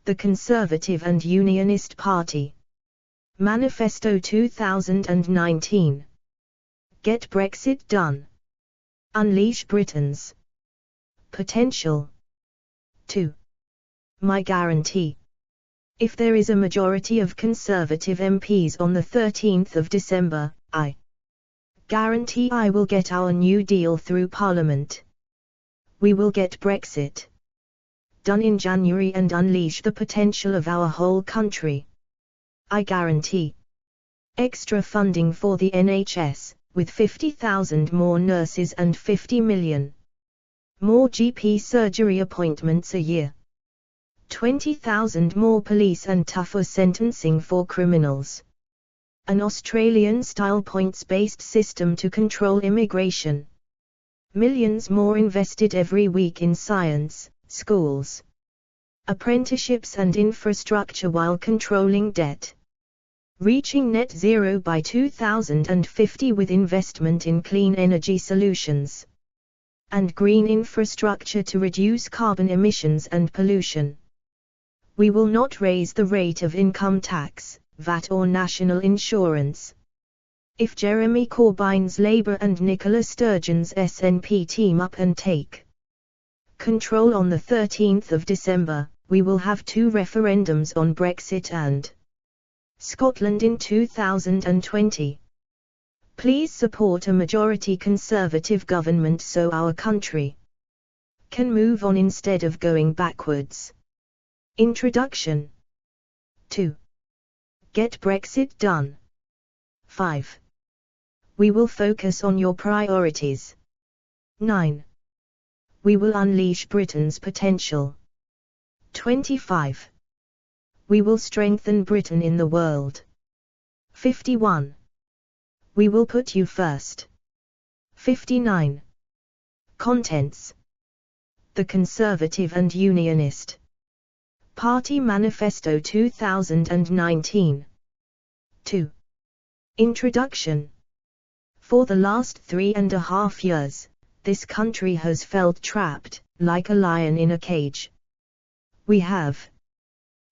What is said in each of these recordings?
The Conservative and Unionist Party. Manifesto 2019. Get Brexit done. Unleash Britain's potential. 2. My guarantee. If there is a majority of Conservative MPs on the 13th of December, I guarantee I will get our New Deal through Parliament. We will get Brexit done in January and unleash the potential of our whole country. I guarantee extra funding for the NHS, with 50,000 more nurses and 50 million more GP surgery appointments a year. 20,000 more police and tougher sentencing for criminals. An Australian-style points-based system to control immigration. Millions more invested every week in science, schools, apprenticeships and infrastructure while controlling debt. Reaching net zero by 2050 with investment in clean energy solutions and green infrastructure to reduce carbon emissions and pollution. We will not raise the rate of income tax, VAT or national insurance. If Jeremy Corbyn's Labour and Nicola Sturgeon's SNP team up and take control on the 13th of December, we will have 2 referendums on Brexit and Scotland in 2020. Please support a majority Conservative government so our country can move on instead of going backwards. Introduction. 2. Get Brexit done. 5. We will focus on your priorities. 9. We will unleash Britain's potential. 25. We will strengthen Britain in the world. 51. We will put you first. 59. Contents. The Conservative and Unionist Party Manifesto 2019. 2. Introduction. For the last 3.5 years, this country has felt trapped, like a lion in a cage. We have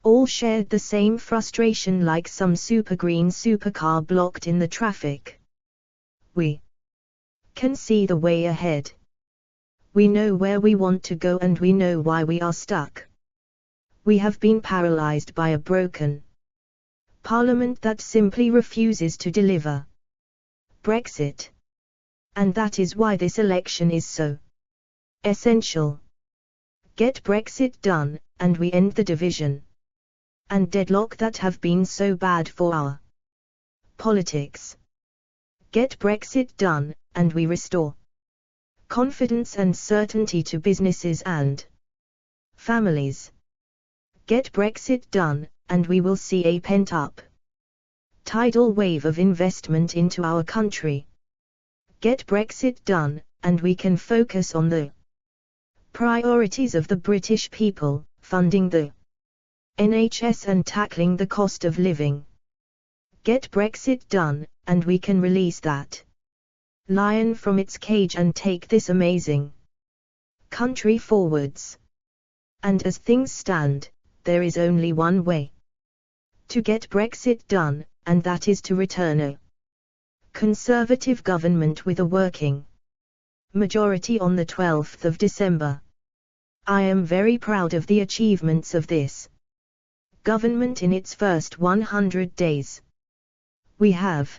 all shared the same frustration like some supergreen supercar blocked in the traffic. We can see the way ahead. We know where we want to go and we know why we are stuck. We have been paralyzed by a broken Parliament that simply refuses to deliver Brexit. And that is why this election is so essential. Get Brexit done, and we end the division and deadlock that have been so bad for our politics. Get Brexit done, and we restore confidence and certainty to businesses and families. Get Brexit done, and we will see a pent-up tidal wave of investment into our country. Get Brexit done, and we can focus on the priorities of the British people, funding the NHS and tackling the cost of living. Get Brexit done, and we can release that lion from its cage and take this amazing country forwards. And as things stand, there is only one way to get Brexit done, and that is to return a Conservative government with a working majority on the 12th of December. I am very proud of the achievements of this government in its first 100 days. We have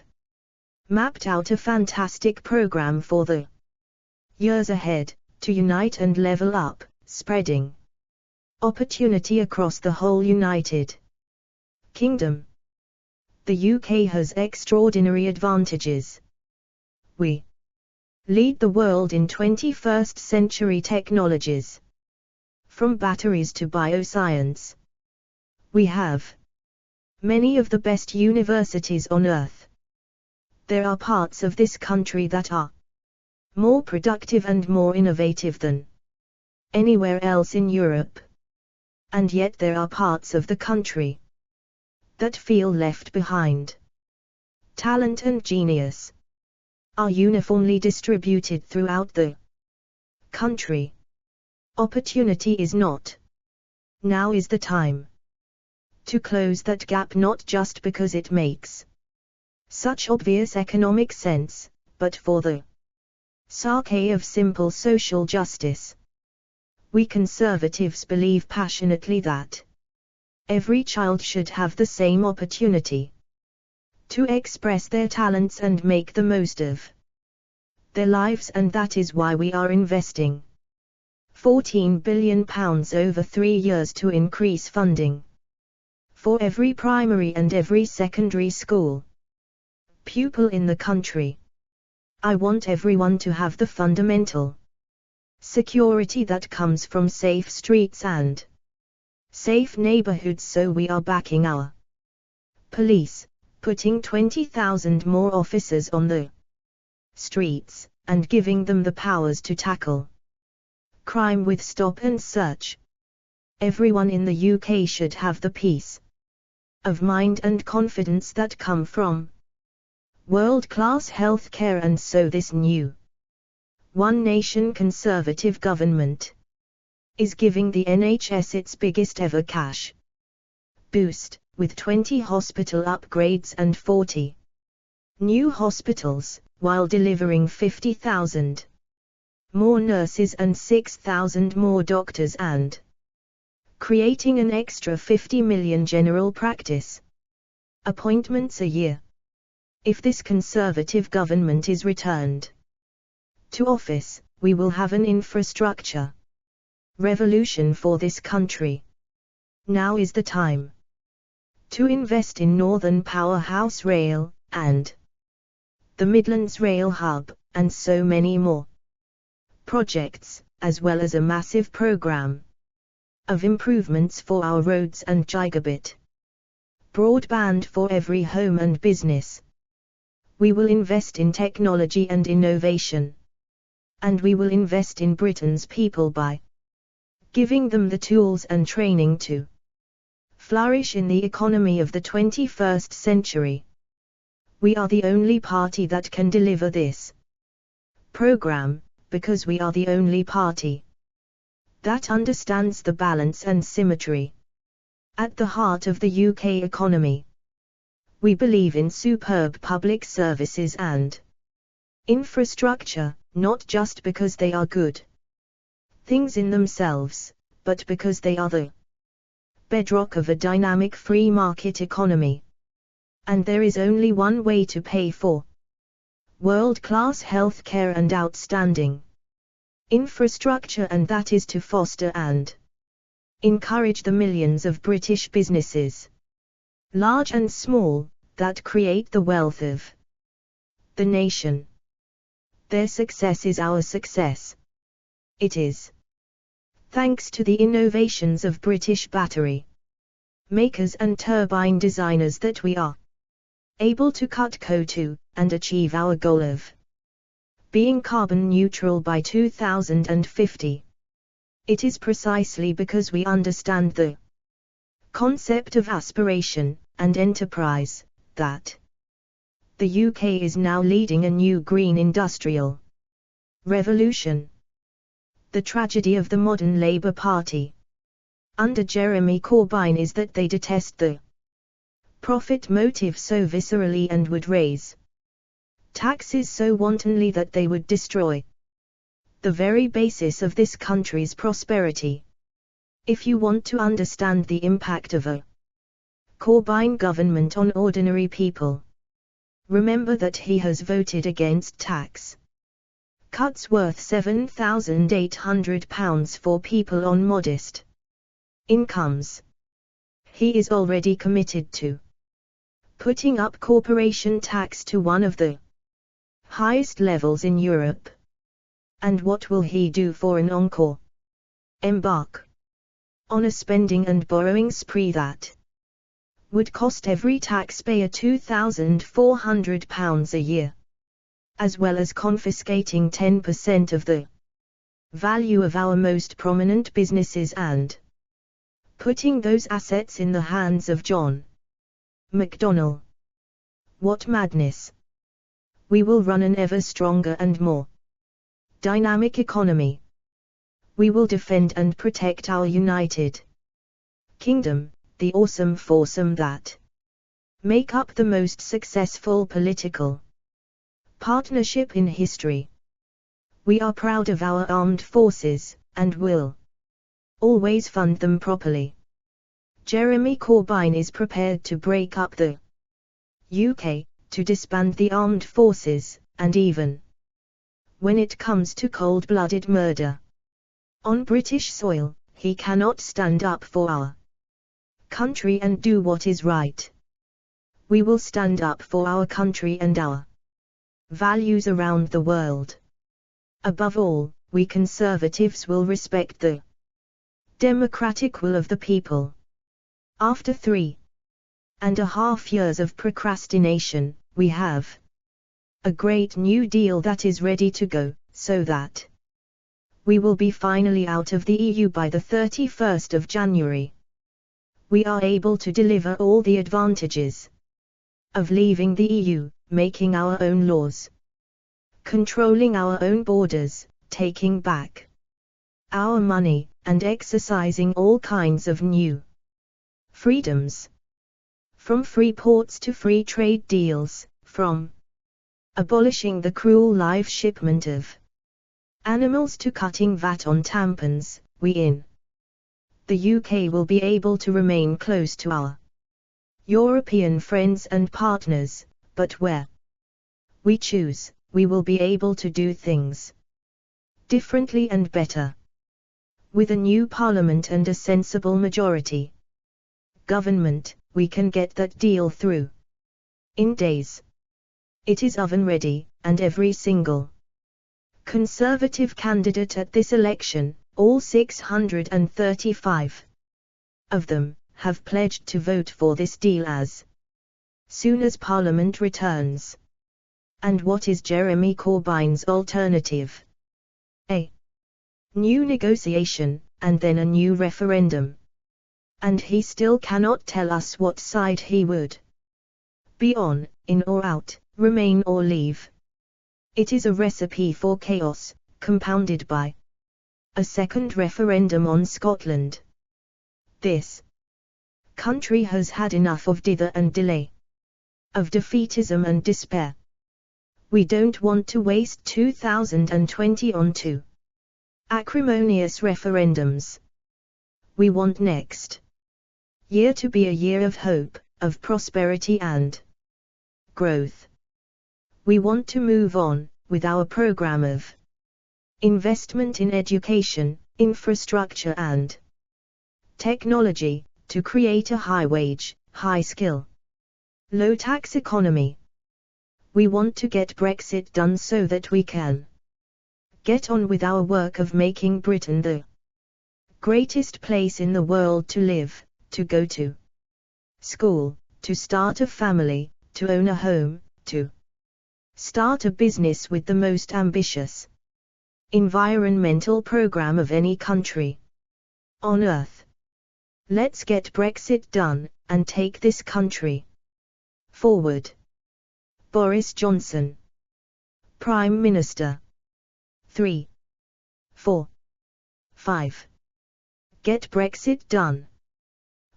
mapped out a fantastic program for the years ahead, to unite and level up, spreading opportunity across the whole United Kingdom. The UK has extraordinary advantages. We lead the world in 21st century technologies. From batteries to bioscience. We have many of the best universities on earth. There are parts of this country that are more productive and more innovative than anywhere else in Europe. And yet there are parts of the country that feel left behind. Talent and genius are uniformly distributed throughout the country. Opportunity is not. Now is the time. To close that gap not just because it makes such obvious economic sense, but for the sake of simple social justice. We conservatives believe passionately that every child should have the same opportunity to express their talents and make the most of their lives, and that is why we are investing £14 billion over 3 years to increase funding for every primary and every secondary school pupil in the country. I want everyone to have the fundamental security that comes from safe streets and safe neighborhoods, so we are backing our police, putting 20,000 more officers on the streets, and giving them the powers to tackle crime with stop and search. Everyone in the UK should have the peace of mind and confidence that come from world-class healthcare, and so this new One Nation Conservative government is giving the NHS its biggest ever cash boost, with 20 hospital upgrades and 40 new hospitals, while delivering 50,000 more nurses and 6,000 more doctors, and creating an extra 50 million general practice appointments a year. If this Conservative government is returned to office, we will have an infrastructure revolution for this country. Now is the time to invest in Northern Powerhouse Rail, and the Midlands Rail Hub, and so many more projects, as well as a massive program of improvements for our roads and gigabit broadband for every home and business. We will invest in technology and innovation. And we will invest in Britain's people by giving them the tools and training to flourish in the economy of the 21st century. We are the only party that can deliver this program, because we are the only party that understands the balance and symmetry at the heart of the UK economy. We believe in superb public services and infrastructure, not just because they are good things in themselves, but because they are the bedrock of a dynamic free market economy. And there is only one way to pay for world-class healthcare and outstanding infrastructure, and that is to foster and encourage the millions of British businesses, large and small, that create the wealth of the nation. Their success is our success. It is thanks to the innovations of British battery makers and turbine designers that we are able to cut CO2 and achieve our goal of being carbon neutral by 2050. It is precisely because we understand the concept of aspiration and enterprise that the UK is now leading a new green industrial revolution. The tragedy of the modern Labour Party under Jeremy Corbyn is that they detest the profit motive so viscerally and would raise taxes so wantonly that they would destroy the very basis of this country's prosperity. If you want to understand the impact of a Corbyn government on ordinary people, remember that he has voted against tax cuts worth £7,800 for people on modest incomes. He is already committed to putting up corporation tax to one of the highest levels in Europe. And what will he do for an encore? Embark on a spending and borrowing spree that would cost every taxpayer £2,400 a year, as well as confiscating 10% of the value of our most prominent businesses and putting those assets in the hands of John McDonnell. What madness! We will run an ever stronger and more dynamic economy. We will defend and protect our United Kingdom, the awesome foursome that make up the most successful political partnership in history. We are proud of our armed forces, and will always fund them properly. Jeremy Corbyn is prepared to break up the UK, to disband the armed forces, and even, when it comes to cold-blooded murder on British soil, he cannot stand up for our country and do what is right. We will stand up for our country and our values around the world. Above all, we Conservatives will respect the democratic will of the people. After 3.5 years of procrastination, we have a great new deal that is ready to go, so that we will be finally out of the EU by the 31st of January. We are able to deliver all the advantages of leaving the EU, making our own laws, controlling our own borders, taking back our money, and exercising all kinds of new freedoms. From free ports to free trade deals, from abolishing the cruel live shipment of animals to cutting VAT on tampons, we in the UK will be able to remain close to our European friends and partners, but where we choose, we will be able to do things differently and better. With a new parliament and a sensible majority government, we can get that deal through in days. It is oven ready, and every single Conservative candidate at this election, all 635 of them, have pledged to vote for this deal as soon as Parliament returns. And what is Jeremy Corbyn's alternative? A new negotiation, and then a new referendum. And he still cannot tell us what side he would be on, in or out, remain or leave. It is a recipe for chaos, compounded by a second referendum on Scotland. This country has had enough of dither and delay, of defeatism and despair. We don't want to waste 2020 on two acrimonious referendums. We want next year to be a year of hope, of prosperity and growth. We want to move on with our program of investment in education, infrastructure and technology, to create a high-wage, high-skill, low-tax economy. We want to get Brexit done so that we can get on with our work of making Britain the greatest place in the world to live, to go to school, to start a family, to own a home, to start a business with the most ambitious environmental program of any country on earth. Let's get Brexit done, and take this country forward. Boris Johnson, Prime Minister. 3, 4, 5. Get Brexit done.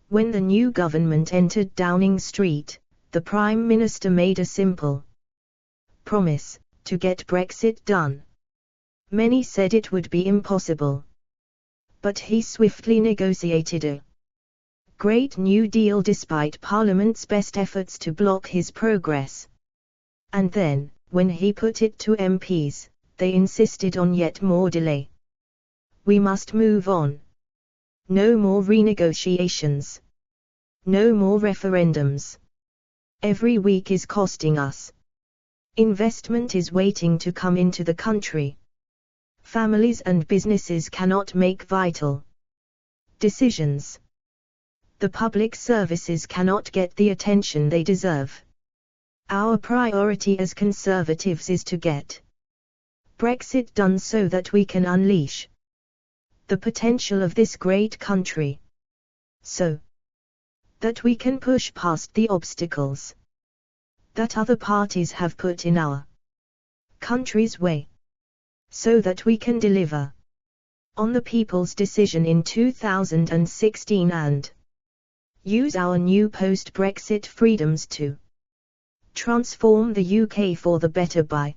When the new government entered Downing Street, the Prime Minister made a simple promise to get Brexit done. Many said it would be impossible. But he swiftly negotiated a Great New Deal despite Parliament's best efforts to block his progress. And then, when he put it to MPs, they insisted on yet more delay. We must move on. No more renegotiations. No more referendums. Every week is costing us. Investment is waiting to come into the country. Families and businesses cannot make vital decisions. The public services cannot get the attention they deserve. Our priority as Conservatives is to get Brexit done so that we can unleash the potential of this great country. So that we can push past the obstacles that other parties have put in our country's way. So that we can deliver on the people's decision in 2016 and Use our new post-Brexit freedoms to transform the UK for the better by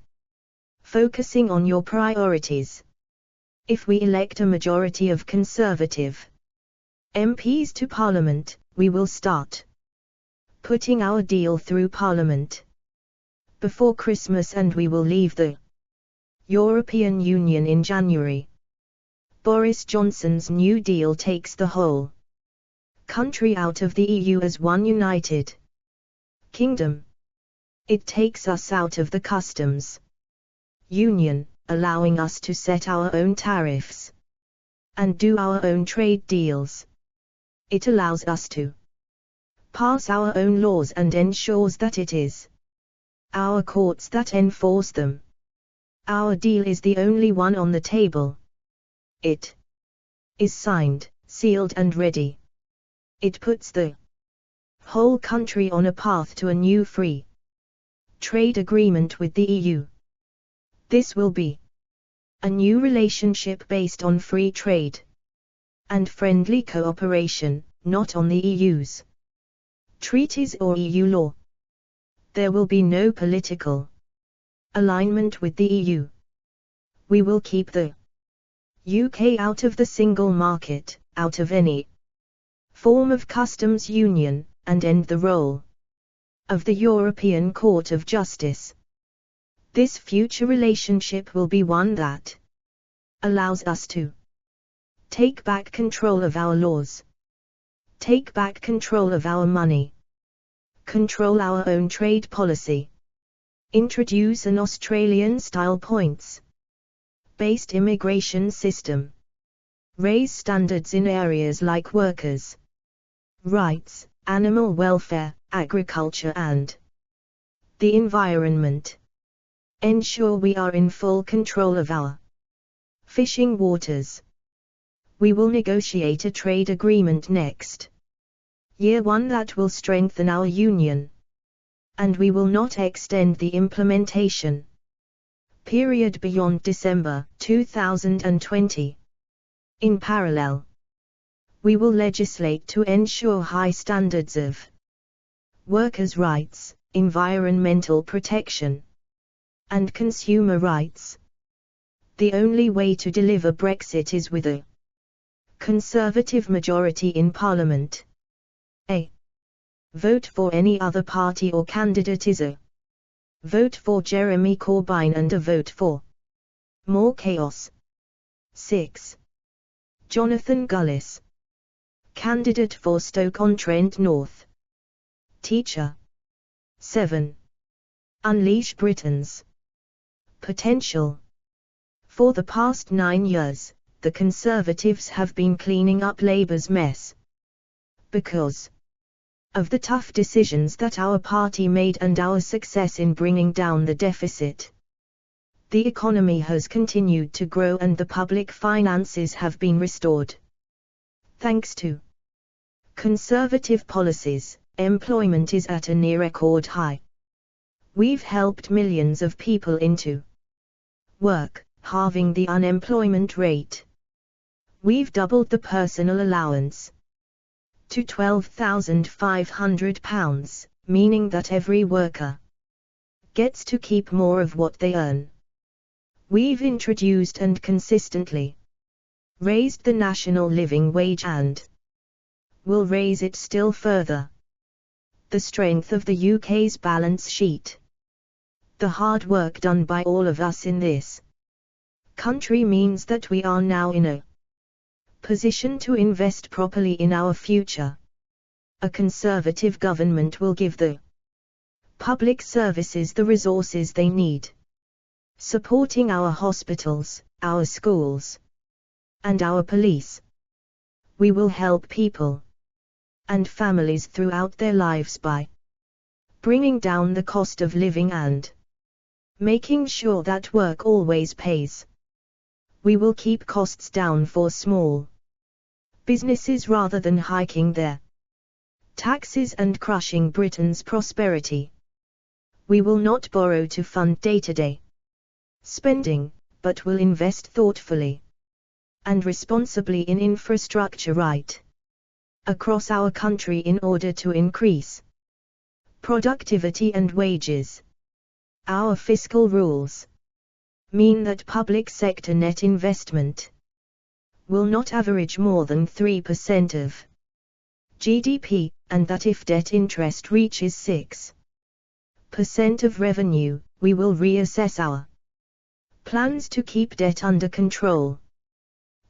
focusing on your priorities. If we elect a majority of Conservative MPs to Parliament, we will start putting our deal through Parliament before Christmas, and we will leave the European Union in January. Boris Johnson's New Deal takes the whole country out of the EU as one united kingdom. It takes us out of the customs union, allowing us to set our own tariffs and do our own trade deals. It allows us to pass our own laws and ensures that it is our courts that enforce them. Our deal is the only one on the table. It is signed, sealed and ready. It puts the whole country on a path to a new free trade agreement with the EU. This will be a new relationship based on free trade and friendly cooperation, not on the EU's treaties or EU law. There will be no political alignment with the EU. We will keep the UK out of the single market, out of any form of customs union, and end the role of the European Court of Justice. This future relationship will be one that allows us to take back control of our laws, take back control of our money, control our own trade policy, introduce an Australian-style points-based immigration system, raise standards in areas like workers' rights, animal welfare, agriculture and the environment. Ensure we are in full control of our fishing waters. We will negotiate a trade agreement next year, one that will strengthen our union, and we will not extend the implementation period beyond December 2020. In parallel, we will legislate to ensure high standards of workers' rights, environmental protection, and consumer rights. The only way to deliver Brexit is with a Conservative majority in Parliament. A vote for any other party or candidate is a vote for Jeremy Corbyn and a vote for more chaos. 6. Jonathan Gullis, candidate for Stoke-on-Trent North. Teacher. 7. Unleash Britain's potential. For the past 9 years, the Conservatives have been cleaning up Labour's mess. Because of the tough decisions that our party made and our success in bringing down the deficit, the economy has continued to grow and the public finances have been restored. Thanks to Conservative policies, employment is at a near record high. We've helped millions of people into work, halving the unemployment rate. We've doubled the personal allowance to £12,500, meaning that every worker gets to keep more of what they earn. We've introduced and consistently raised the national living wage and will raise it still further. The strength of the UK's balance sheet, the hard work done by all of us in this country means that we are now in a position to invest properly in our future. A Conservative government will give the public services the resources they need, supporting our hospitals, our schools, and our police. We will help people and families throughout their lives by bringing down the cost of living and making sure that work always pays. We will keep costs down for small businesses rather than hiking their taxes and crushing Britain's prosperity. We will not borrow to fund day-to-day spending, but will invest thoughtfully and responsibly in infrastructure right across our country in order to increase productivity and wages. Our fiscal rules mean that public sector net investment will not average more than 3% of GDP, and that if debt interest reaches 6% of revenue, we will reassess our plans to keep debt under control.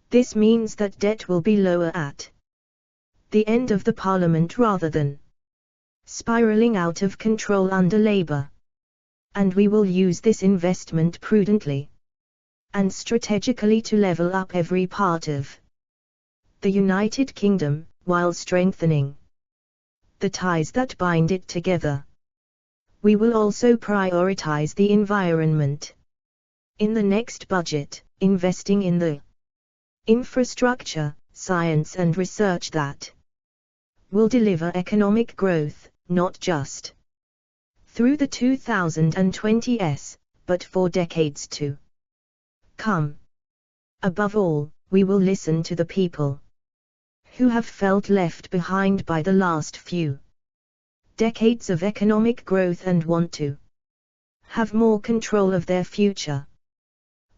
This means that debt will be lower at the end of the Parliament rather than spiraling out of control under Labour. And we will use this investment prudently and strategically to level up every part of the United Kingdom, while strengthening the ties that bind it together. We will also prioritise the environment in the next budget, investing in the infrastructure, science and research that will deliver economic growth, not just through the 2020s, but for decades to come. Above all, we will listen to the people who have felt left behind by the last few decades of economic growth and want to have more control of their future.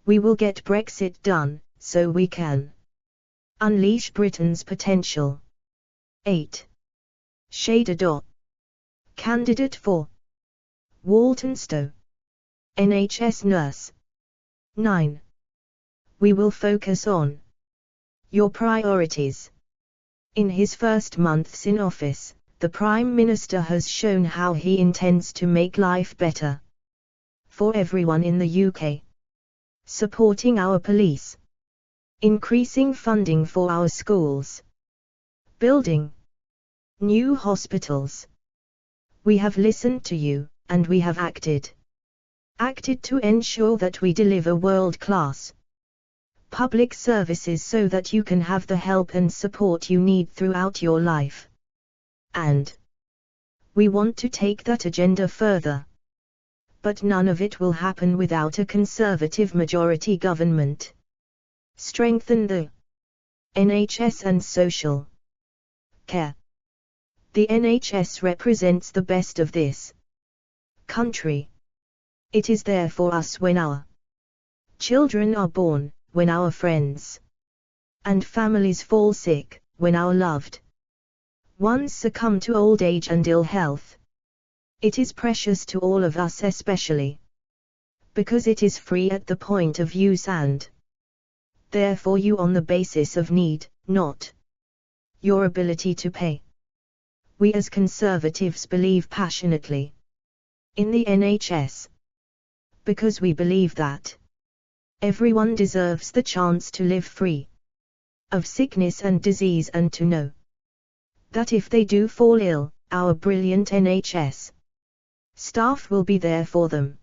We will get Brexit done, so we can unleash Britain's potential. 8. Shader. Candidate for Walthamstow, NHS nurse. 9. We will focus on your priorities. In his first months in office, the Prime Minister has shown how he intends to make life better for everyone in the UK. Supporting our police, increasing funding for our schools, building new hospitals. We have listened to you, and we have acted to ensure that we deliver world-class public services so that you can have the help and support you need throughout your life. And we want to take that agenda further. But none of it will happen without a Conservative majority government. Strengthen the NHS and social care. The NHS represents the best of this country. It is there for us when our children are born, when our friends and families fall sick, when our loved ones succumb to old age and ill health. It is precious to all of us, especially because it is free at the point of use and therefore you on the basis of need, not your ability to pay. We as Conservatives believe passionately in the NHS because we believe that everyone deserves the chance to live free of sickness and disease and to know that if they do fall ill, our brilliant NHS staff will be there for them.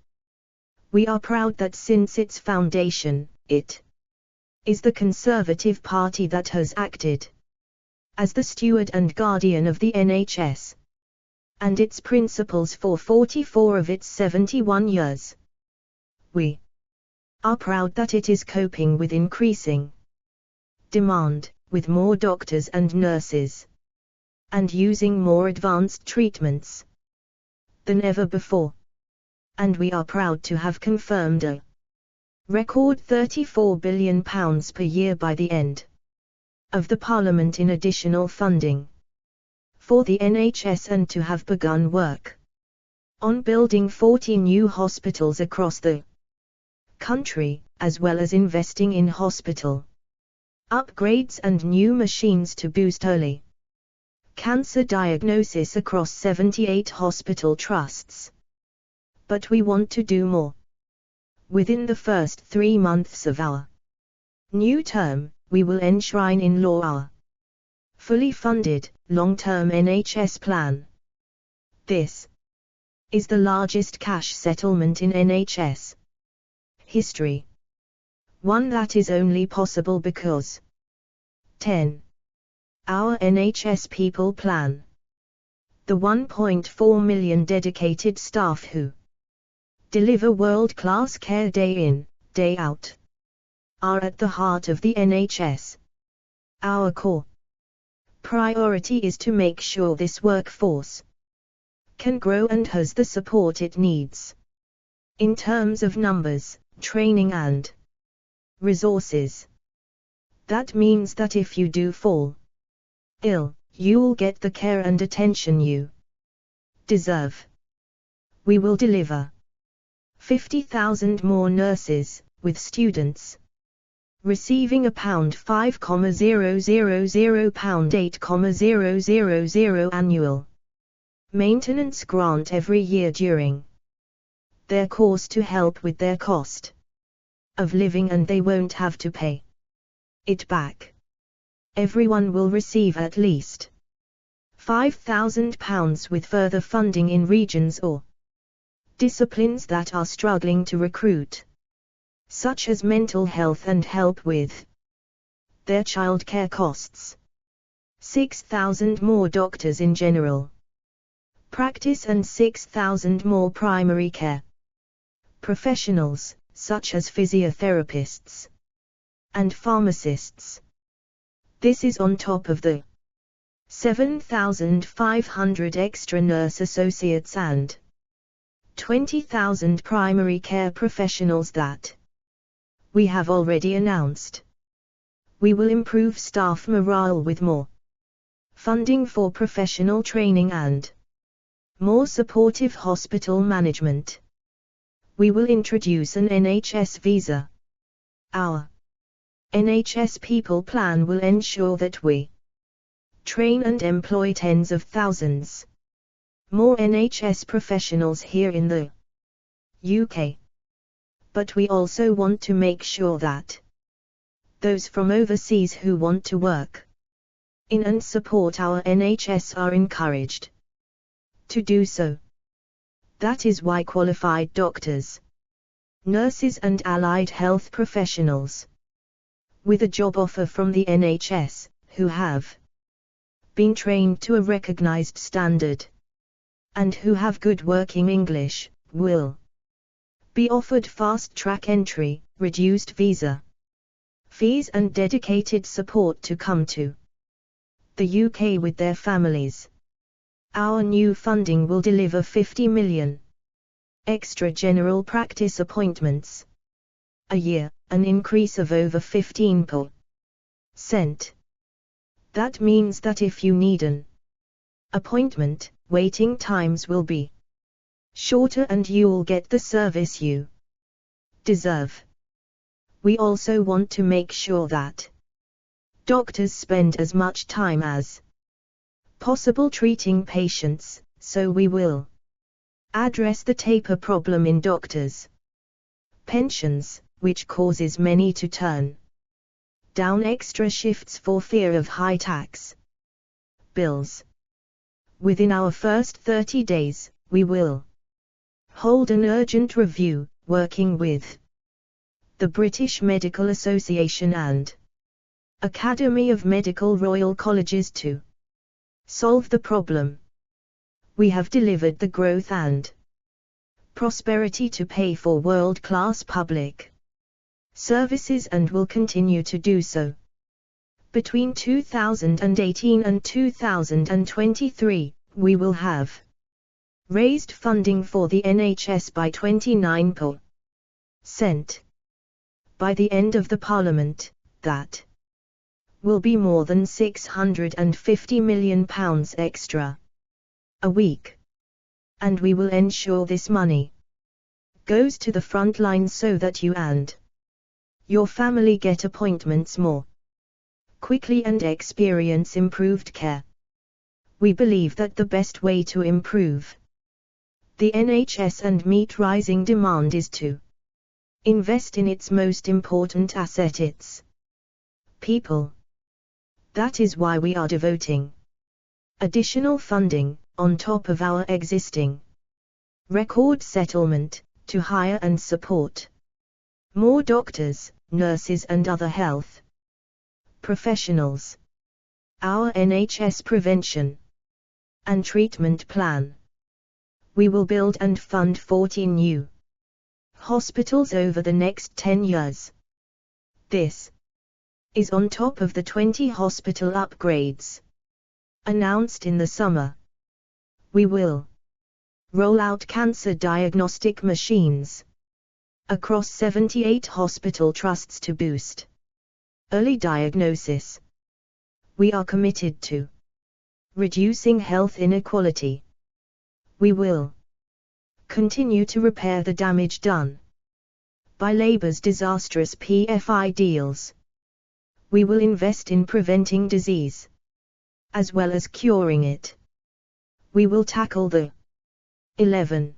We are proud that since its foundation, it is the Conservative Party that has acted as the steward and guardian of the NHS and its principles for 44 of its 71 years. We are proud that it is coping with increasing demand, with more doctors and nurses, and using more advanced treatments than ever before. And we are proud to have confirmed a record £34 billion per year by the end of the Parliament in additional funding for the NHS and to have begun work on building 40 new hospitals across the country, as well as investing in hospital upgrades and new machines to boost early cancer diagnosis across 78 hospital trusts. But we want to do more. Within the first 3 months of our new term, we will enshrine in law our fully funded, long-term NHS plan. This is the largest cash settlement in NHS history. One that is only possible because 10. Our NHS People Plan. The 1.4 million dedicated staff who deliver world-class care day in, day out, are at the heart of the NHS. Our core Priority is to make sure this workforce can grow and has the support it needs. In terms of numbers, training and resources. That means that if you do fall ill, you'll get the care and attention you deserve. We will deliver 50,000 more nurses, with students receiving £5,000 £8,000 annual maintenance grant every year during their course to help with their cost of living, and they won't have to pay it back. Everyone will receive at least £5,000 with further funding in regions or disciplines that are struggling to recruit, such as mental health, and help with their childcare costs. 6,000 more doctors in general practice and 6,000 more primary care professionals, such as physiotherapists and pharmacists. This is on top of the 7,500 extra nurse associates and 20,000 primary care professionals that we have already announced. We will improve staff morale with more funding for professional training and more supportive hospital management. We will introduce an NHS visa. Our NHS People Plan will ensure that we train and employ tens of thousands more NHS professionals here in the UK. But we also want to make sure that those from overseas who want to work in and support our NHS are encouraged to do so. That is why qualified doctors, nurses and allied health professionals with a job offer from the NHS, who have been trained to a recognized standard and who have good working English, will be offered fast-track entry, reduced visa fees and dedicated support to come to the UK with their families. Our new funding will deliver 50 million extra general practice appointments a year, an increase of over 15%. That means that if you need an appointment, waiting times will be shorter and you'll get the service you deserve. We also want to make sure that doctors spend as much time as possible treating patients, so we will address the taper problem in doctors' pensions, which causes many to turn down extra shifts for fear of high tax bills. Within our first 30 days, we will hold an urgent review, working with the British Medical Association and Academy of Medical Royal Colleges to solve the problem. We have delivered the growth and prosperity to pay for world-class public services and will continue to do so. Between 2018 and 2023, we will have raised funding for the NHS by 29%. By the end of the Parliament, that will be more than £650 million extra a week. And we will ensure this money goes to the front line so that you and your family get appointments more quickly and experience improved care. We believe that the best way to improve the NHS and meet rising demand is to invest in its most important asset, its people. That is why we are devoting additional funding, on top of our existing record settlement, to hire and support more doctors, nurses and other health professionals. Our NHS prevention and treatment plan. We will build and fund 14 new hospitals over the next 10 years. This is on top of the 20 hospital upgrades Announced in the summer. We will roll out cancer diagnostic machines across 78 hospital trusts to boost early diagnosis. We are committed to reducing health inequality. We will continue to repair the damage done by Labour's disastrous PFI deals. We will invest in preventing disease as well as curing it. We will tackle the 11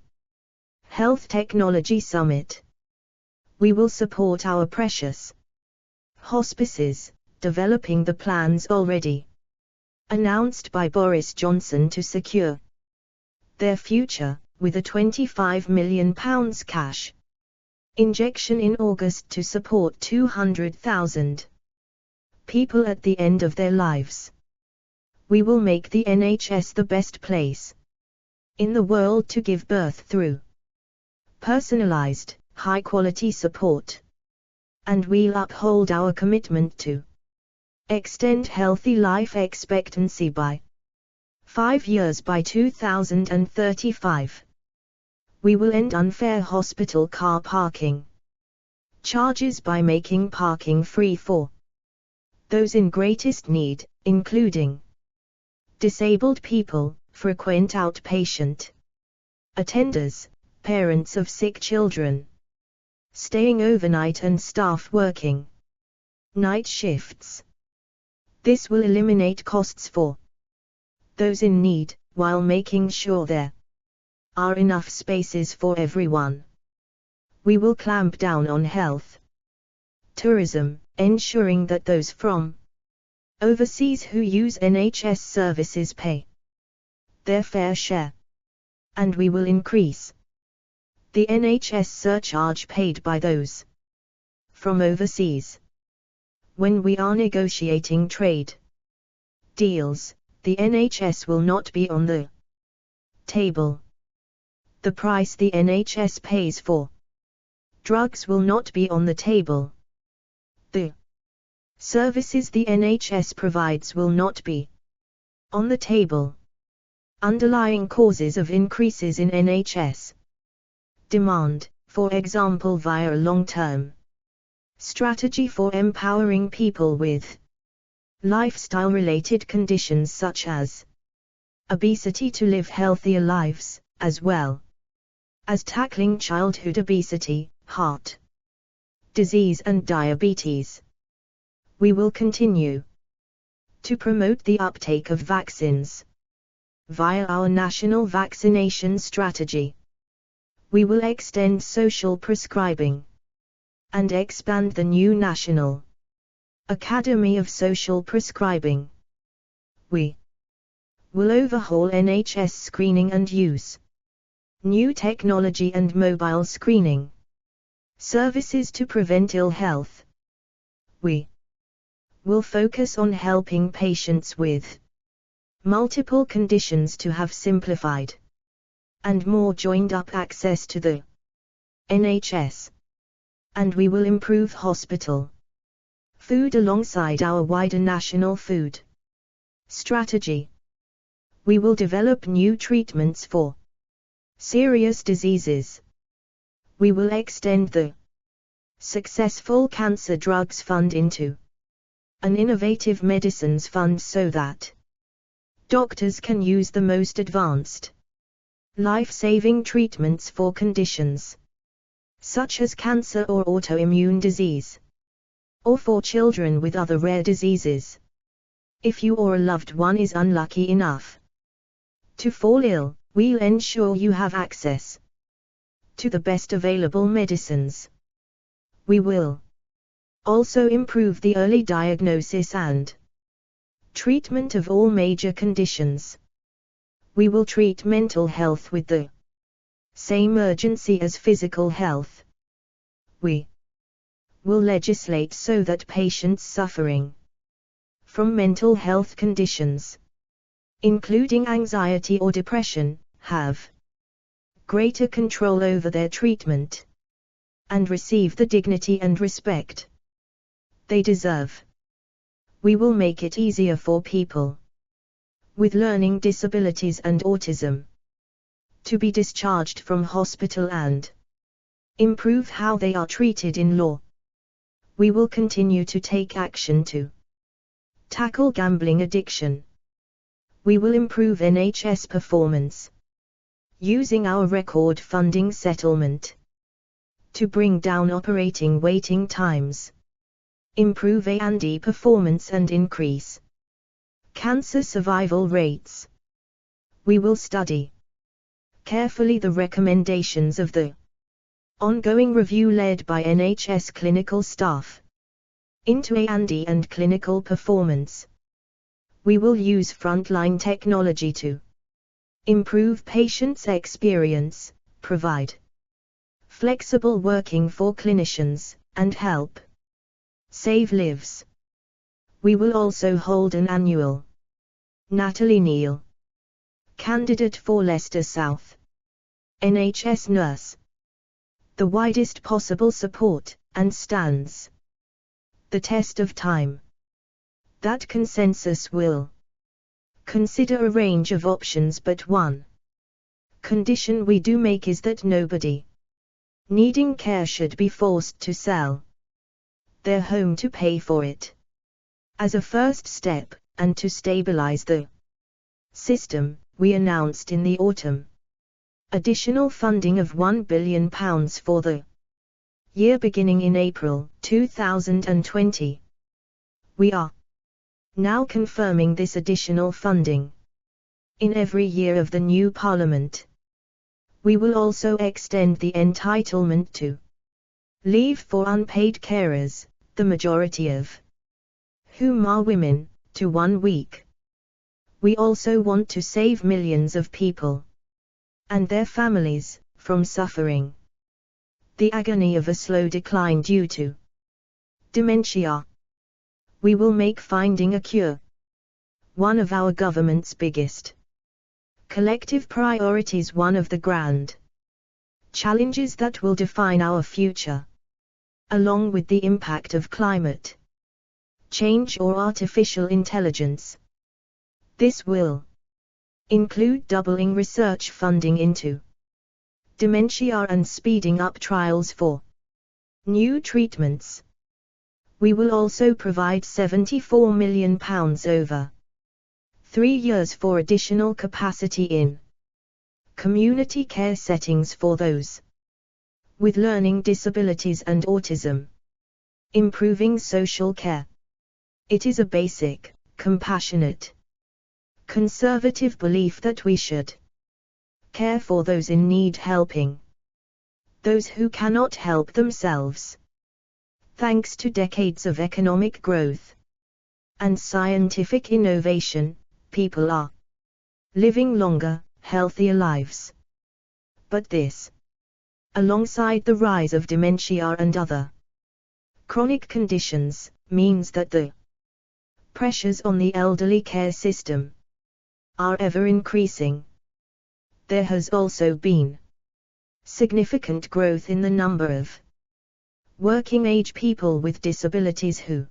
Health Technology Summit. We will support our precious hospices, developing the plans already announced by Boris Johnson to secure their future, with a £25 million cash injection in August to support 200,000 people at the end of their lives. We will make the NHS the best place in the world to give birth through personalised, high-quality support. And we'll uphold our commitment to extend healthy life expectancy by 5 years by 2035. We will end unfair hospital car parking charges by making parking free for those in greatest need, including disabled people, frequent outpatient attenders, parents of sick children, staying overnight and staff working night shifts. This will eliminate costs for those in need, while making sure there are enough spaces for everyone. We will clamp down on health tourism, ensuring that those from overseas who use NHS services pay their fair share. And we will increase the NHS surcharge paid by those from overseas. When we are negotiating trade deals, the NHS will not be on the table. The price the NHS pays for drugs will not be on the table. The services the NHS provides will not be on the table. Underlying causes of increases in NHS demand, for example via a long-term strategy for empowering people with lifestyle-related conditions such as obesity to live healthier lives, as well as tackling childhood obesity, heart disease and diabetes. We will continue to promote the uptake of vaccines via our national vaccination strategy. We will extend social prescribing and expand the new National Academy of Social Prescribing. We will overhaul NHS screening and use new technology and mobile screening services to prevent ill health. We will focus on helping patients with multiple conditions to have simplified and more joined-up access to the NHS. And we will improve hospital food alongside our wider national food strategy. We will develop new treatments for serious diseases. We will extend the Successful Cancer Drugs Fund into an Innovative Medicines Fund so that doctors can use the most advanced life-saving treatments for conditions such as cancer or autoimmune disease, or for children with other rare diseases. If you or a loved one is unlucky enough to fall ill, we'll ensure you have access to the best available medicines. We will also improve the early diagnosis and treatment of all major conditions. We will treat mental health with the same urgency as physical health. We will legislate so that patients suffering from mental health conditions, including anxiety or depression, have greater control over their treatment and receive the dignity and respect they deserve. We will make it easier for people with learning disabilities and autism, to be discharged from hospital and improve how they are treated in law. We will continue to take action to tackle gambling addiction. We will improve NHS performance, using our record funding settlement to bring down operating waiting times, improve A&E performance and increase cancer survival rates. We will study carefully the recommendations of the ongoing review led by NHS clinical staff into A&E and clinical performance. We will use frontline technology to improve patients' experience, provide flexible working for clinicians, and help save lives. We will also hold an annual Natalie Neal, candidate for Leicester South NHS nurse, the widest possible support, and stands the test of time. That consensus will consider a range of options, but one condition we do make is that nobody needing care should be forced to sell their home to pay for it. As a first step, and to stabilize the system, we announced in the autumn additional funding of £1 billion for the year beginning in April 2020. We are now confirming this additional funding in every year of the new Parliament. We will also extend the entitlement to leave for unpaid carers, the majority of whom are women, to 1 week. We also want to save millions of people and their families from suffering the agony of a slow decline due to dementia. We will make finding a cure one of our government's biggest collective priorities, one of the grand challenges that will define our future, along with the impact of climate change or artificial intelligence. This will include doubling research funding into dementia and speeding up trials for new treatments. We will also provide £74 million over 3 years for additional capacity in community care settings for those with learning disabilities and autism, improving social care. It is a basic, compassionate, conservative belief that we should care for those in need, helping those who cannot help themselves. Thanks to decades of economic growth and scientific innovation, people are living longer, healthier lives. But this, alongside the rise of dementia and other chronic conditions, means that the pressures on the elderly care system are ever increasing. There has also been significant growth in the number of working-age people with disabilities who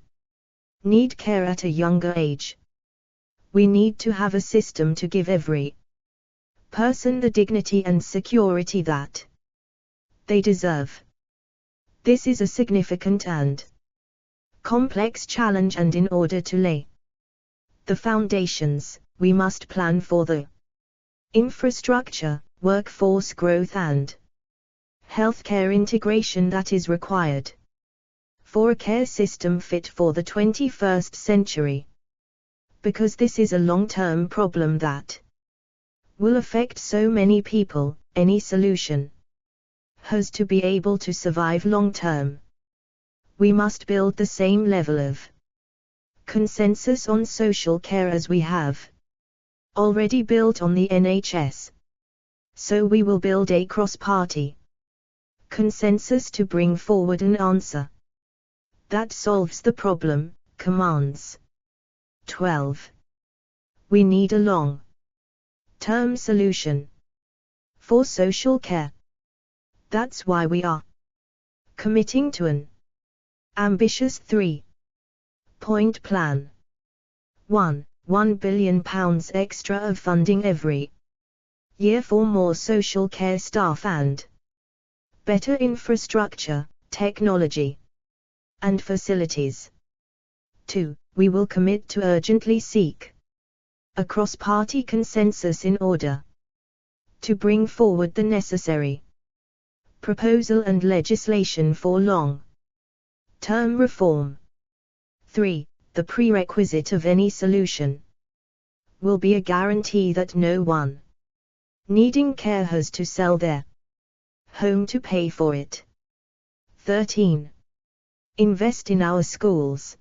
need care at a younger age. We need to have a system to give every person the dignity and security that they deserve. This is a significant and complex challenge, and in order to lay the foundations, we must plan for the infrastructure, workforce growth and healthcare integration that is required for a care system fit for the 21st century. Because this is a long-term problem that will affect so many people, any solution has to be able to survive long-term. We must build the same level of consensus on social care as we have already built on the NHS. So we will build a cross-party consensus to bring forward an answer that solves the problem, commands 12. We need a long-term solution for social care. That's why we are committing to an ambitious 3-point plan. 1. £1 billion extra of funding every year for more social care staff and better infrastructure, technology, and facilities. 2. We will commit to urgently seek a cross-party consensus in order to bring forward the necessary proposal and legislation for long-term reform. 3. The prerequisite of any solution will be a guarantee that no one needing care has to sell their home to pay for it. 13. Invest in our schools.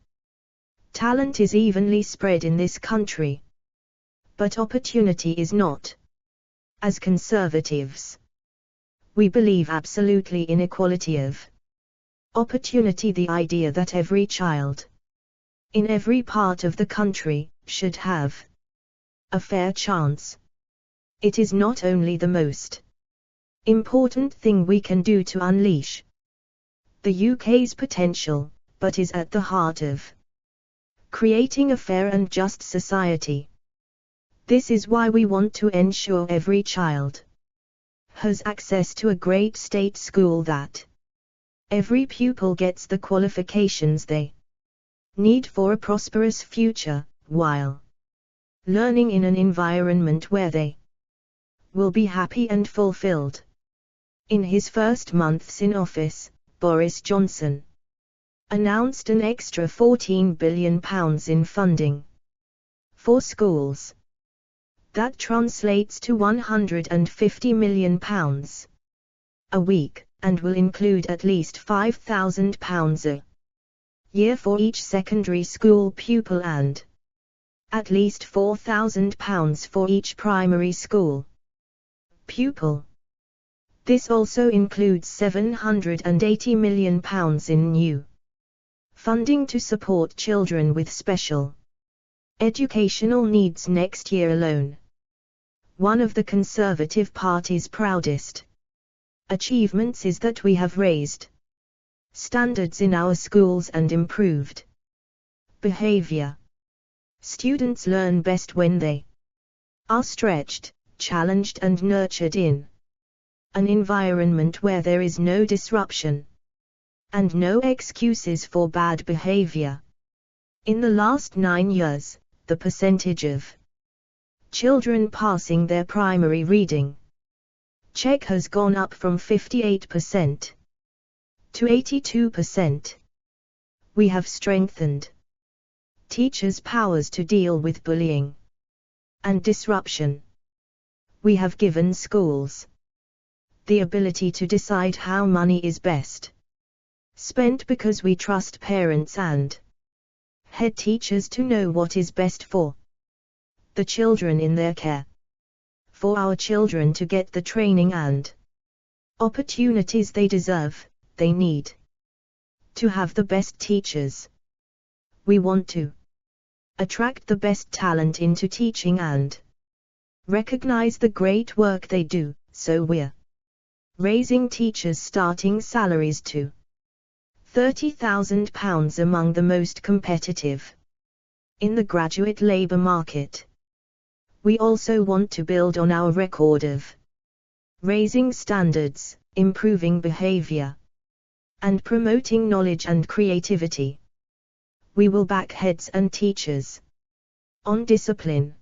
Talent is evenly spread in this country, but opportunity is not. As conservatives, we believe absolutely in equality of opportunity, the idea that every child in every part of the country should have a fair chance. It is not only the most important thing we can do to unleash the UK's potential, but is at the heart of creating a fair and just society. This is why we want to ensure every child has access to a great state school, that every pupil gets the qualifications they need for a prosperous future, while learning in an environment where they will be happy and fulfilled. In his first months in office, Boris Johnson announced an extra £14 billion in funding for schools. That translates to £150 million a week, and will include at least £5,000 a year for each secondary school pupil and at least £4,000 for each primary school pupil. This also includes £780 million in new funding to support children with special educational needs next year alone. One of the Conservative Party's proudest achievements is that we have raised standards in our schools and improved behavior. Students learn best when they are stretched, challenged and nurtured in an environment where there is no disruption and no excuses for bad behavior. In the last 9 years, the percentage of children passing their primary reading check has gone up from 58% to 82%. We have strengthened teachers' powers to deal with bullying and disruption. We have given schools the ability to decide how money is best spent, because we trust parents and head teachers to know what is best for the children in their care. For our children to get the training and opportunities they deserve, they need to have the best teachers. We want to attract the best talent into teaching and recognize the great work they do, so we're raising teachers' starting salaries to £30,000, among the most competitive in the graduate labour market. We also want to build on our record of raising standards, improving behaviour, and promoting knowledge and creativity. We will back heads and teachers on discipline.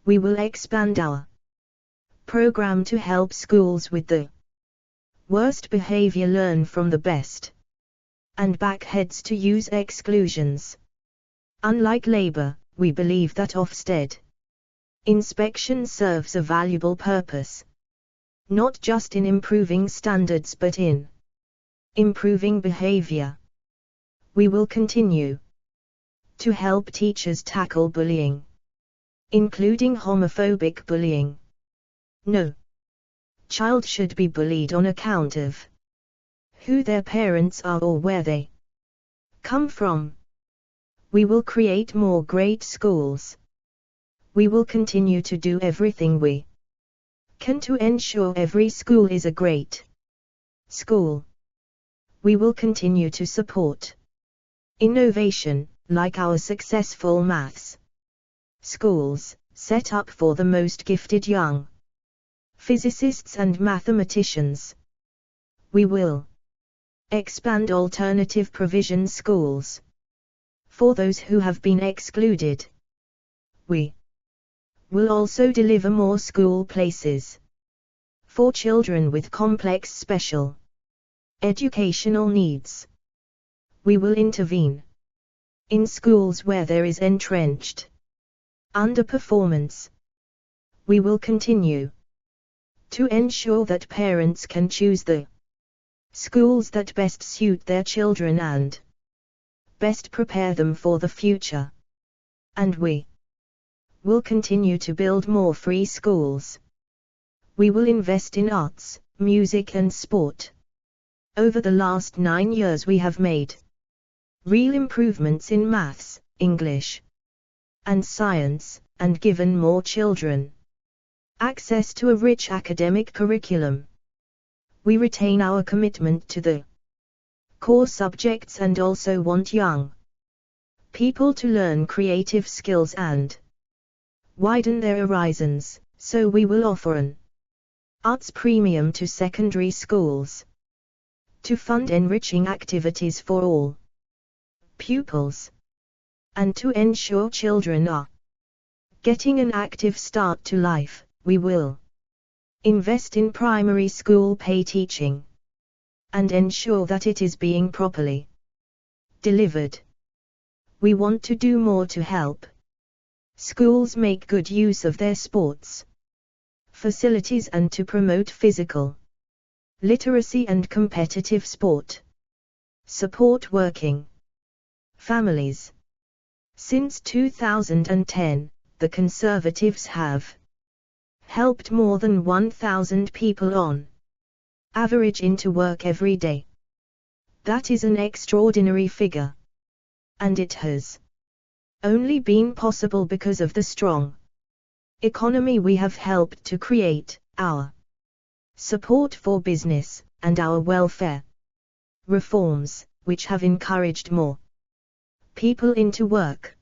We will expand our program to help schools with the worst behaviour learn from the best, and back heads to use exclusions. Unlike Labour, we believe that Ofsted inspection serves a valuable purpose, not just in improving standards but in improving behaviour. We will continue to help teachers tackle bullying, including homophobic bullying. No child should be bullied on account of who their parents are or where they come from. We will create more great schools. We will continue to do everything we can to ensure every school is a great school. We will continue to support innovation, like our successful maths schools, set up for the most gifted young physicists and mathematicians. We will expand alternative provision schools for those who have been excluded. We will also deliver more school places for children with complex special educational needs. We will intervene in schools where there is entrenched underperformance. We will continue to ensure that parents can choose the schools that best suit their children and best prepare them for the future. And we will continue to build more free schools. We will invest in arts, music and sport. Over the last 9 years we have made real improvements in maths, English, and science, and given more children access to a rich academic curriculum. We retain our commitment to the core subjects and also want young people to learn creative skills and widen their horizons, so we will offer an arts premium to secondary schools to fund enriching activities for all pupils, and to ensure children are getting an active start to life. We will invest in primary school pay teaching and ensure that it is being properly delivered. We want to do more to help schools make good use of their sports facilities and to promote physical literacy and competitive sport. Support working families. Since 2010, the Conservatives have helped more than 1,000 people on average into work every day. That is an extraordinary figure. And it has only been possible because of the strong economy we have helped to create, our support for business, and our welfare reforms, which have encouraged more people into work.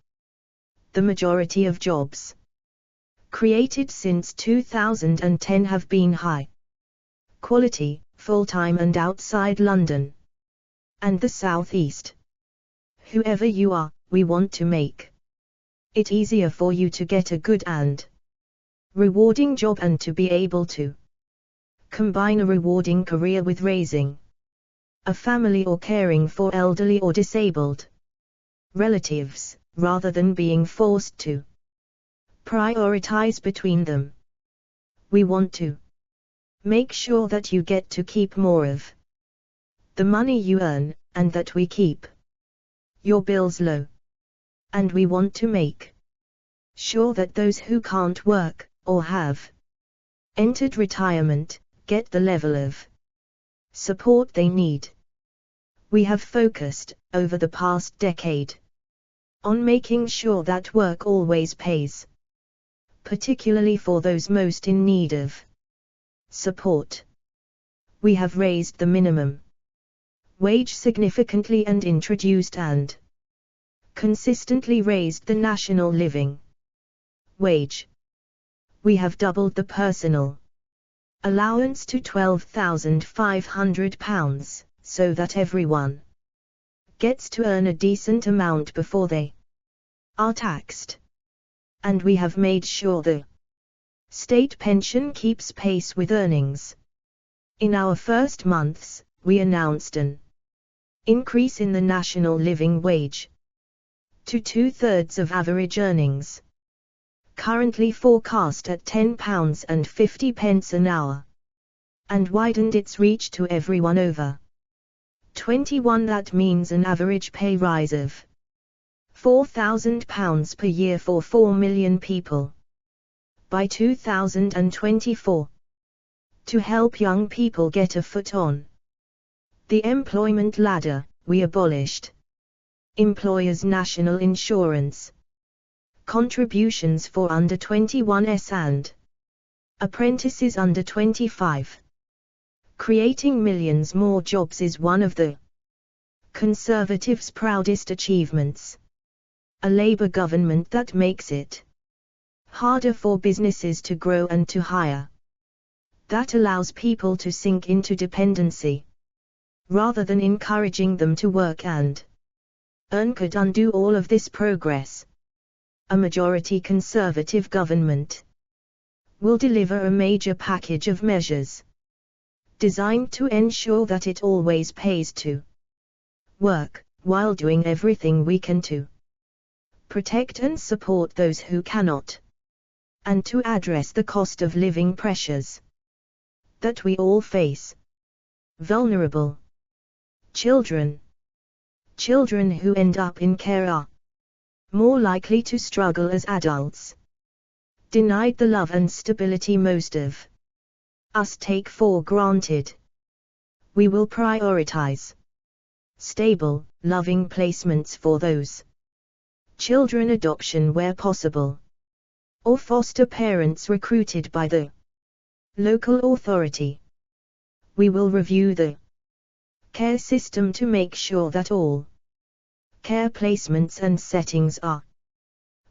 The majority of jobs created since 2010 have been high quality, full-time and outside London and the South East. Whoever you are, we want to make it easier for you to get a good and rewarding job and to be able to combine a rewarding career with raising a family or caring for elderly or disabled relatives, rather than being forced to prioritize between them. We want to make sure that you get to keep more of the money you earn, and that we keep your bills low. And we want to make sure that those who can't work, or have entered retirement, get the level of support they need. We have focused, over the past decade, on making sure that work always pays, particularly for those most in need of support. We have raised the minimum wage significantly and introduced and consistently raised the national living wage. We have doubled the personal allowance to £12,500, so that everyone gets to earn a decent amount before they are taxed. And we have made sure the state pension keeps pace with earnings. In our first months, we announced an increase in the national living wage to 2/3 of average earnings, currently forecast at £10.50 an hour, and widened its reach to everyone over 21. That means an average pay rise of £4,000 per year for 4 million people by 2024. To help young people get a foot on the employment ladder, we abolished employers' national insurance contributions for under 21s and apprentices under 25. Creating millions more jobs is one of the Conservatives' proudest achievements. A Labour government that makes it Harder for businesses to grow and to hire. That allows people to sink into dependency, rather than encouraging them to work and earn could undo all of this progress. A majority Conservative government will deliver a major package of measures designed to ensure that it always pays to work, while doing everything we can to protect and support those who cannot, and to address the cost of living pressures that we all face. Vulnerable children. Children who end up in care are more likely to struggle as adults, denied the love and stability most of us take for granted. We will prioritize stable, loving placements for those children, adoption where possible, or foster parents recruited by the local authority. We will review the care system to make sure that all care placements and settings are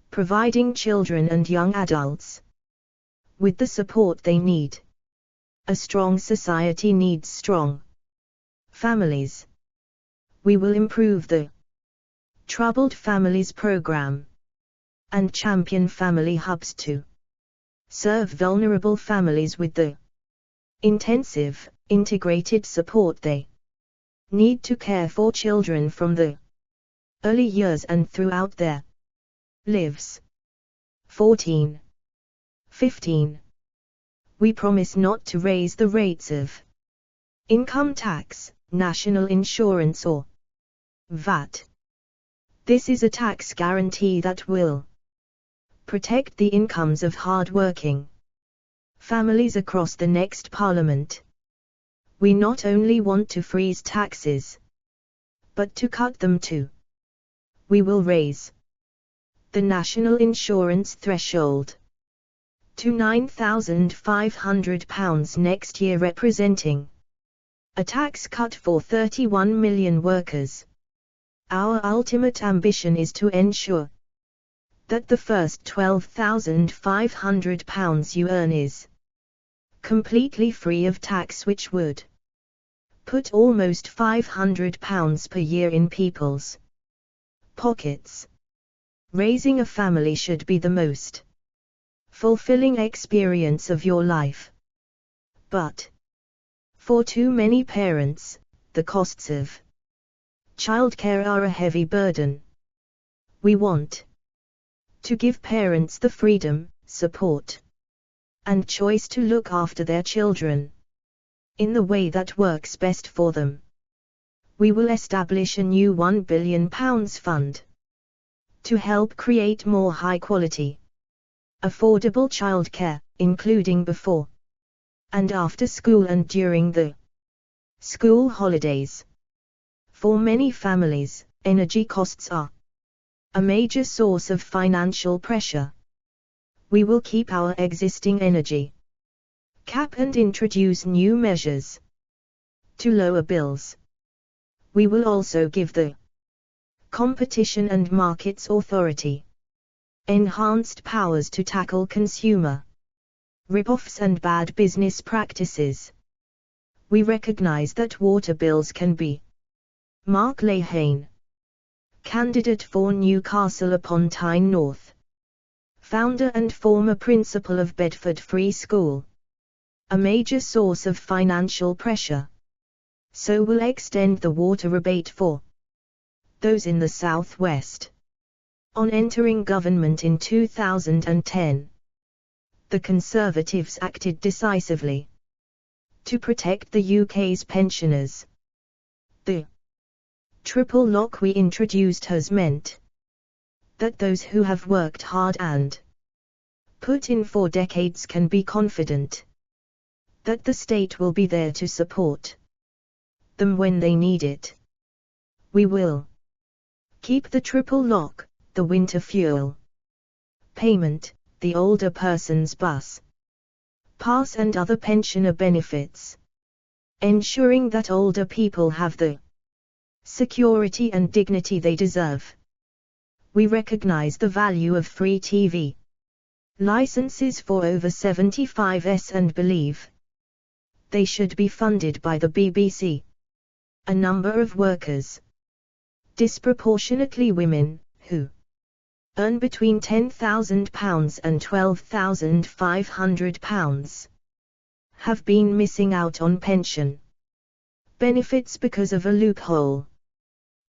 providing children and young adults with the support they need. A strong society needs strong families. We will improve the Troubled Families program and champion family hubs to serve vulnerable families with the intensive, integrated support they need to care for children from the early years and throughout their lives. 14. 15. We promise not to raise the rates of income tax, national insurance or VAT. This is a tax guarantee that will protect the incomes of hard-working families across the next Parliament. We not only want to freeze taxes, but to cut them too. We will raise the national insurance threshold to £9,500 next year, representing a tax cut for 31 million workers. Our ultimate ambition is to ensure that the first £12,500 you earn is completely free of tax, which would put almost £500 per year in people's pockets. Raising a family should be the most fulfilling experience of your life. But for too many parents, the costs of childcare are a heavy burden. We want to give parents the freedom, support, and choice to look after their children in the way that works best for them. We will establish a new £1 billion fund to help create more high-quality, affordable childcare, including before and after school and during the school holidays. For many families, energy costs are a major source of financial pressure. We will keep our existing energy cap and introduce new measures to lower bills. We will also give the Competition and Markets Authority enhanced powers to tackle consumer rip-offs and bad business practices. We recognize that water bills can be. Mark Lehane, candidate for Newcastle upon Tyne North, founder and former principal of Bedford Free School, a major source of financial pressure. So we'll extend the water rebate for those in the southwest. On entering government in 2010, the Conservatives acted decisively to protect the UK's pensioners. The triple lock we introduced has meant that those who have worked hard and put in for decades can be confident that the state will be there to support them when they need it. We will keep the triple lock, the winter fuel payment, the older person's bus pass and other pensioner benefits, ensuring that older people have the security and dignity they deserve. We recognize the value of free TV licenses for over 75s and believe they should be funded by the BBC. A number of workers, disproportionately women, who earn between £10,000 and £12,500, have been missing out on pension benefits because of a loophole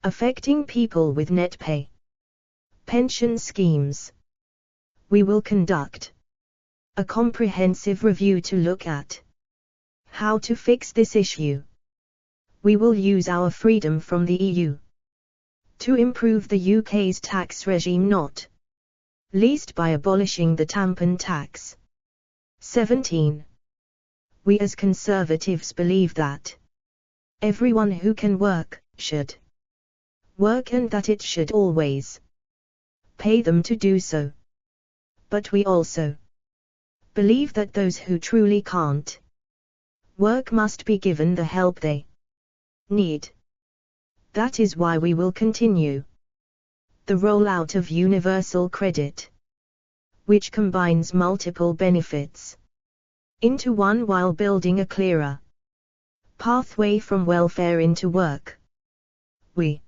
affecting people with net pay pension schemes. We will conduct a comprehensive review to look at how to fix this issue. We will use our freedom from the EU to improve the UK's tax regime, not least by abolishing the tampon tax. 17. We as Conservatives believe that everyone who can work, should work, and that it should always pay them to do so. But we also believe that those who truly can't work must be given the help they need. That is why we will continue the rollout of universal credit, which combines multiple benefits into one while building a clearer pathway from welfare into work. We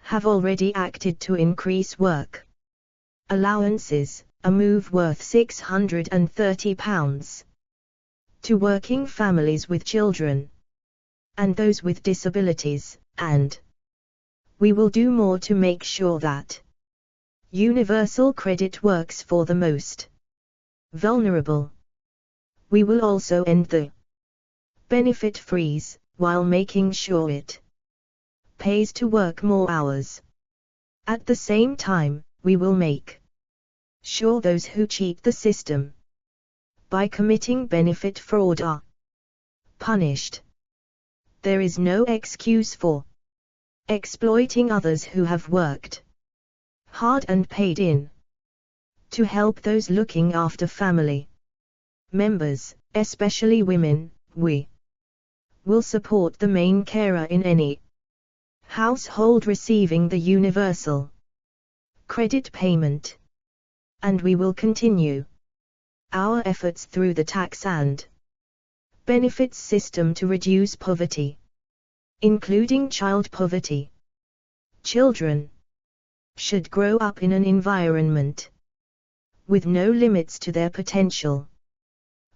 have already acted to increase work allowances, a move worth £630 to working families with children and those with disabilities, and we will do more to make sure that universal credit works for the most vulnerable. We will also end the benefit freeze, while making sure it pays to work more hours. At the same time, we will make sure those who cheat the system by committing benefit fraud are punished. There is no excuse for exploiting others who have worked hard and paid in to help those looking after family members, especially women. We will support the main carer in any household receiving the universal credit payment, and we will continue our efforts through the tax and benefits system to reduce poverty, including child poverty. Children should grow up in an environment with no limits to their potential,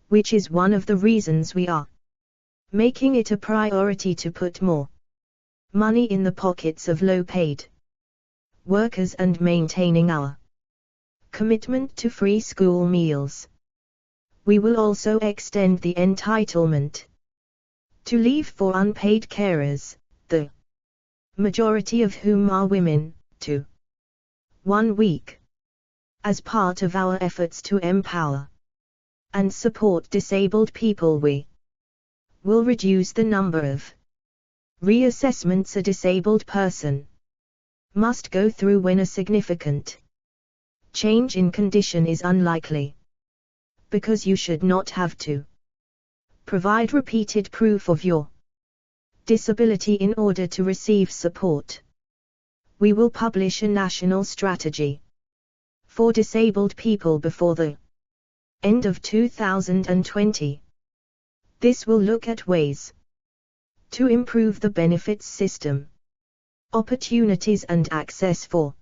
which is one of the reasons we are making it a priority to put more money in the pockets of low-paid workers and maintaining our commitment to free school meals. We will also extend the entitlement to leave for unpaid carers, the majority of whom are women, to 1 week, as part of our efforts to empower and support disabled people. We will reduce the number of reassessments a disabled person must go through when a significant change in condition is unlikely, because you should not have to provide repeated proof of your disability in order to receive support. We will publish a national strategy for disabled people before the end of 2020. This will look at ways to improve the benefits system, opportunities and access for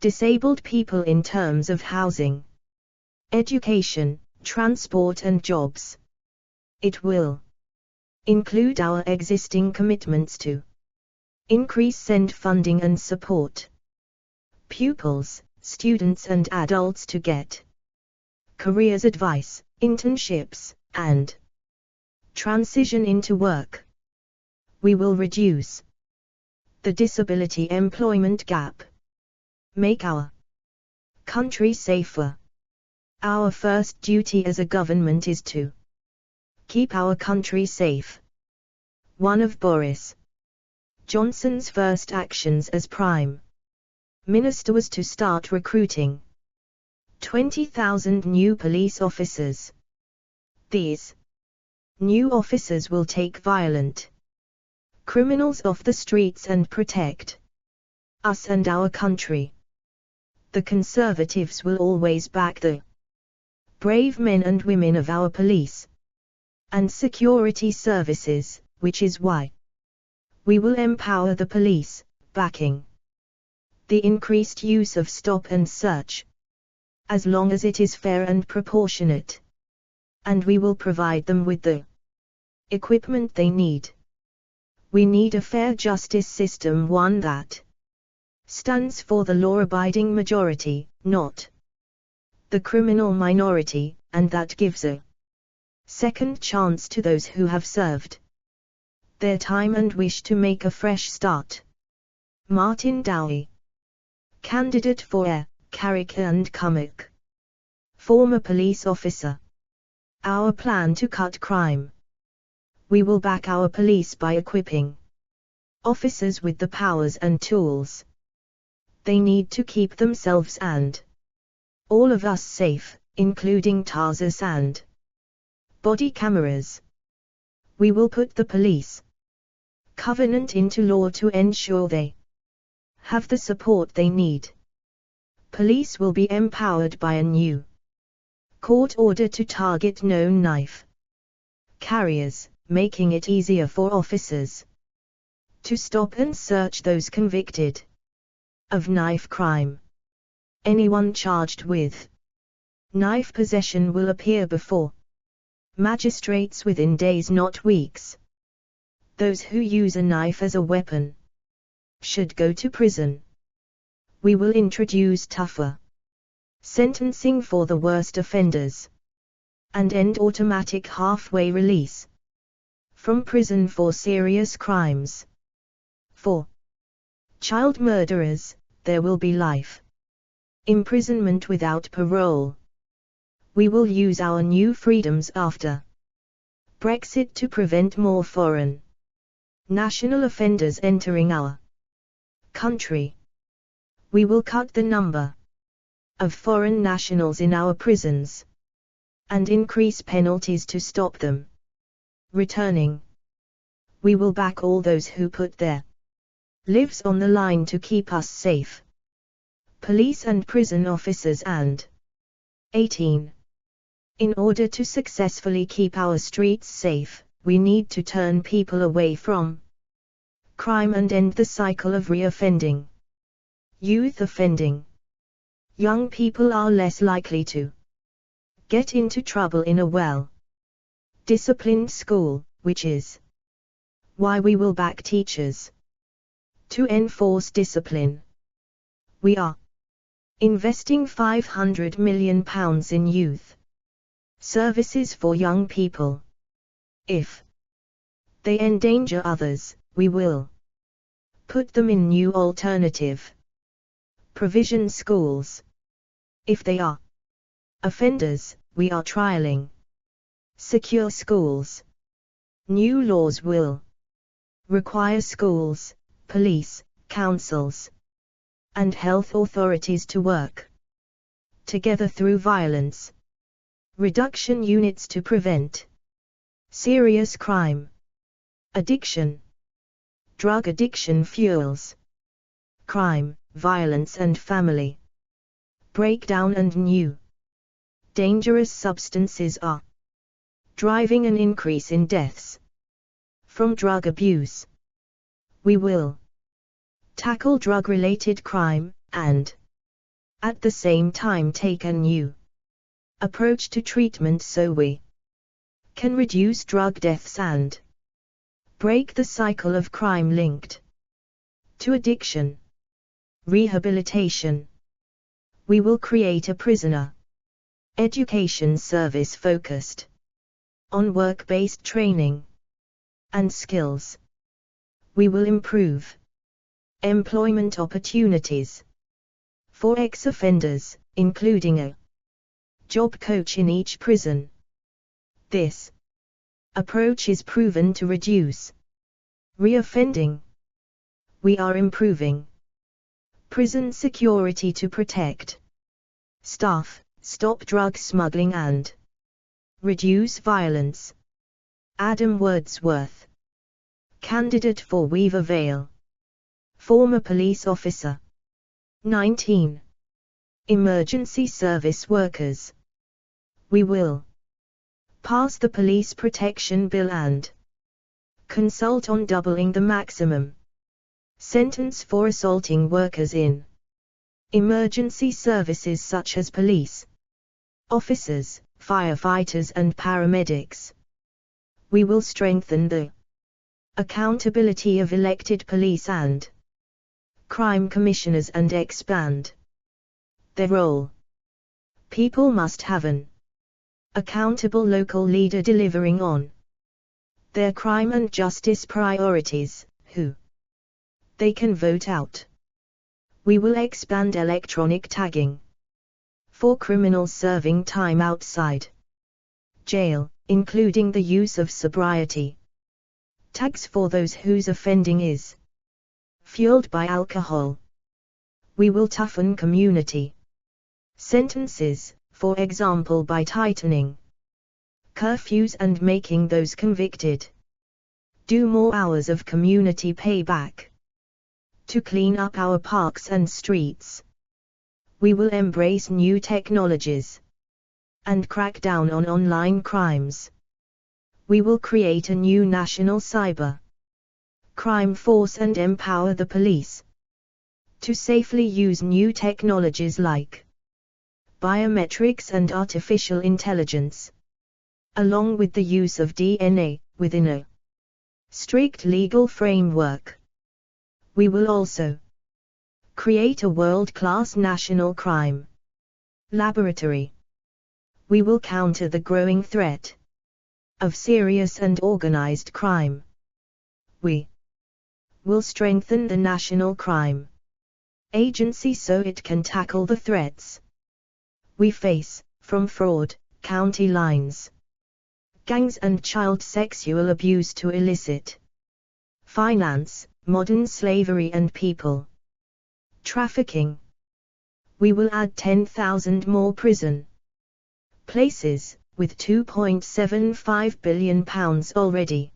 disabled people in terms of housing, education, transport and jobs. It will include our existing commitments to increase SEND funding and support pupils, students and adults to get careers advice, internships, and transition into work. We will reduce the disability employment gap, make our country safer. Our first duty as a government is to keep our country safe. One of Boris Johnson's first actions as Prime Minister was to start recruiting 20,000 new police officers. These new officers will take violent criminals off the streets and protect us and our country. The Conservatives will always back the brave men and women of our police and security services, which is why we will empower the police, backing the increased use of stop and search, as long as it is fair and proportionate, and we will provide them with the equipment they need. We need a fair justice system, one that stands for the law-abiding majority, not the criminal minority, and that gives a second chance to those who have served their time and wish to make a fresh start. Martin Dowie, candidate for Ayr, Carrick and Cumnock, former police officer. Our plan to cut crime. We will back our police by equipping officers with the powers and tools they need to keep themselves and all of us safe, including TASers and body cameras. We will put the police covenant into law to ensure they have the support they need. Police will be empowered by a new court order to target known knife carriers, making it easier for officers to stop and search those convicted of knife crime. Anyone charged with knife possession will appear before magistrates within days, not weeks. Those who use a knife as a weapon should go to prison. We will introduce tougher sentencing for the worst offenders and end automatic halfway release from prison for serious crimes. For child murderers, there will be life imprisonment without parole. We will use our new freedoms after Brexit to prevent more foreign national offenders entering our country. We will cut the number of foreign nationals in our prisons and increase penalties to stop them returning. We will back all those who put their lives on the line to keep us safe. Police and prison officers and 18. In order to successfully keep our streets safe, we need to turn people away from crime and end the cycle of reoffending. Youth offending. Young people are less likely to get into trouble in a well-disciplined school, which is why we will back teachers to enforce discipline. We are investing £500 million in youth services for young people. If they endanger others, we will put them in new alternative provision schools. If they are offenders, we are trialing secure schools. New laws will require schools, police, councils, and health authorities to work together through violence reduction units to prevent serious crime. Addiction. Drug addiction fuels crime, violence and family breakdown, and new dangerous substances are driving an increase in deaths from drug abuse. We will tackle drug-related crime, and at the same time take a new approach to treatment so we can reduce drug deaths and break the cycle of crime linked to addiction. Rehabilitation. We will create a prisoner education service focused on work-based training and skills. We will improve employment opportunities for ex-offenders, including a job coach in each prison. This approach is proven to reduce reoffending. We are improving prison security to protect staff, stop drug smuggling and reduce violence. Adam Wordsworth, candidate for Weaver Vale, former police officer. 19. Emergency service workers. We will pass the police protection bill and consult on doubling the maximum sentence for assaulting workers in emergency services such as police officers, firefighters and paramedics. We will strengthen the accountability of elected police and crime commissioners and expand their role. People must have an accountable local leader delivering on their crime and justice priorities, who they can vote out. We will expand electronic tagging for criminals serving time outside jail, including the use of sobriety tags for those whose offending is fueled by alcohol. We will toughen community sentences, for example by tightening curfews and making those convicted do more hours of community payback to clean up our parks and streets. We will embrace new technologies and crack down on online crimes. We will create a new national cyber crime force and empower the police to safely use new technologies like biometrics and artificial intelligence, along with the use of DNA, within a strict legal framework. We will also create a world-class national crime laboratory. We will counter the growing threat of serious and organized crime. We will strengthen the National Crime Agency so it can tackle the threats we face, from fraud, county lines, gangs and child sexual abuse to illicit finance, modern slavery and people trafficking. We will add 10,000 more prison places, with £2.75 billion already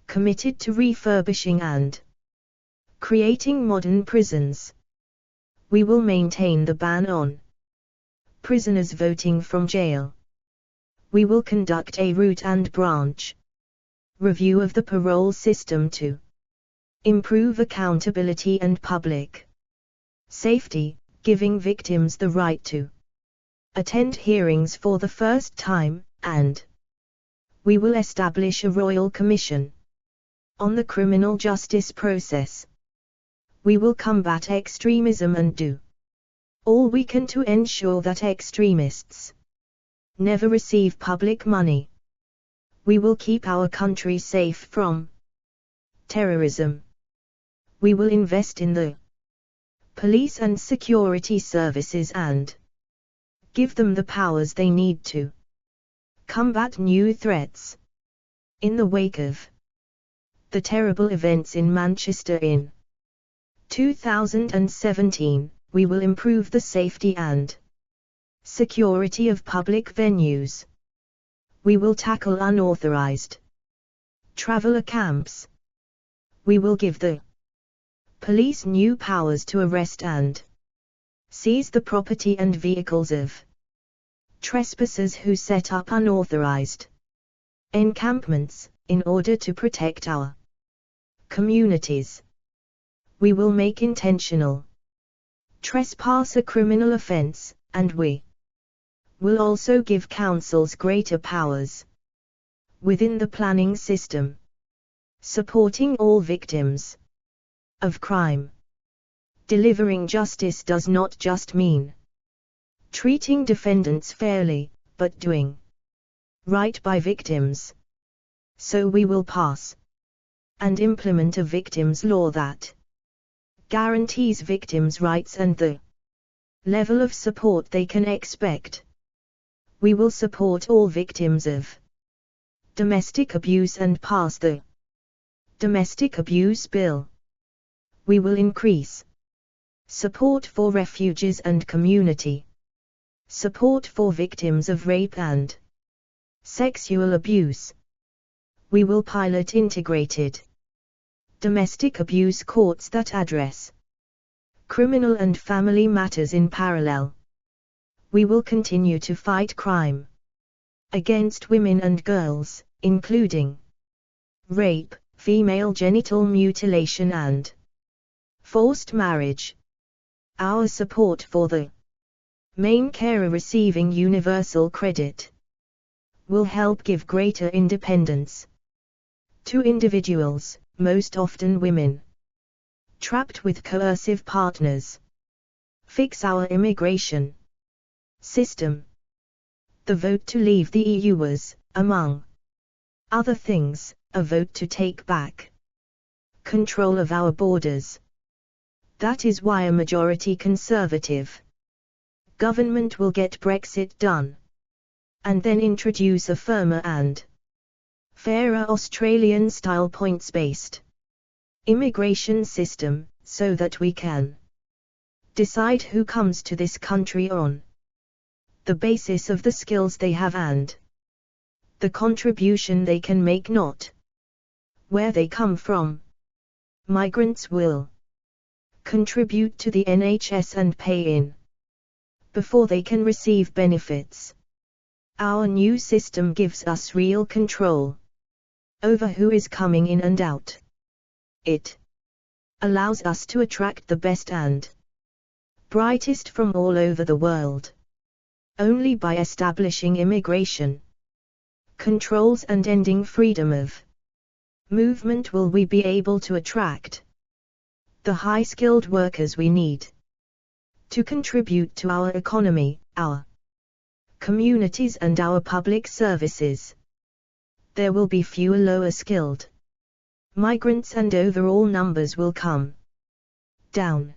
committed to refurbishing and creating modern prisons. We will maintain the ban on prisoners voting from jail. We will conduct a root and branch review of the parole system to improve accountability and public safety, giving victims the right to attend hearings for the first time, and we will establish a royal commission on the criminal justice process. We will combat extremism and do all we can to ensure that extremists never receive public money. We will keep our country safe from terrorism. We will invest in the police and security services and give them the powers they need to combat new threats. In the wake of the terrible events in Manchester in 2017, we will improve the safety and security of public venues. We will tackle unauthorized traveler camps. We will give the police new powers to arrest and seize the property and vehicles of trespassers who set up unauthorized encampments, in order to protect our communities. We will make intentional trespass a criminal offense, and we will also give councils greater powers within the planning system, supporting all victims of crime. Delivering justice does not just mean treating defendants fairly, but doing right by victims. So we will pass and implement a victims' law that guarantees victims' rights and the level of support they can expect. We will support all victims of domestic abuse and pass the Domestic Abuse Bill. We will increase support for refugees and community support for victims of rape and sexual abuse. We will pilot integrated domestic abuse courts that address criminal and family matters in parallel. We will continue to fight crime against women and girls, including rape, female genital mutilation and forced marriage. Our support for the main carer receiving universal credit will help give greater independence to individuals, most often women, trapped with coercive partners. Fix our immigration system. The vote to leave the EU was, among other things, a vote to take back control of our borders. That is why a majority Conservative government will get Brexit done, and then introduce a firmer and fairer Australian-style points-based immigration system, so that we can decide who comes to this country on the basis of the skills they have and the contribution they can make, not where they come from. Migrants will contribute to the NHS and pay in before they can receive benefits. Our new system gives us real control over who is coming in and out. It allows us to attract the best and brightest from all over the world. Only by establishing immigration controls and ending freedom of movement will we be able to attract the high-skilled workers we need to contribute to our economy, our communities and our public services. There will be fewer lower-skilled migrants and overall numbers will come down.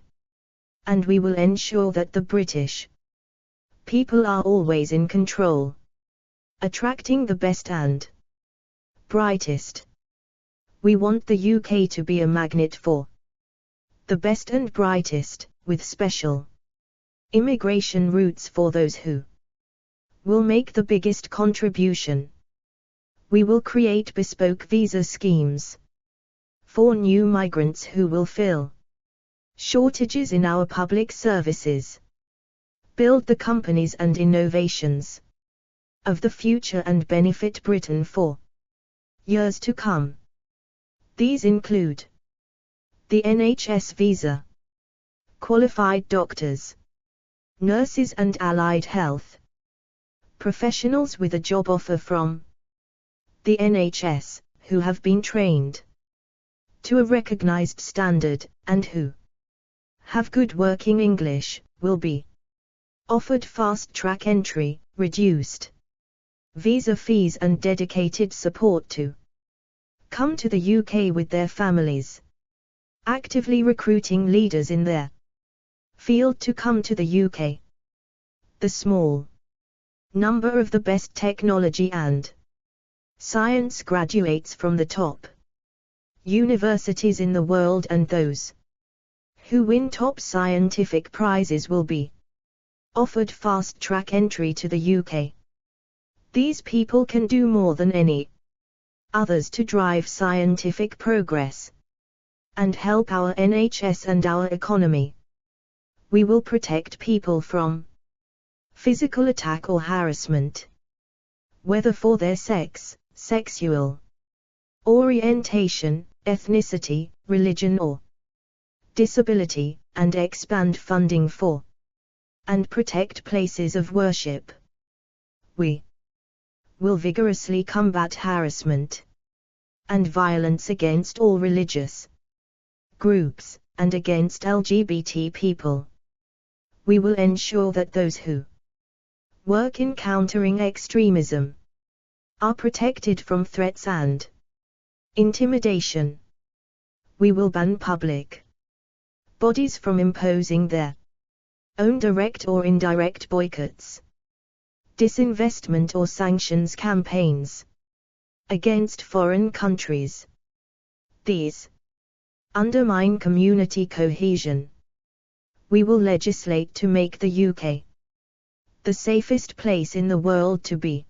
And we will ensure that the British people are always in control, attracting the best and brightest. We want the UK to be a magnet for the best and brightest, with special immigration routes for those who will make the biggest contribution. We will create bespoke visa schemes for new migrants who will fill shortages in our public services, build the companies and innovations of the future and benefit Britain for years to come. These include the NHS visa, qualified doctors, nurses and allied health professionals with a job offer from the NHS, who have been trained to a recognized standard, and who have good working English, will be offered fast-track entry, reduced visa fees and dedicated support to come to the UK with their families, actively recruiting leaders in their field to come to the UK. The small number of the best technology and science graduates from the top universities in the world and those who win top scientific prizes will be offered fast-track entry to the UK. These people can do more than any others to drive scientific progress and help our NHS and our economy. We will protect people from physical attack or harassment, whether for their sex, sexual orientation, ethnicity, religion or disability, and expand funding for and protect places of worship. We will vigorously combat harassment and violence against all religious groups, and against LGBT people. We will ensure that those who work in countering extremism are protected from threats and intimidation. We will ban public bodies from imposing their own direct or indirect boycotts, disinvestment or sanctions campaigns against foreign countries. These undermine community cohesion. We will legislate to make the UK the safest place in the world to be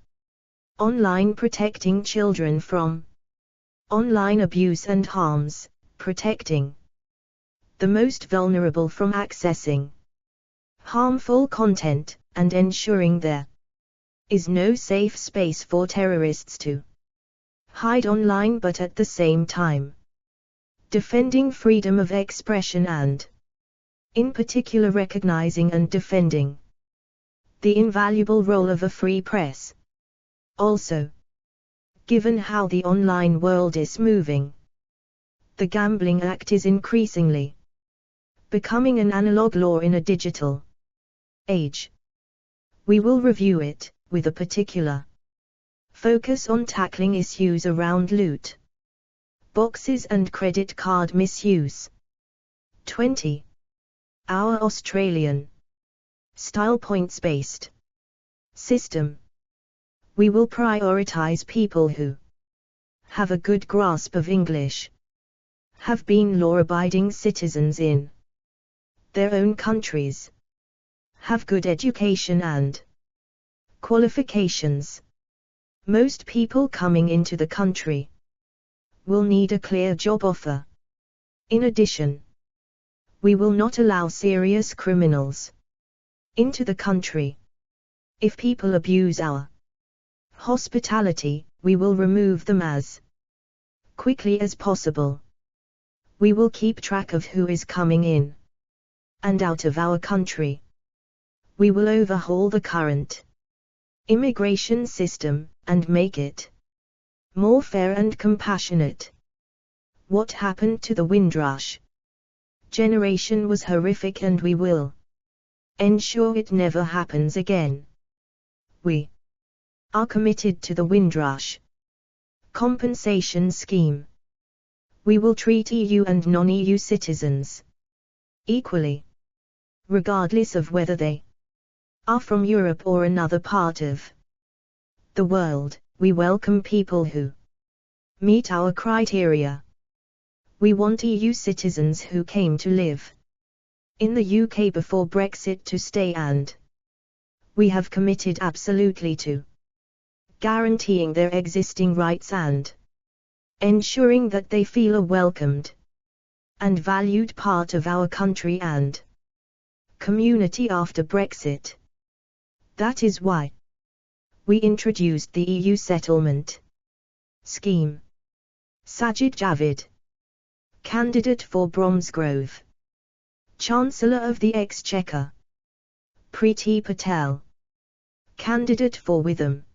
online, protecting children from online abuse and harms, protecting the most vulnerable from accessing harmful content, and ensuring their is no safe space for terrorists to hide online, but at the same time defending freedom of expression and, in particular, recognizing and defending the invaluable role of a free press. Also, given how the online world is moving, the Gambling Act is increasingly becoming an analog law in a digital age. We will review it, with a particular focus on tackling issues around loot boxes and credit card misuse. 20. Our Australian style points-based system. We will prioritize people who have a good grasp of English, have been law-abiding citizens in their own countries, have good education and qualifications. Most people coming into the country will need a clear job offer. In addition, we will not allow serious criminals into the country. If people abuse our hospitality, we will remove them as quickly as possible. We will keep track of who is coming in and out of our country. We will overhaul the current immigration system and make it more fair and compassionate. What happened to the Windrush generation was horrific, and we will ensure it never happens again. We are committed to the Windrush compensation scheme. We will treat EU and non-EU citizens equally, regardless of whether they are from Europe or another part of the world. We welcome people who meet our criteria. We want EU citizens who came to live in the UK before Brexit to stay, and we have committed absolutely to guaranteeing their existing rights and ensuring that they feel a welcomed and valued part of our country and community after Brexit. That is why we introduced the EU settlement scheme. Sajid Javid, candidate for Bromsgrove, Chancellor of the Exchequer. Preeti Patel, candidate for Witham,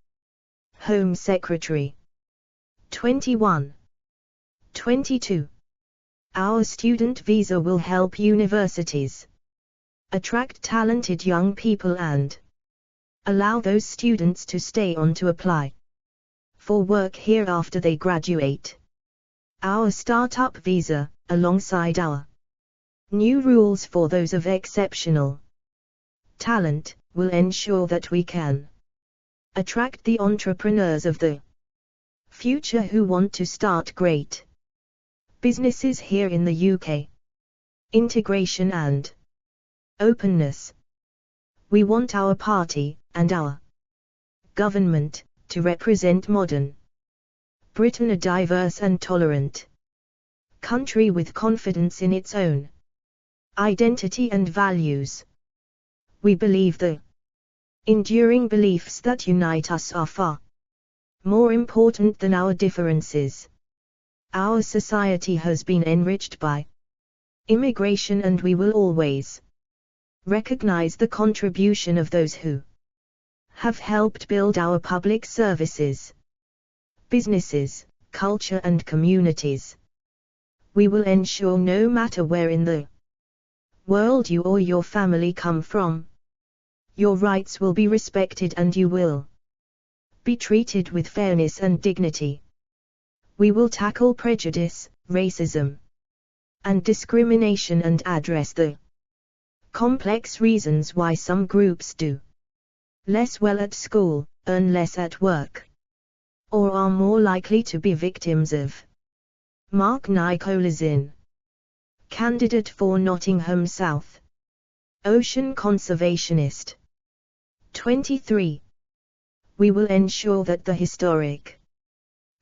Home Secretary. 21. 22. Our student visa will help universities attract talented young people and allow those students to stay on to apply for work here after they graduate. Our startup visa, alongside our new rules for those of exceptional talent, will ensure that we can attract the entrepreneurs of the future who want to start great businesses here in the UK. Integration and openness. We want our party and our government to represent modern Britain, a diverse and tolerant country with confidence in its own identity and values. We believe the enduring beliefs that unite us are far more important than our differences. Our society has been enriched by immigration, and we will always recognize the contribution of those who have helped build our public services, businesses, culture and communities. We will ensure, no matter where in the world you or your family come from, your rights will be respected and you will be treated with fairness and dignity. We will tackle prejudice, racism, and discrimination and address the complex reasons why some groups do less well at school, earn less at work, or are more likely to be victims of. Mark Nicolasin, candidate for Nottingham South, Ocean Conservationist. 23. We will ensure that the historic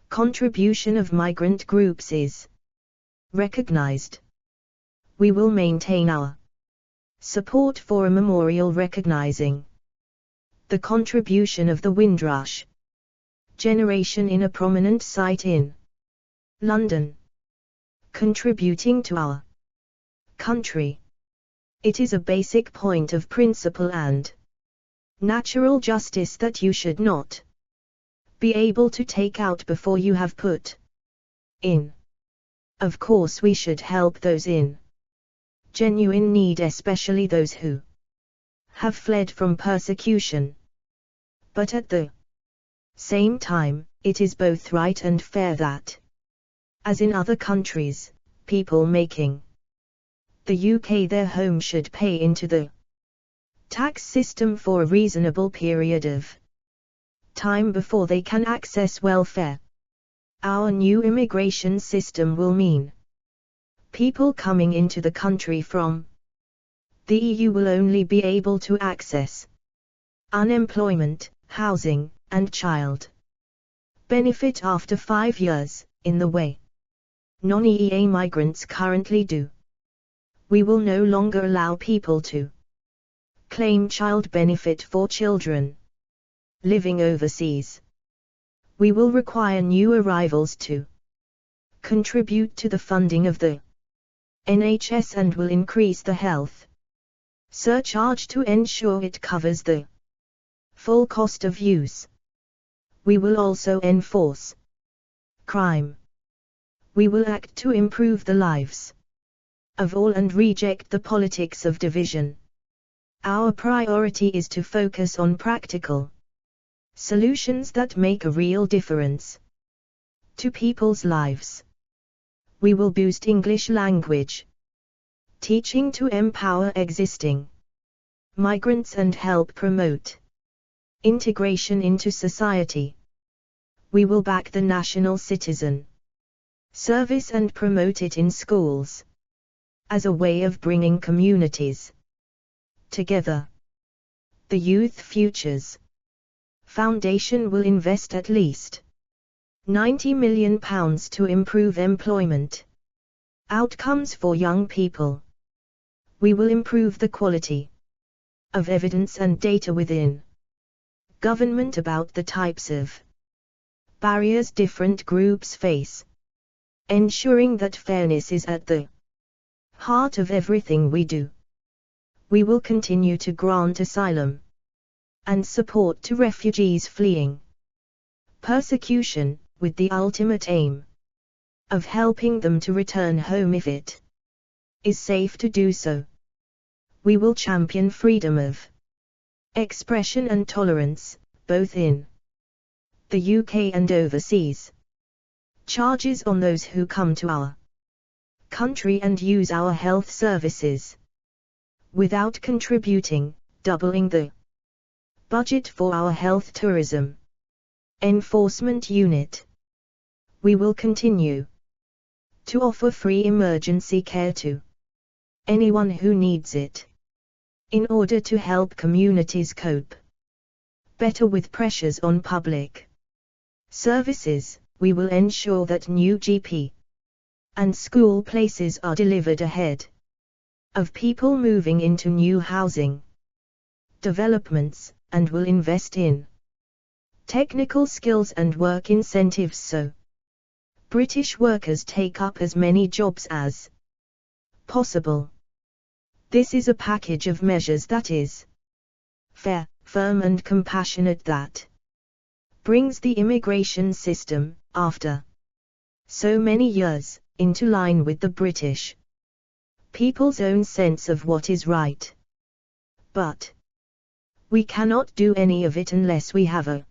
contribution of migrant groups is recognized. We will maintain our support for a memorial recognizing The contribution of the Windrush generation in a prominent site in London, contributing to our country. It is a basic point of principle and natural justice that you should not be able to take out before you have put in. Of course we should help those in genuine need, especially those who have fled from persecution. But at the same time, it is both right and fair that, as in other countries, people making the UK their home should pay into the tax system for a reasonable period of time before they can access welfare. Our new immigration system will mean people coming into the country from the EU will only be able to access unemployment, housing, and child benefit after 5 years, in the way non-EEA migrants currently do. We will no longer allow people to claim child benefit for children living overseas. We will require new arrivals to contribute to the funding of the NHS and will increase the health surcharge to ensure it covers the full cost of use. We will also enforce crime. We will act to improve the lives of all and reject the politics of division. Our priority is to focus on practical solutions that make a real difference to people's lives. We will boost English language teaching to empower existing migrants and help promote integration into society. We will back the national citizen service and promote it in schools as a way of bringing communities together. The Youth Futures Foundation will invest at least £90 million to improve employment outcomes for young people. We will improve the quality of evidence and data within government about the types of barriers different groups face, ensuring that fairness is at the heart of everything we do. We will continue to grant asylum and support to refugees fleeing persecution, with the ultimate aim of helping them to return home if it is safe to do so. We will champion freedom of expression and tolerance, both in the UK and overseas. Charges on those who come to our country and use our health services without contributing, doubling the budget for our health tourism enforcement unit. We will continue to offer free emergency care to anyone who needs it, in order to help communities cope better with pressures on public services. We will ensure that new GP and school places are delivered ahead of people moving into new housing developments, and will invest in technical skills and work incentives so British workers take up as many jobs as possible. This is a package of measures that is fair, firm and compassionate, that brings the immigration system, after so many years, into line with the British people's own sense of what is right. But we cannot do any of it unless we have a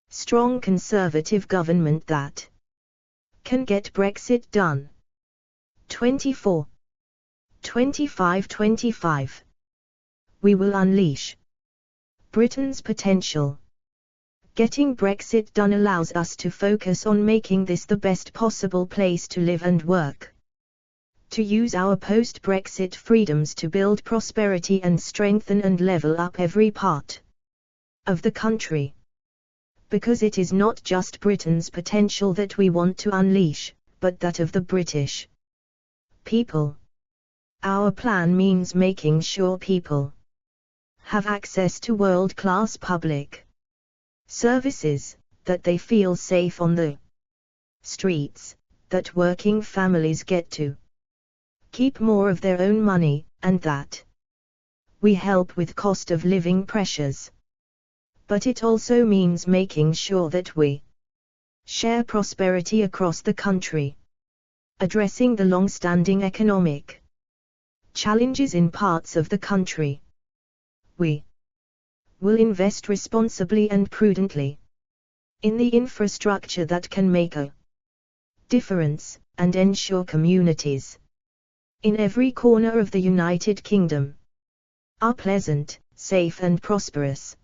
strong Conservative government that can get Brexit done. 24. 25. We will unleash Britain's potential. Getting Brexit done allows us to focus on making this the best possible place to live and work. To use our post-Brexit freedoms to build prosperity and strengthen and level up every part of the country. Because it is not just Britain's potential that we want to unleash, but that of the British people. Our plan means making sure people have access to world-class public services, that they feel safe on the streets, that working families get to keep more of their own money, and that we help with cost of living pressures. But it also means making sure that we share prosperity across the country, addressing the long-standing economic challenges in parts of the country. We will invest responsibly and prudently in the infrastructure that can make a difference, and ensure communities in every corner of the United Kingdom are pleasant, safe and prosperous.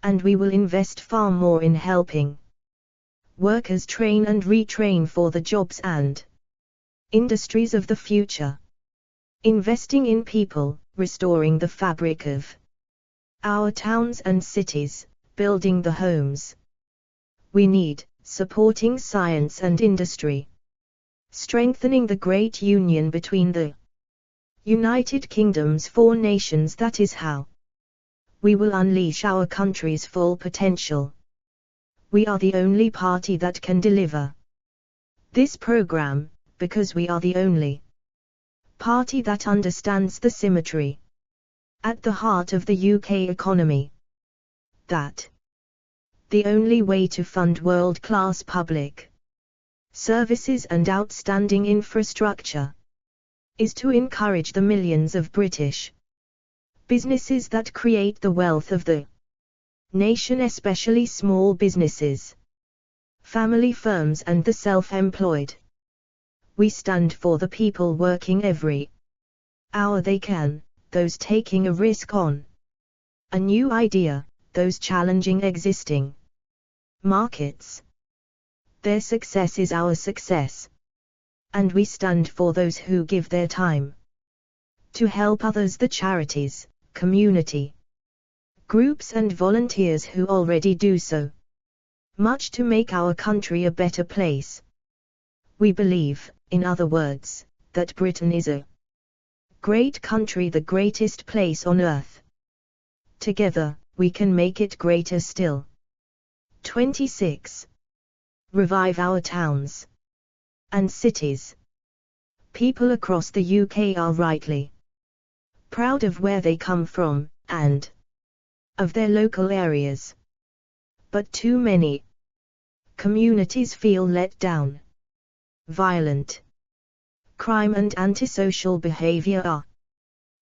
And we will invest far more in helping workers train and retrain for the jobs and industries of the future. Investing in people, restoring the fabric of our towns and cities, building the homes we need, supporting science and industry, strengthening the great union between the United Kingdom's four nations. That is how we will unleash our country's full potential. We are the only party that can deliver this program, because we are the only party that understands the symmetry at the heart of the UK economy. That the only way to fund world-class public services and outstanding infrastructure is to encourage the millions of British businesses that create the wealth of the nation, especially small businesses, family firms and the self-employed. We stand for the people working every hour they can, those taking a risk on a new idea, those challenging existing markets. Their success is our success. And we stand for those who give their time to help others, the charities, community groups and volunteers who already do so much to make our country a better place. We believe, in other words, that Britain is a great country, the greatest place on earth. Together, we can make it greater still. 26. Revive our towns and cities. People across the UK are rightly proud of where they come from, and of their local areas. But too many communities feel let down. Violent crime and antisocial behavior are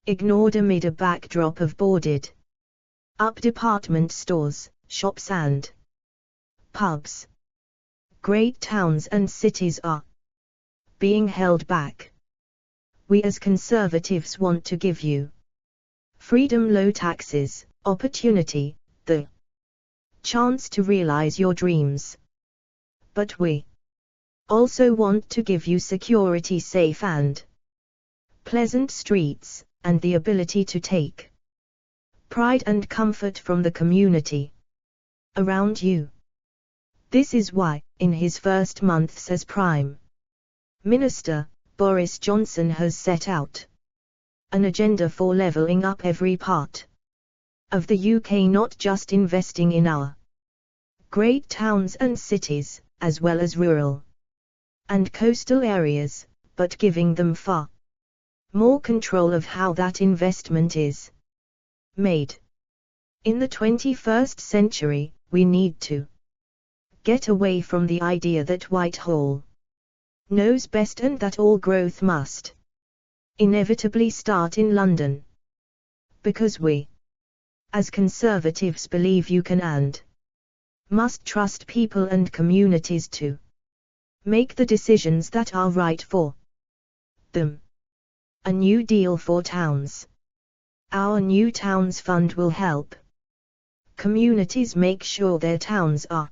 ignored amid a backdrop of boarded up department stores, shops and pubs. Great towns and cities are being held back. We as Conservatives want to give you freedom, low taxes, opportunity, the chance to realize your dreams. But we also want to give you security, safe and pleasant streets, and the ability to take pride and comfort from the community around you. This is why, in his first months as Prime Minister, Boris Johnson has set out an agenda for levelling up every part of the UK, not just investing in our great towns and cities, as well as rural and coastal areas, but giving them far more control of how that investment is made. In the 21st century, we need to get away from the idea that Whitehall knows best and that all growth must inevitably start in London. Because we, as Conservatives, believe you can and must trust people and communities to make the decisions that are right for them. A New Deal for Towns. Our New Towns Fund will help communities make sure their towns are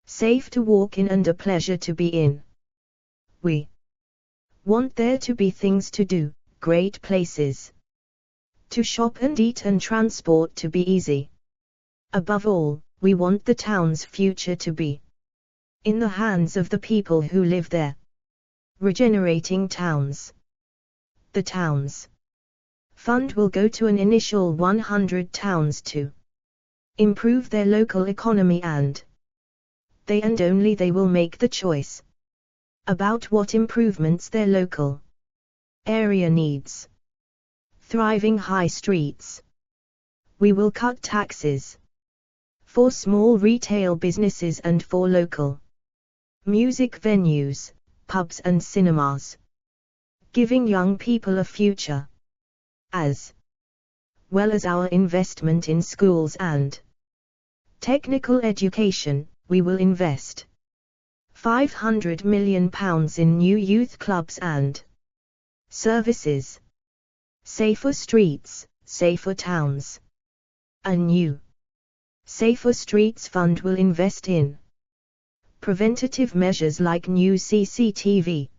safe to walk in and a pleasure to be in. We want there to be things to do, great places to shop and eat, and transport to be easy. Above all, we want the town's future to be in the hands of the people who live there. Regenerating towns. The towns Fund will go to an initial 100 towns to improve their local economy, and they and only they will make the choice about what improvements their local area needs. Thriving high streets. We will cut taxes for small retail businesses and for local music venues, pubs and cinemas, giving young people a future, as well as our investment in schools and technical education. We will invest £500 million in new youth clubs and services, safer streets, safer towns. A new Safer Streets Fund will invest in preventative measures like new CCTV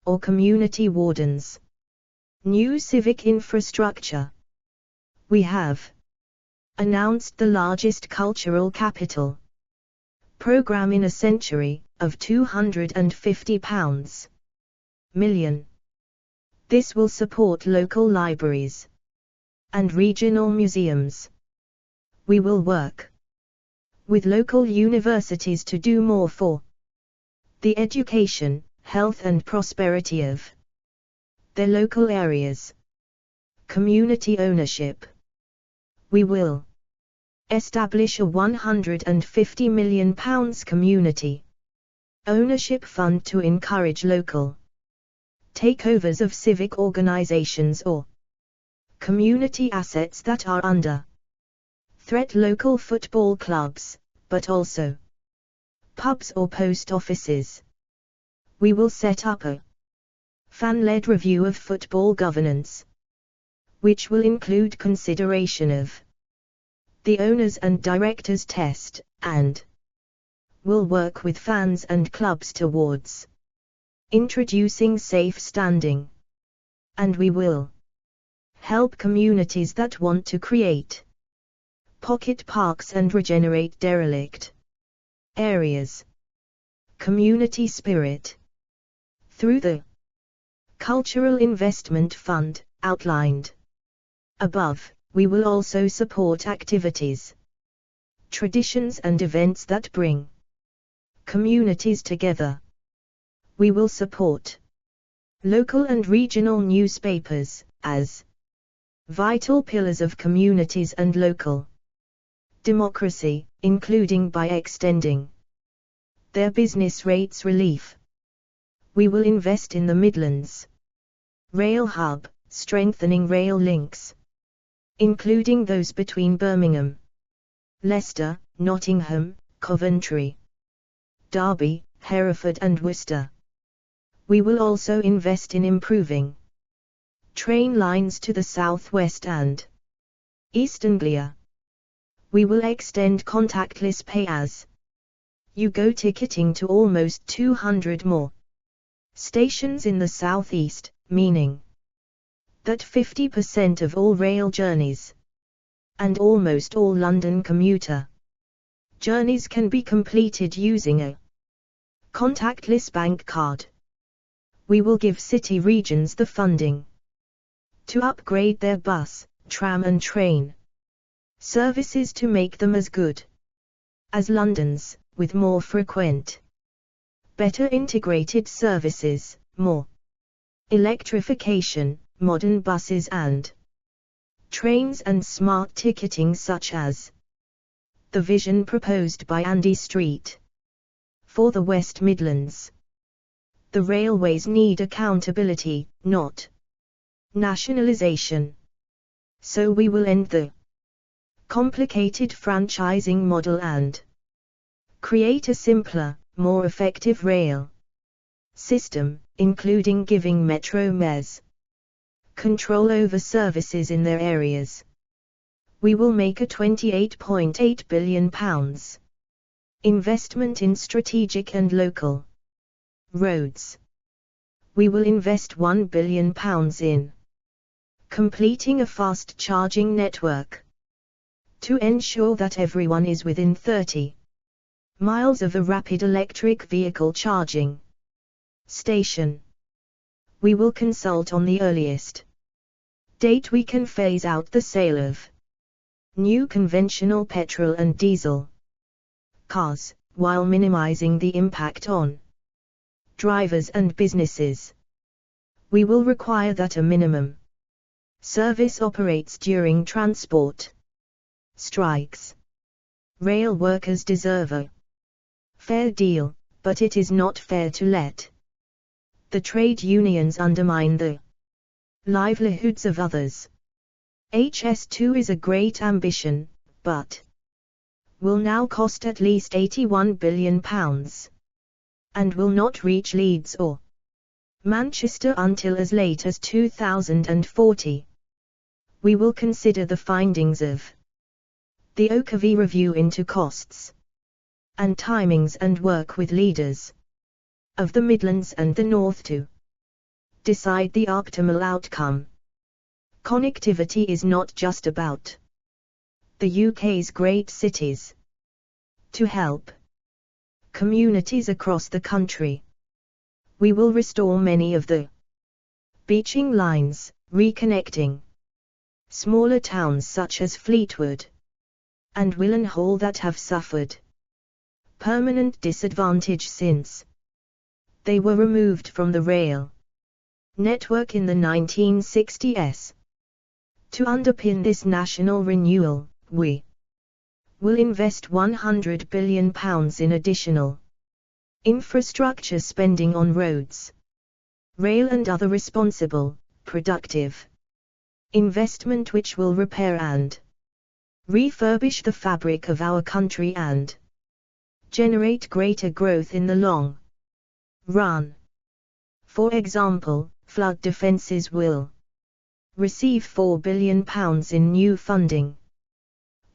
or community wardens, new civic infrastructure. We have announced the largest cultural capital program in a century, of £250 million. This will support local libraries and regional museums. We will work with local universities to do more for the education, health and prosperity of their local areas. Community ownership. We will establish a £150 million community ownership fund to encourage local takeovers of civic organizations or community assets that are under threat. Local football clubs, but also pubs or post offices. We will set up a fan-led review of football governance, which will include consideration of the owners and directors test, and will work with fans and clubs towards introducing safe standing. And we will help communities that want to create pocket parks and regenerate derelict areas. Community spirit. Through the Cultural Investment Fund, outlined above, we will also support activities, traditions and events that bring communities together. We will support local and regional newspapers, as vital pillars of communities and local democracy, including by extending their business rates relief. We will invest in the Midlands Rail Hub, strengthening rail links, including those between Birmingham, Leicester, Nottingham, Coventry, Derby, Hereford and Worcester. We will also invest in improving train lines to the southwest and East Anglia. We will extend contactless pay-as-you-go ticketing to almost 200 more stations in the southeast, meaning that 50% of all rail journeys and almost all London commuter journeys can be completed using a contactless bank card. We will give city regions the funding to upgrade their bus, tram and train services to make them as good as London's, with more frequent, better integrated services, more electrification, modern buses and trains and smart ticketing such as the vision proposed by Andy Street for the West Midlands. The railways need accountability, not nationalisation. So we will end the complicated franchising model and create a simpler, more effective rail system, including giving metro mayors control over services in their areas. We will make a £28.8 billion investment in strategic and local roads. We will invest £1 billion in completing a fast charging network to ensure that everyone is within 30 miles of a rapid electric vehicle charging station. We will consult on the earliest Date: we can phase out the sale of new conventional petrol and diesel cars, while minimizing the impact on drivers and businesses. We will require that a minimum service operates during transport strikes. Rail workers deserve a fair deal, but it is not fair to let the trade unions undermine the livelihoods of others. HS2 is a great ambition, but will now cost at least £81 billion, and will not reach Leeds or Manchester until as late as 2040. We will consider the findings of the OKV review into costs and timings and work with leaders of the Midlands and the North to decide the optimal outcome. Connectivity is not just about the UK's great cities. To help communities across the country, we will restore many of the beaching lines, reconnecting smaller towns such as Fleetwood and Willenhall that have suffered permanent disadvantage since they were removed from the rail network in the 1960s. To underpin this national renewal, we will invest £100 billion in additional infrastructure spending on roads, rail and other responsible, productive investment which will repair and refurbish the fabric of our country and generate greater growth in the long run. For example, flood defences will receive £4 billion in new funding.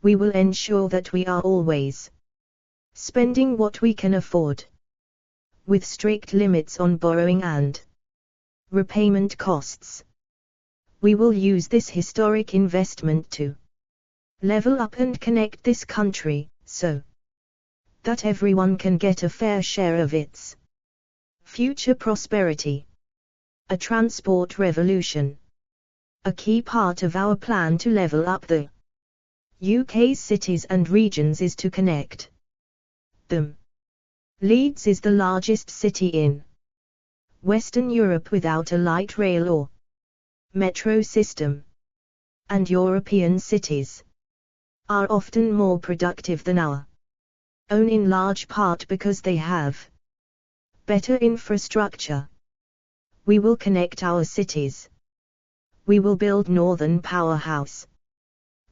We will ensure that we are always spending what we can afford, with strict limits on borrowing and repayment costs. We will use this historic investment to level up and connect this country, so that everyone can get a fair share of its future prosperity. A transport revolution. A key part of our plan to level up the UK's cities and regions is to connect them. Leeds is the largest city in Western Europe without a light rail or metro system, and European cities are often more productive than our own, in large part because they have better infrastructure. We will connect our cities. We will build Northern Powerhouse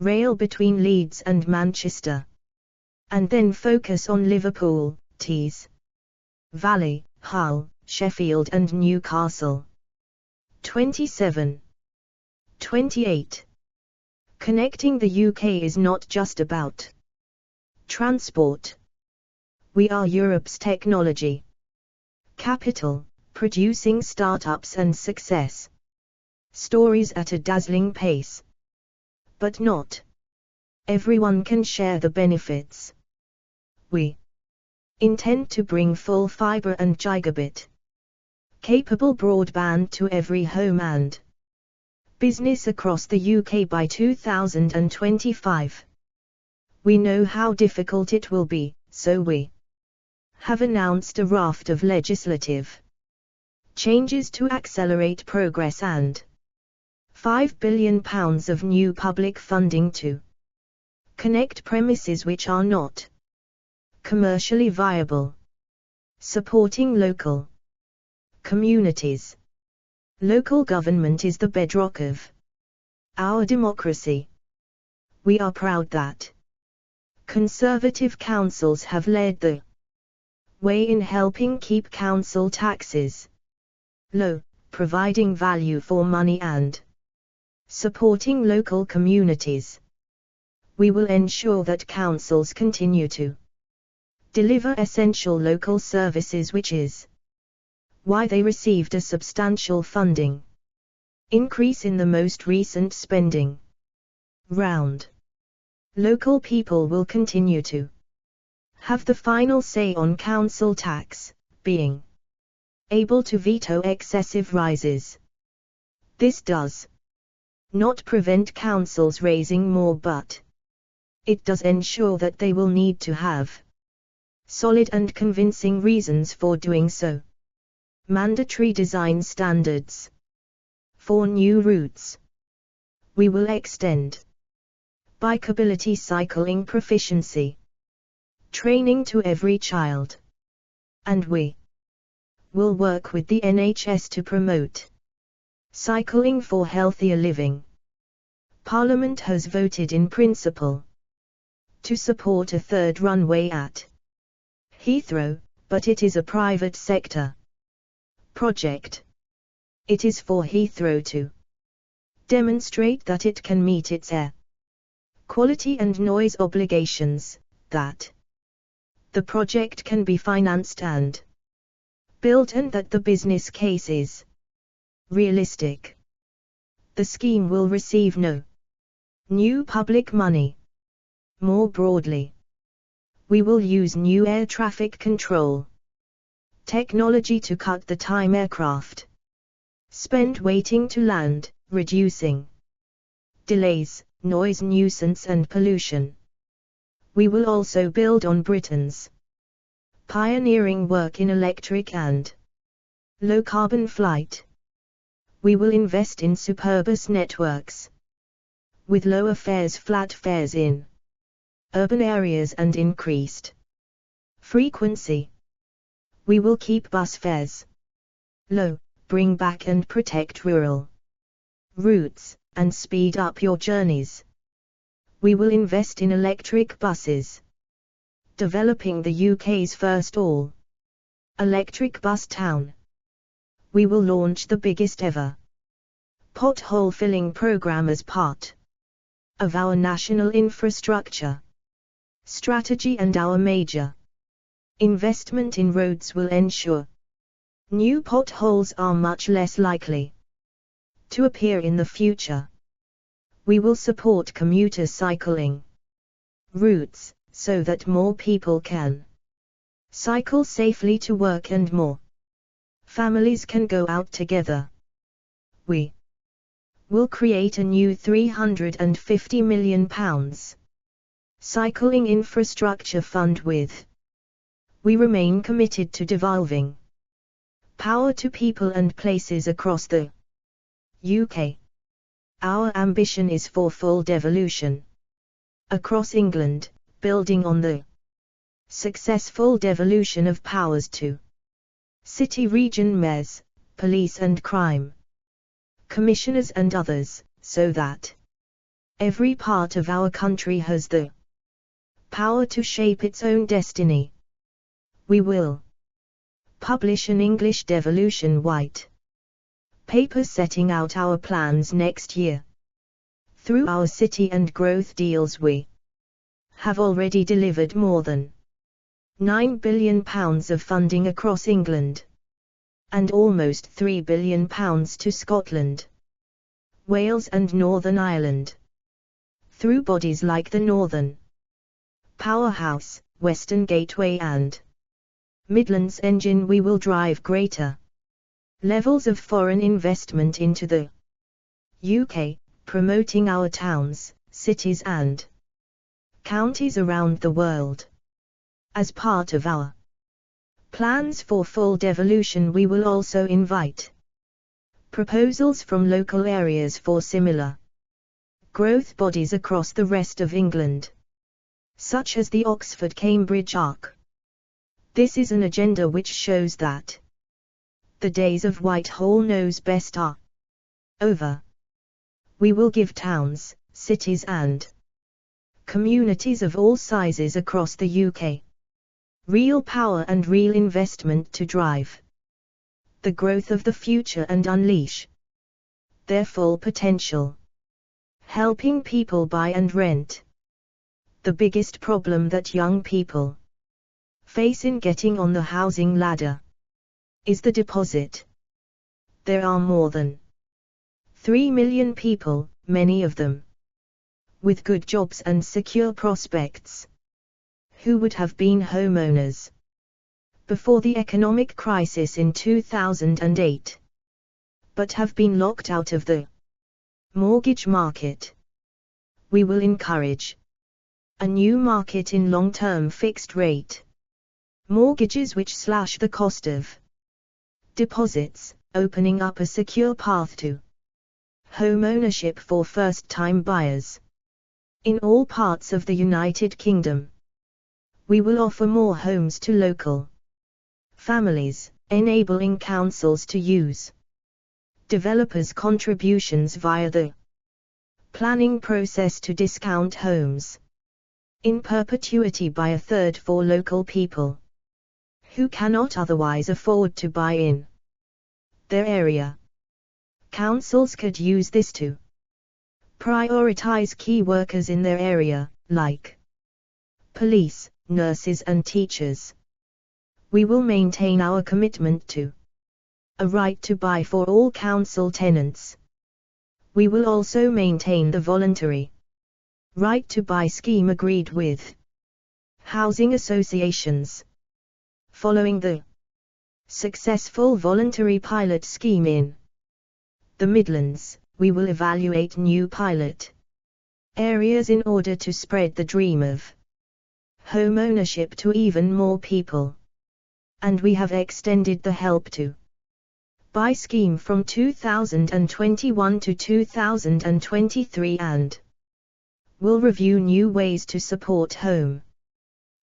rail between Leeds and Manchester, and then focus on Liverpool, Tees Valley, Hull, Sheffield and Newcastle. 27. 28. Connecting the UK is not just about transport. We are Europe's technology capital, producing startups and success stories at a dazzling pace. But not everyone can share the benefits. We intend to bring full fibre and gigabit capable broadband to every home and business across the UK by 2025. We know how difficult it will be, so we have announced a raft of legislative changes to accelerate progress and £5 billion of new public funding to connect premises which are not commercially viable, supporting local communities. Local government is the bedrock of our democracy. We are proud that Conservative councils have led the way in helping keep council taxes low, providing value for money and supporting local communities. We will ensure that councils continue to deliver essential local services, which is why they received a substantial funding increase in the most recent spending round. Local people will continue to have the final say on council tax, being able to veto excessive rises. This does not prevent councils raising more, but it does ensure that they will need to have solid and convincing reasons for doing so. Mandatory design standards. For new routes, we will extend bikeability, cycling proficiency training to every child, and we will work with the NHS to promote cycling for healthier living. Parliament has voted in principle to support a third runway at Heathrow, but it is a private sector project. It is for Heathrow to demonstrate that it can meet its air quality and noise obligations, that the project can be financed and built, and that the business case is realistic. The scheme will receive no new public money. More broadly, we will use new air traffic control technology to cut the time aircraft spend waiting to land, reducing delays, noise nuisance and pollution. We will also build on Britain's pioneering work in electric and low-carbon flight. We will invest in superbus networks with lower fares, flat fares in urban areas and increased frequency. We will keep bus fares low, bring back and protect rural routes, and speed up your journeys. We will invest in electric buses, developing the UK's first all-electric bus town. We will launch the biggest ever pothole filling program as part of our national infrastructure strategy, and our major investment in roads will ensure new potholes are much less likely to appear in the future. We will support commuter cycling routes so that more people can cycle safely to work and more families can go out together. We will create a new £350 million cycling infrastructure fund with. We remain committed to devolving power to people and places across the UK. Our ambition is for full devolution across England, building on the successful devolution of powers to city region mayors, police and crime commissioners and others, so that every part of our country has the power to shape its own destiny. We will publish an English devolution white paper setting out our plans next year. Through our city and growth deals we have already delivered more than £9 billion of funding across England, and almost £3 billion to Scotland, Wales and Northern Ireland. Through bodies like the Northern Powerhouse, Western Gateway and Midlands Engine, we will drive greater levels of foreign investment into the UK, promoting our towns, cities and counties around the world. As part of our plans for full devolution, we will also invite proposals from local areas for similar growth bodies across the rest of England, such as the Oxford-Cambridge Arc. This is an agenda which shows that the days of Whitehall knows best are over. We will give towns, cities and communities of all sizes across the UK real power and real investment to drive the growth of the future and unleash their full potential. Helping people buy and rent. The biggest problem that young people face in getting on the housing ladder is the deposit. There are more than 3 million people, many of them with good jobs and secure prospects, who would have been homeowners before the economic crisis in 2008, but have been locked out of the Mortgage market. We will encourage a new market in long-term fixed rate mortgages which slash the cost of deposits, opening up a secure path to home ownership for first-time buyers. In all parts of the United Kingdom, we will offer more homes to local families, enabling councils to use developers' contributions via the planning process to discount homes in perpetuity by a third for local people who cannot otherwise afford to buy in their area. Councils could use this to prioritize key workers in their area, like police, nurses and teachers. We will maintain our commitment to a right to buy for all council tenants. We will also maintain the voluntary right to buy scheme agreed with housing associations. Following the successful voluntary pilot scheme in the Midlands, we will evaluate new pilot areas in order to spread the dream of home ownership to even more people. And we have extended the Help to Buy scheme from 2021 to 2023 and will review new ways to support home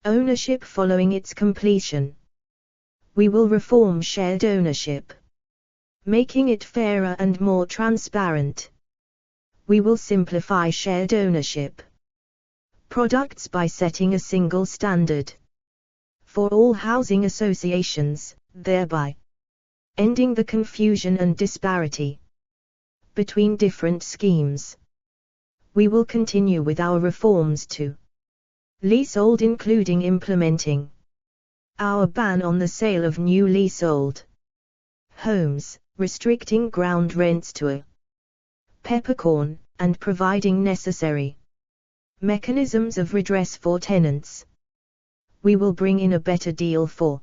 ownership following its completion. We will reform shared ownership, making it fairer and more transparent. We will simplify shared ownership products by setting a single standard for all housing associations, thereby ending the confusion and disparity between different schemes. We will continue with our reforms to leasehold, including implementing our ban on the sale of new leasehold homes, restricting ground rents to a peppercorn, and providing necessary mechanisms of redress for tenants. We will bring in a better deal for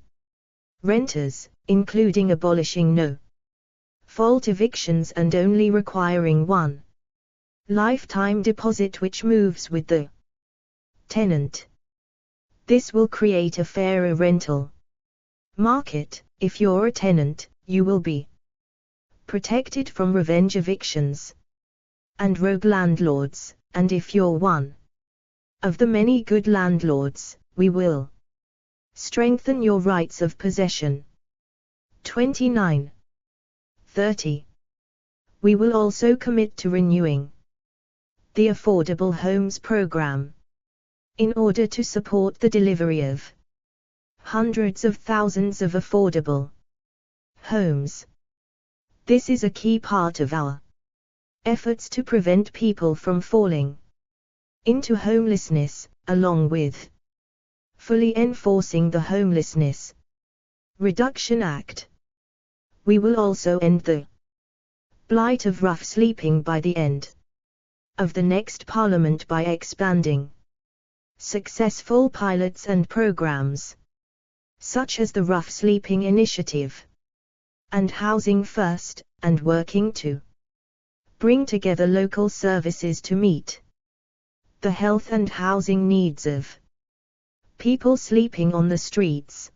renters, including abolishing no-fault evictions and only requiring one lifetime deposit which moves with the tenant. This will create a fairer rental market. If you're a tenant, you will be protected from revenge evictions and rogue landlords, and if you're one of the many good landlords, we will strengthen your rights of possession. 29. 30. We will also commit to renewing the Affordable Homes Programme in order to support the delivery of hundreds of thousands of affordable homes. This is a key part of our efforts to prevent people from falling into homelessness, along with fully enforcing the Homelessness Reduction Act. We will also end the blight of rough sleeping by the end of the next Parliament by expanding successful pilots and programs, such as the Rough Sleeping Initiative and Housing First, and working to bring together local services to meet the health and housing needs of people sleeping on the streets.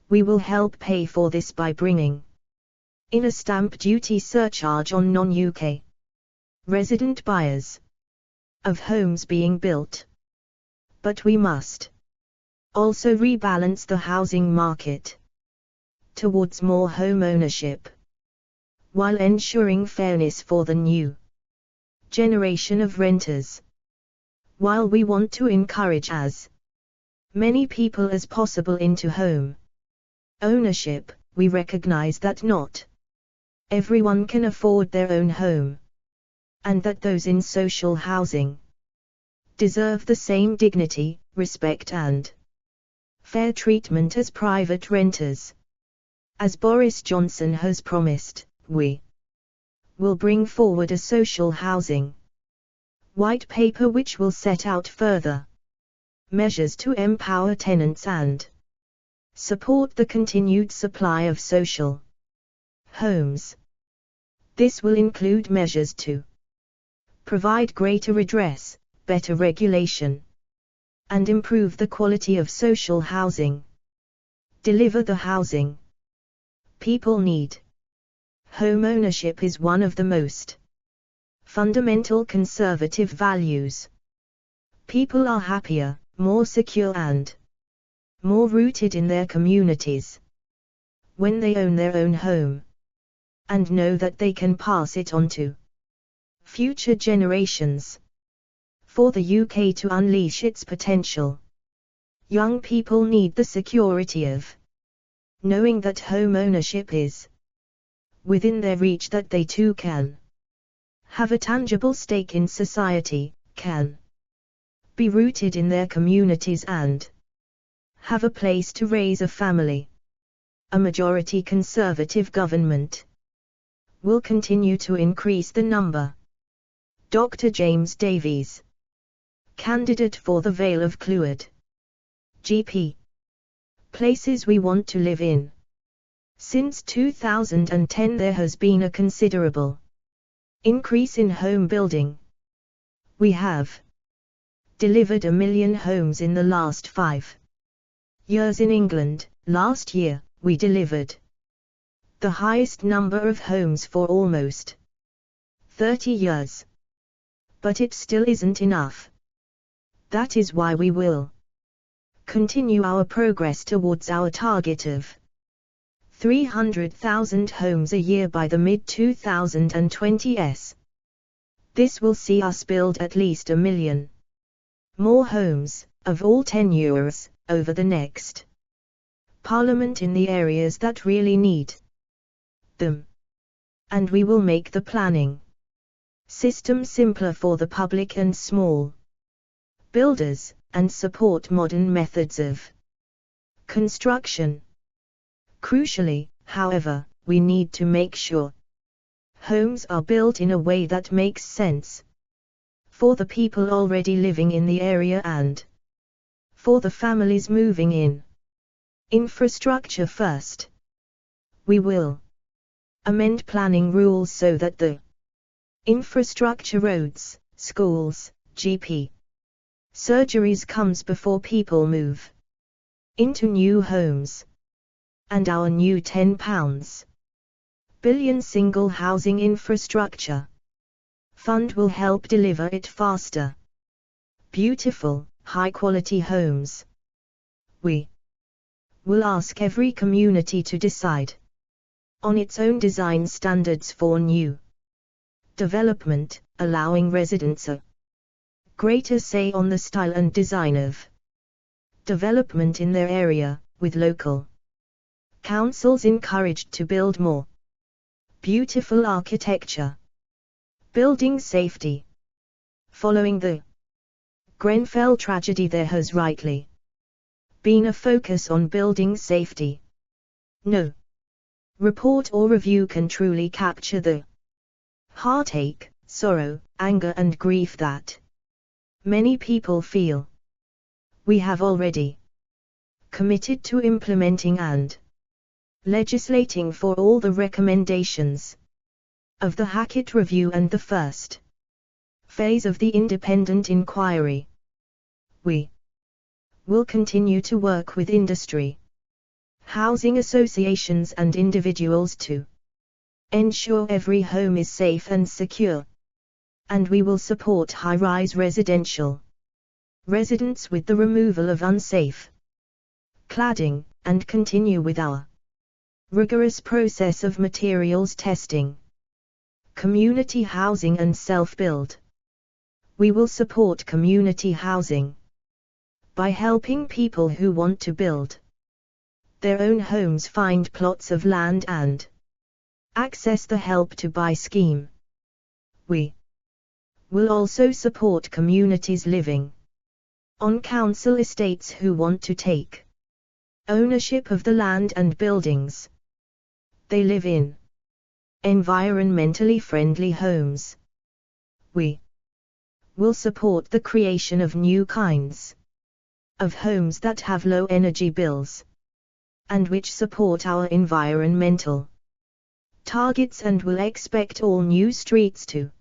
We will help pay for this by bringing in a stamp duty surcharge on non-UK resident buyers of homes being built. But we must also rebalance the housing market towards more home ownership, while ensuring fairness for the new generation of renters. While we want to encourage as many people as possible into home ownership, we recognize that not everyone can afford their own home, and that those in social housing deserve the same dignity, respect and fair treatment as private renters. As Boris Johnson has promised, we will bring forward a social housing white paper which will set out further measures to empower tenants and support the continued supply of social homes. This will include measures to provide greater redress, better regulation, and improve the quality of social housing. Deliver the housing people need. Home ownership is one of the most fundamental conservative values. People are happier, more secure and more rooted in their communities when they own their own home and know that they can pass it on to future generations. For the UK to unleash its potential, young people need the security of knowing that home ownership is within their reach, that they too can have a tangible stake in society, can be rooted in their communities and have a place to raise a family. A majority Conservative government will continue to increase the number. Dr. James Davies, candidate for the Vale of Clwyd, GP. Places we want to live in. Since 2010 there has been a considerable increase in home building. We have delivered 1 million homes in the last 5 years in England. Last year, we delivered the highest number of homes for almost 30 years. But it still isn't enough. That is why we will continue our progress towards our target of 300,000 homes a year by the mid-2020s. This will see us build at least 1 million more homes, of all tenures, over the next Parliament in the areas that really need them. And we will make the planning system simpler for the public and small builders, and support modern methods of construction. Crucially, however, we need to make sure homes are built in a way that makes sense for the people already living in the area and for the families moving in. Infrastructure first. We will amend planning rules so that the infrastructure, roads, schools, GP surgeries comes before people move into new homes. And our new £10 billion single housing infrastructure fund will help deliver it faster. Beautiful, high-quality homes. We will ask every community to decide on its own design standards for new development, allowing residents a greater say on the style and design of development in their area, with local councils encouraged to build more beautiful architecture. Building safety. Following the Grenfell tragedy, there has rightly been a focus on building safety. No report or review can truly capture the heartache, sorrow, anger and grief that many people feel. We have already committed to implementing and legislating for all the recommendations of the Hackett Review and the first phase of the independent inquiry. We will continue to work with industry, housing associations and individuals to ensure every home is safe and secure. And we will support high-rise residential residents with the removal of unsafe cladding, and continue with our rigorous process of materials testing, community housing and self-build. We will support community housing by helping people who want to build their own homes find plots of land and access the Help to Buy scheme. We will also support communities living on council estates who want to take ownership of the land and buildings they live in. Environmentally friendly homes. We will support the creation of new kinds of homes that have low energy bills and which support our environmental targets, and will expect all new streets to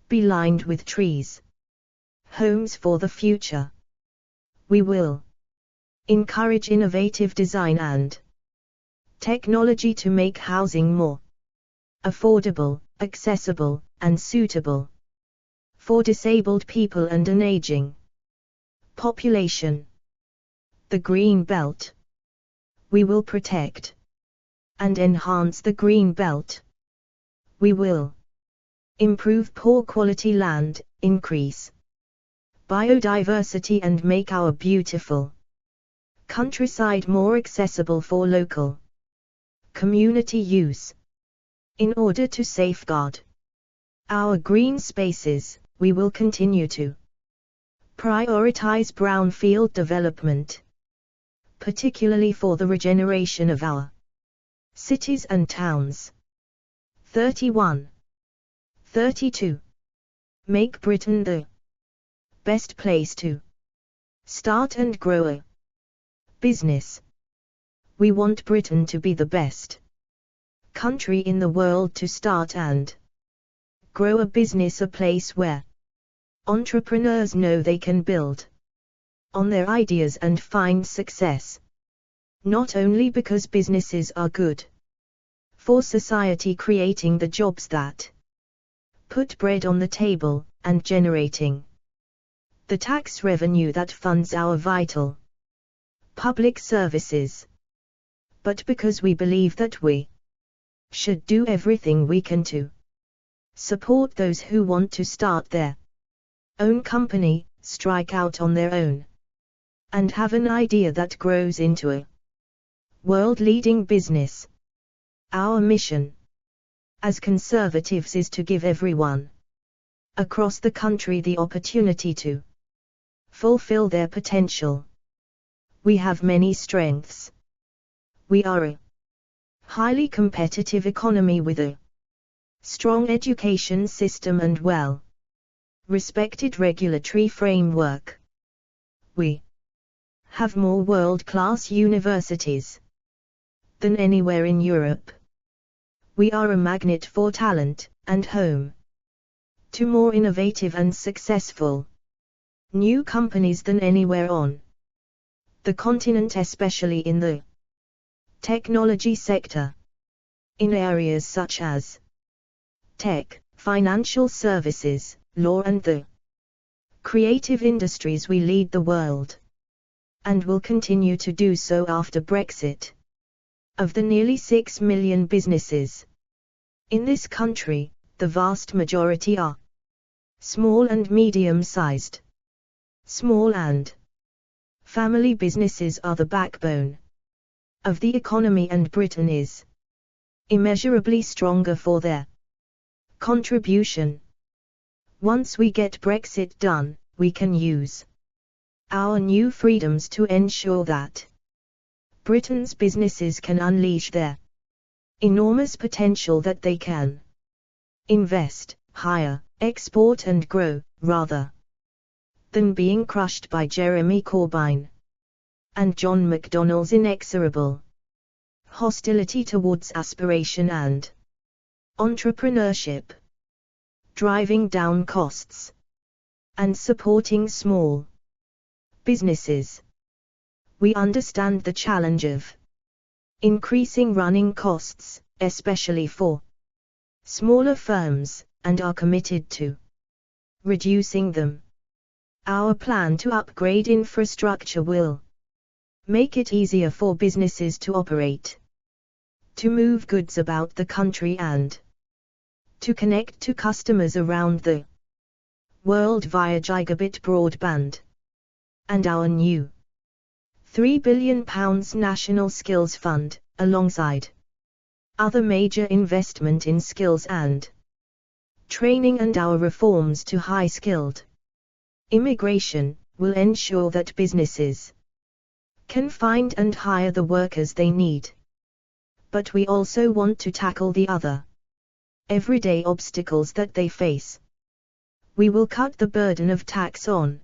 be lined with trees. Homes for the future. We will encourage innovative design and technology to make housing more affordable, accessible, and suitable for disabled people and an aging population. The Green Belt. We will protect and enhance the Green Belt. We will improve poor quality land, increase biodiversity and make our beautiful countryside more accessible for local community use. In order to safeguard our green spaces, we will continue to prioritize brownfield development, particularly for the regeneration of our cities and towns. 31. 32. Make Britain the best place to start and grow a business. We want Britain to be the best country in the world to start and grow a business, a place where entrepreneurs know they can build on their ideas and find success. Not only because businesses are good for society, creating the jobs that put bread on the table, and generating the tax revenue that funds our vital public services, but because we believe that we should do everything we can to support those who want to start their own company, strike out on their own, and have an idea that grows into a world-leading business. Our mission as conservatives is to give everyone across the country the opportunity to fulfill their potential. We have many strengths. We are a highly competitive economy with a strong education system and well-respected regulatory framework. We have more world-class universities than anywhere in Europe. We are a magnet for talent, and home to more innovative and successful new companies than anywhere on the continent, especially in the technology sector. In areas such as tech, financial services, law and the creative industries, we lead the world, and will continue to do so after Brexit. Of the nearly 6 million businesses in this country, the vast majority are small and medium-sized. Small and family businesses are the backbone of the economy, and Britain is immeasurably stronger for their contribution. Once we get Brexit done, we can use our new freedoms to ensure that Britain's businesses can unleash their enormous potential, that they can invest, hire, export and grow, rather than being crushed by Jeremy Corbyn and John McDonnell's inexorable hostility towards aspiration and entrepreneurship, driving down costs and supporting small businesses. We understand the challenge of increasing running costs, especially for smaller firms, and are committed to reducing them. Our plan to upgrade infrastructure will make it easier for businesses to operate, to move goods about the country and to connect to customers around the world via gigabit broadband. And our new £3 billion National Skills Fund, alongside other major investment in skills and training and our reforms to high-skilled immigration, will ensure that businesses can find and hire the workers they need. But we also want to tackle the other everyday obstacles that they face. We will cut the burden of tax on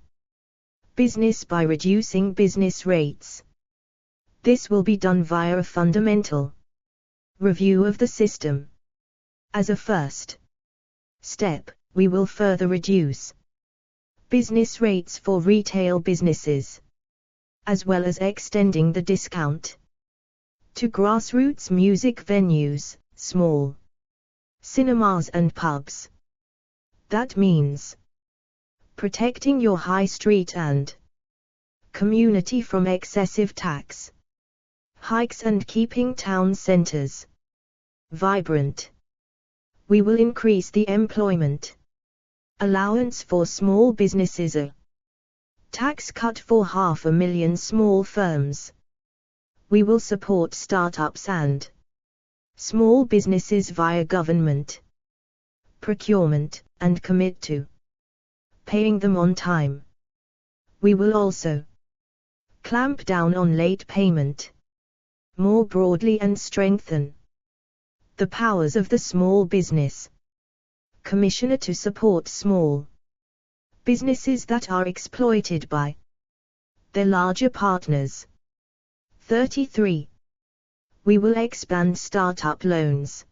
business by reducing business rates. This will be done via a fundamental review of the system. As a first step, we will further reduce business rates for retail businesses, as well as extending the discount to grassroots music venues, small cinemas and pubs. That means protecting your high street and community from excessive tax hikes and keeping town centers vibrant. We will increase the employment allowance for small businesses, a tax cut for 500,000 small firms. We will support startups and small businesses via government procurement, and commit to paying them on time. We will also clamp down on late payment more broadly and strengthen the powers of the Small Business Commissioner to support small businesses that are exploited by their larger partners. 33. We will expand startup loans,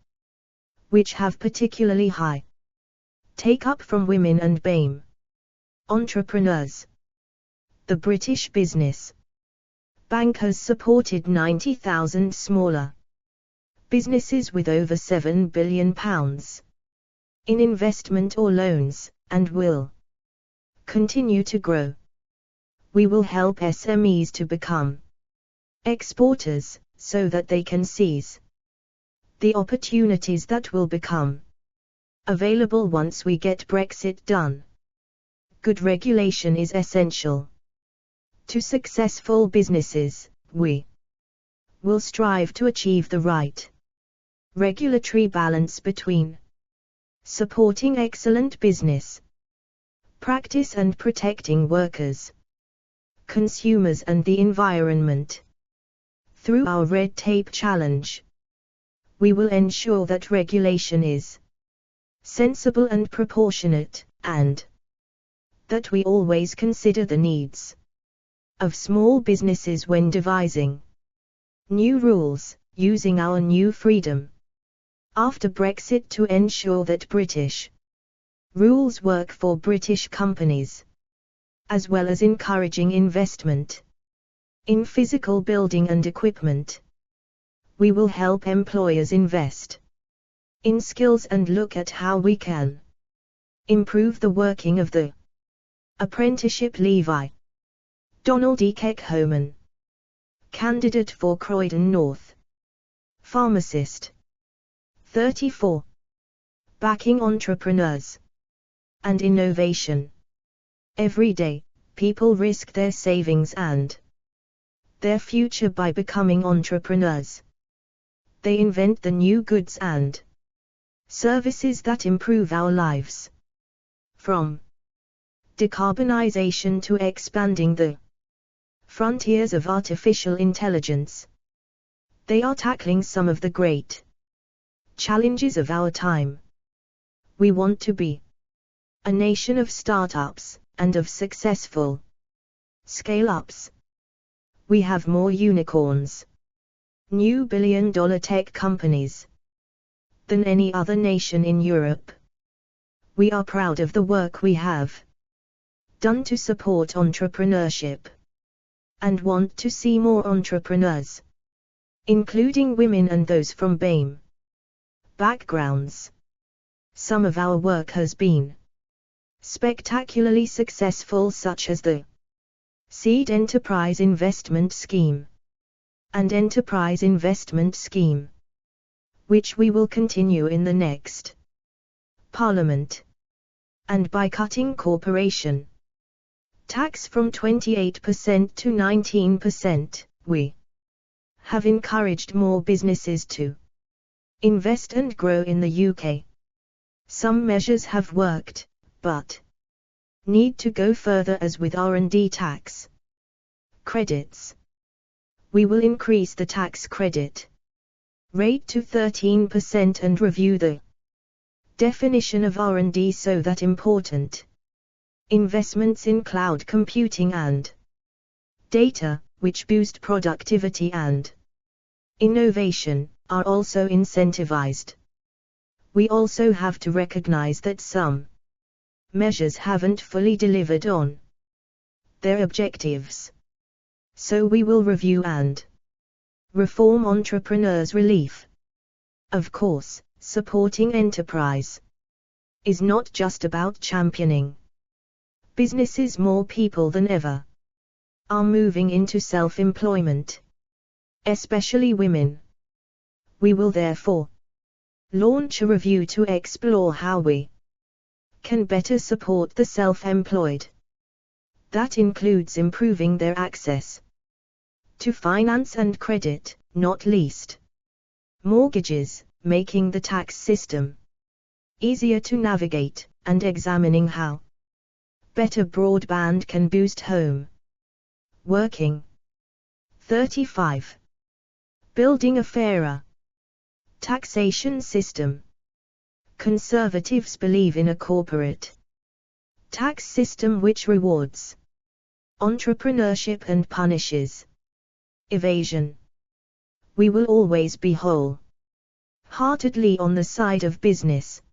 which have particularly high take-up from women and BAME entrepreneurs. The British Business Bank has supported 90,000 smaller businesses with over £7 billion in investment or loans, and will continue to grow. We will help SMEs to become exporters, so that they can seize the opportunities that will become available once we get Brexit done. Good regulation is essential to successful businesses. We will strive to achieve the right regulatory balance between supporting excellent business practice and protecting workers, consumers and the environment. Through our red tape challenge, we will ensure that regulation is sensible and proportionate, and that we always consider the needs of small businesses when devising new rules, using our new freedom after Brexit to ensure that British rules work for British companies, as well as encouraging investment in physical building and equipment. We will help employers invest in skills and look at how we can improve the working of the apprenticeship. Levi Donald E. Keckhoman, candidate for Croydon North, pharmacist. 34. Backing entrepreneurs and innovation. Every day, people risk their savings and their future by becoming entrepreneurs. They invent the new goods and services that improve our lives. From decarbonization to expanding the frontiers of artificial intelligence, they are tackling some of the great challenges of our time. We want to be a nation of startups and of successful scale-ups. We have more unicorns, new billion-dollar tech companies, than any other nation in Europe. We are proud of the work we have done to support entrepreneurship, and want to see more entrepreneurs, including women and those from BAME backgrounds. Some of our work has been spectacularly successful, such as the Seed Enterprise Investment Scheme and Enterprise Investment Scheme, which we will continue in the next Parliament. And by cutting corporation tax from 28% to 19%, we have encouraged more businesses to invest and grow in the UK. Some measures have worked, but need to go further, as with R&D tax credits. We will increase the tax credit rate to 13% and review the definition of R&D so that important investments in cloud computing and data, which boost productivity and innovation, are also incentivized. We also have to recognize that some measures haven't fully delivered on their objectives. So we will review and reform entrepreneurs' relief. Of course, supporting enterprise is not just about championing businesses. More people than ever are moving into self-employment, especially women. We will therefore launch a review to explore how we can better support the self-employed. That includes improving their access to finance and credit, not least mortgages, making the tax system easier to navigate, and examining how better broadband can boost home working. 35. Building a fairer taxation system. Conservatives believe in a corporate tax system which rewards entrepreneurship and punishes evasion. We will always be wholeheartedly on the side of business,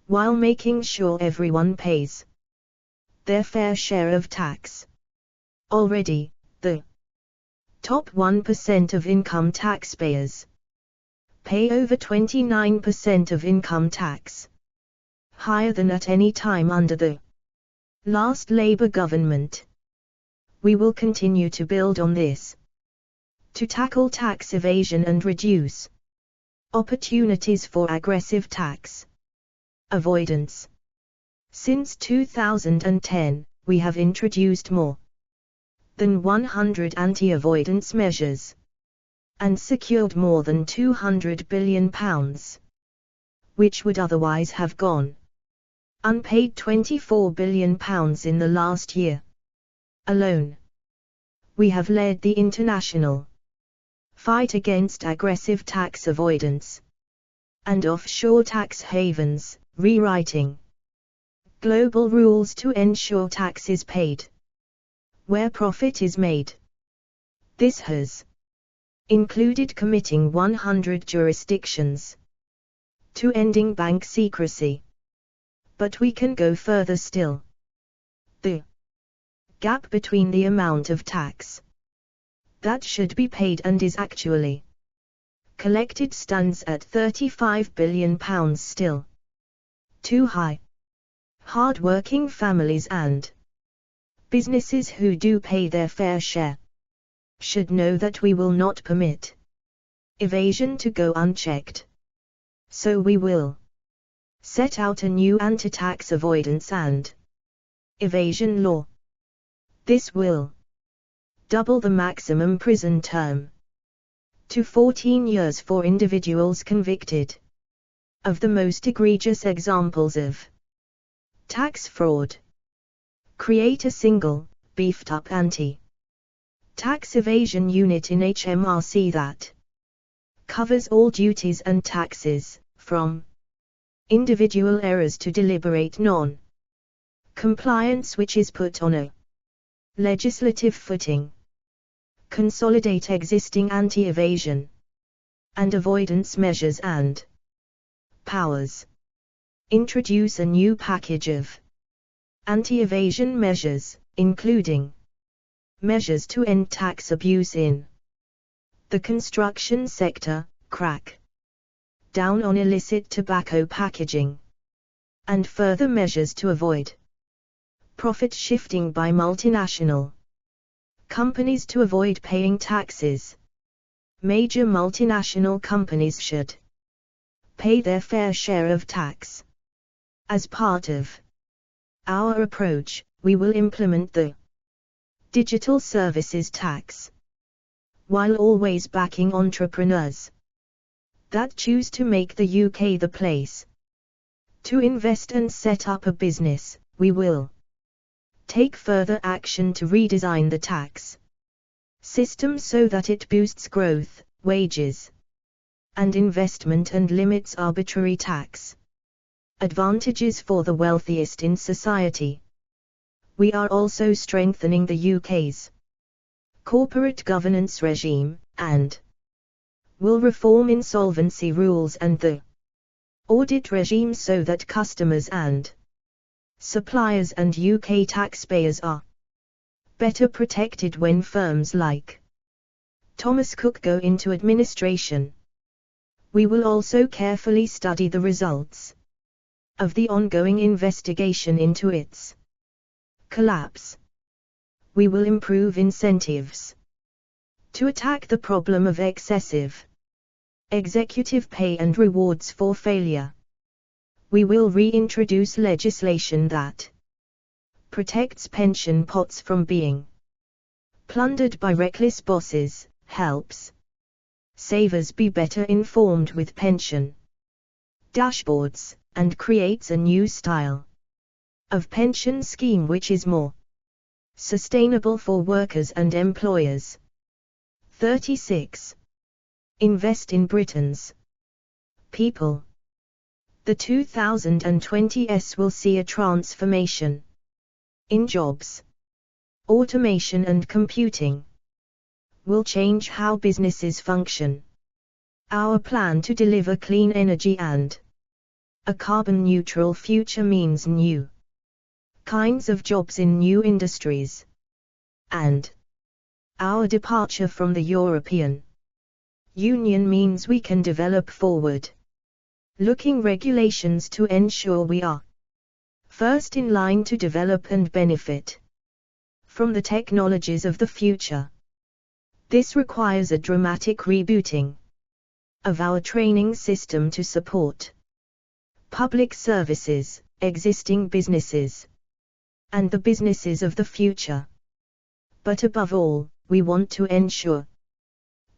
while making sure everyone pays their fair share of tax. Already, the top 1% of income taxpayers pay over 29% of income tax, higher than at any time under the last Labour government. We will continue to build on this to tackle tax evasion and reduce opportunities for aggressive tax avoidance. Since 2010, we have introduced more than 100 anti-avoidance measures and secured more than £200 billion, which would otherwise have gone unpaid. £24 billion in the last year alone. We have led the international fight against aggressive tax avoidance and offshore tax havens, rewriting global rules to ensure tax is paid where profit is made. This has included committing 100 jurisdictions to ending bank secrecy. But we can go further still. The gap between the amount of tax that should be paid and is actually collected stands at £35 billion, still too high. Hard-working families and businesses who do pay their fair share should know that we will not permit evasion to go unchecked. So we will set out a new anti-tax avoidance and evasion law. This will double the maximum prison term to 14 years for individuals convicted of the most egregious examples of tax fraud. Create a single, beefed-up anti-tax evasion unit in HMRC that covers all duties and taxes, from individual errors to deliberate non-compliance, which is put on a legislative footing. Consolidate existing anti-evasion and avoidance measures and powers. Introduce a new package of anti-evasion measures, including measures to end tax abuse in the construction sector, crack down on illicit tobacco packaging, and further measures to avoid profit shifting by multinational companies to avoid paying taxes. Major multinational companies should pay their fair share of tax. As part of our approach, we will implement the digital services tax, while always backing entrepreneurs that choose to make the UK the place to invest and set up a business. We will take further action to redesign the tax system so that it boosts growth, wages, and investment and limits arbitrary tax advantages for the wealthiest in society. We are also strengthening the UK's corporate governance regime, and will reform insolvency rules and the audit regime so that customers and Suppliers and UK taxpayers are better protected when firms like Thomas Cook go into administration. We will also carefully study the results of the ongoing investigation into its collapse. We will improve incentives to attack the problem of excessive executive pay and rewards for failure. We will reintroduce legislation that protects pension pots from being plundered by reckless bosses, helps savers be better informed with pension dashboards, and creates a new style of pension scheme which is more sustainable for workers and employers. 36. Invest in Britain's people. The 2020s will see a transformation in jobs. Automation and computing will change how businesses function. Our plan to deliver clean energy and a carbon-neutral future means new kinds of jobs in new industries. And our departure from the European Union means we can develop forward-looking regulations to ensure we are first in line to develop and benefit from the technologies of the future. This requires a dramatic rebooting of our training system to support public services, existing businesses, and the businesses of the future. But above all, we want to ensure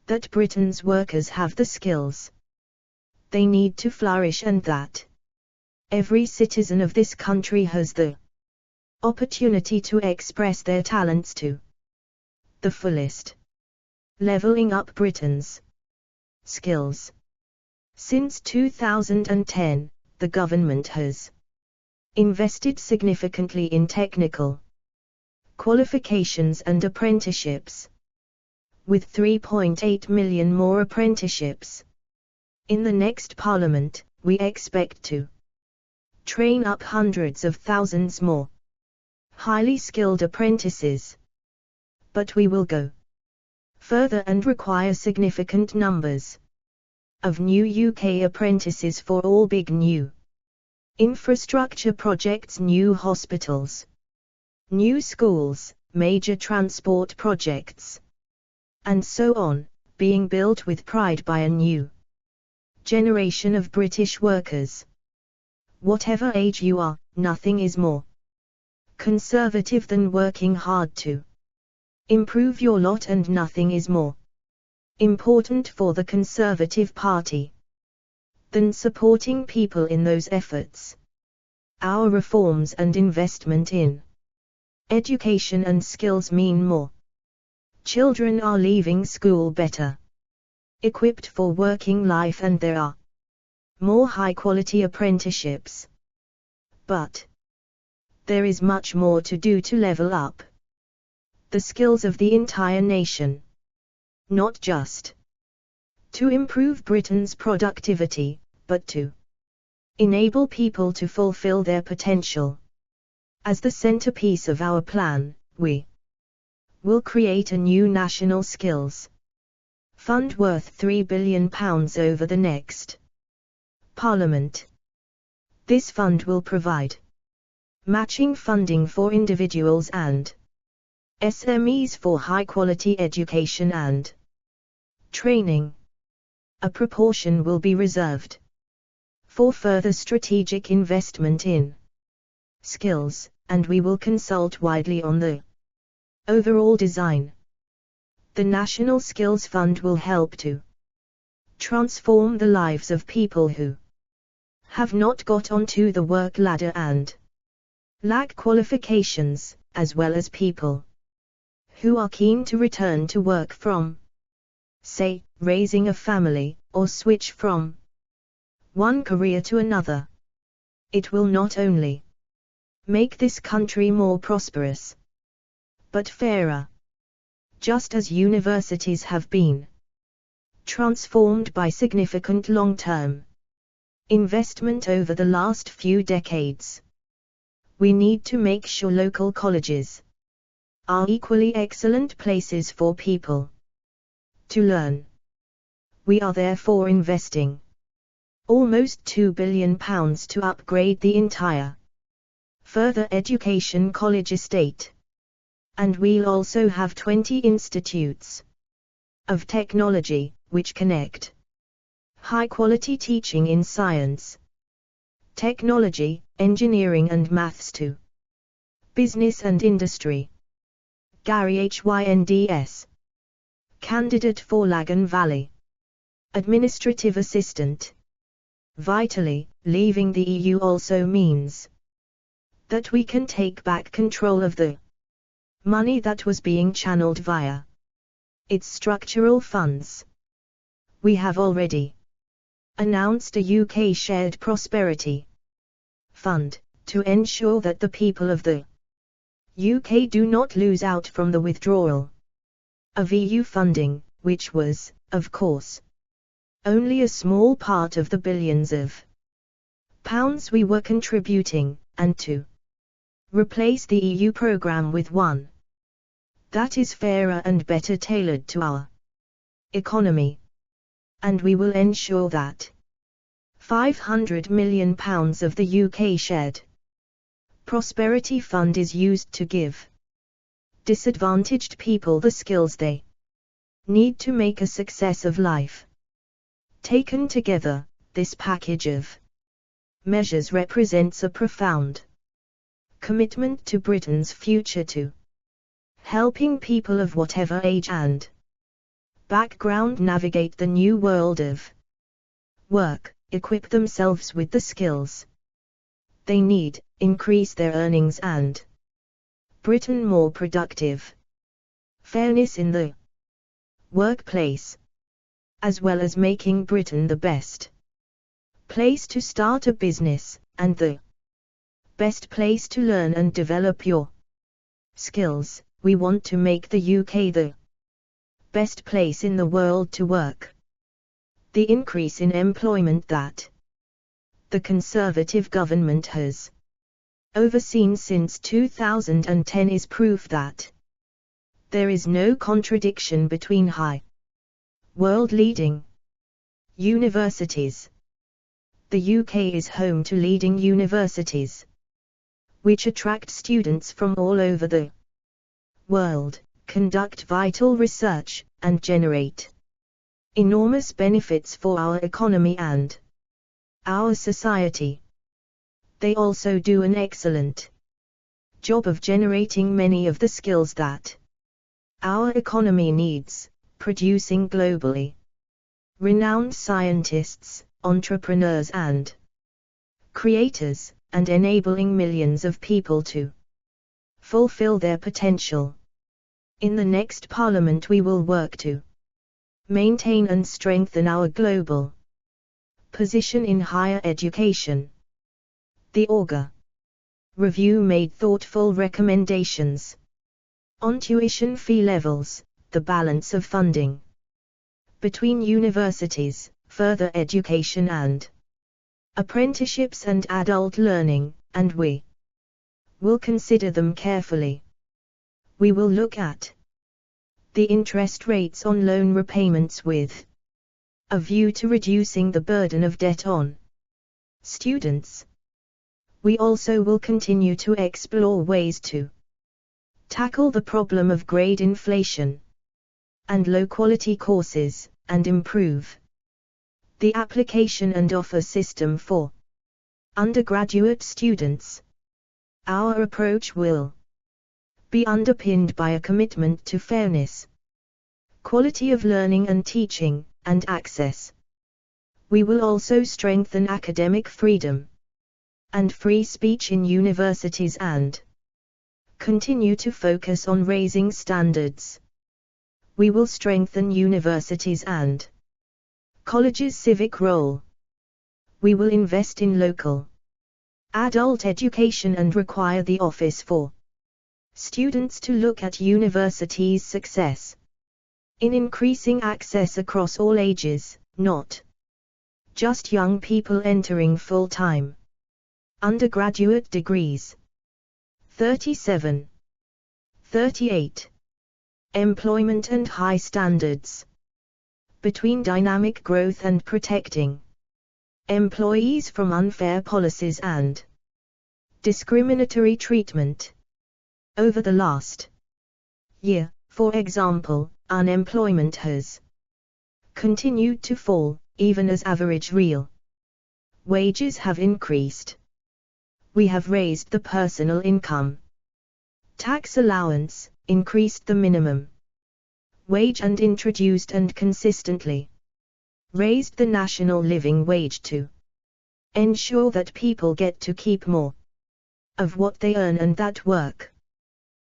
that Britain's workers have the skills they need to flourish and that every citizen of this country has the opportunity to express their talents to the fullest. Leveling up Britain's skills. Since 2010, the government has invested significantly in technical qualifications and apprenticeships, with 3.8 million more apprenticeships. In the next Parliament, we expect to train up hundreds of thousands more highly skilled apprentices. But we will go further and require significant numbers of new UK apprentices for all big new infrastructure projects, new hospitals, new schools, major transport projects, and so on, being built with pride by a new generation of British workers. Whatever age you are, nothing is more conservative than working hard to improve your lot, and nothing is more important for the Conservative Party than supporting people in those efforts. Our reforms and investment in education and skills mean more children are leaving school better equipped for working life, and there are more high-quality apprenticeships. But there is much more to do to level up the skills of the entire nation. Not just to improve Britain's productivity, but to enable people to fulfill their potential. As the centerpiece of our plan, we will create a new national skills fund worth £3 billion over the next Parliament. This fund will provide matching funding for individuals and SMEs for high-quality education and training. A proportion will be reserved for further strategic investment in skills, and we will consult widely on the overall design. The National Skills Fund will help to transform the lives of people who have not got onto the work ladder and lack qualifications, as well as people who are keen to return to work from, say, raising a family, or switch from one career to another. It will not only make this country more prosperous, but fairer, just as universities have been transformed by significant long-term investment over the last few decades. We need to make sure local colleges are equally excellent places for people to learn. We are therefore investing almost £2 billion to upgrade the entire further education college estate. And we'll also have 20 institutes of technology, which connect high-quality teaching in science, technology, engineering and maths to business and industry. Gary HYNDS. Candidate for Lagan Valley. Administrative Assistant. Vitally, leaving the EU also means that we can take back control of the money that was being channeled via its structural funds. We have already announced a UK Shared Prosperity Fund, to ensure that the people of the UK do not lose out from the withdrawal of EU funding, which was, of course, only a small part of the billions of pounds we were contributing, and to replace the EU programme with one that is fairer and better tailored to our economy. And we will ensure that £500 million of the UK Shared Prosperity Fund is used to give disadvantaged people the skills they need to make a success of life. Taken together, this package of measures represents a profound commitment to Britain's future, to helping people of whatever age and background navigate the new world of work, equip themselves with the skills they need, increase their earnings and Britain more productive. Fairness in the workplace, as well as making Britain the best place to start a business, and the best place to learn and develop your skills. We want to make the UK the best place in the world to work. The increase in employment that the Conservative government has overseen since 2010 is proof that there is no contradiction between high world-leading universities. The UK is home to leading universities, which attract students from all over the world, conduct vital research, and generate enormous benefits for our economy and our society. They also do an excellent job of generating many of the skills that our economy needs, producing globally renowned scientists, entrepreneurs and creators, and enabling millions of people to fulfill their potential. In the next Parliament we will work to maintain and strengthen our global position in higher education. The Auger Review made thoughtful recommendations on tuition fee levels, the balance of funding between universities, further education and apprenticeships and adult learning, and we will consider them carefully. We will look at the interest rates on loan repayments with a view to reducing the burden of debt on students. We also will continue to explore ways to tackle the problem of grade inflation and low-quality courses, and improve the application and offer system for undergraduate students. Our approach will be underpinned by a commitment to fairness, quality of learning and teaching, and access. We will also strengthen academic freedom and free speech in universities and continue to focus on raising standards. We will strengthen universities and colleges' civic role. We will invest in local adult education and require the Office for Students to look at universities' success in increasing access across all ages, not just young people entering full-time undergraduate degrees. 37. 38. Employment and high standards. Between dynamic growth and protecting employees from unfair policies and discriminatory treatment. Over the last year, for example, unemployment has continued to fall, even as average real wages have increased. We have raised the personal income tax allowance, increased the minimum wage and introduced and consistently raised the national living wage to ensure that people get to keep more of what they earn and that work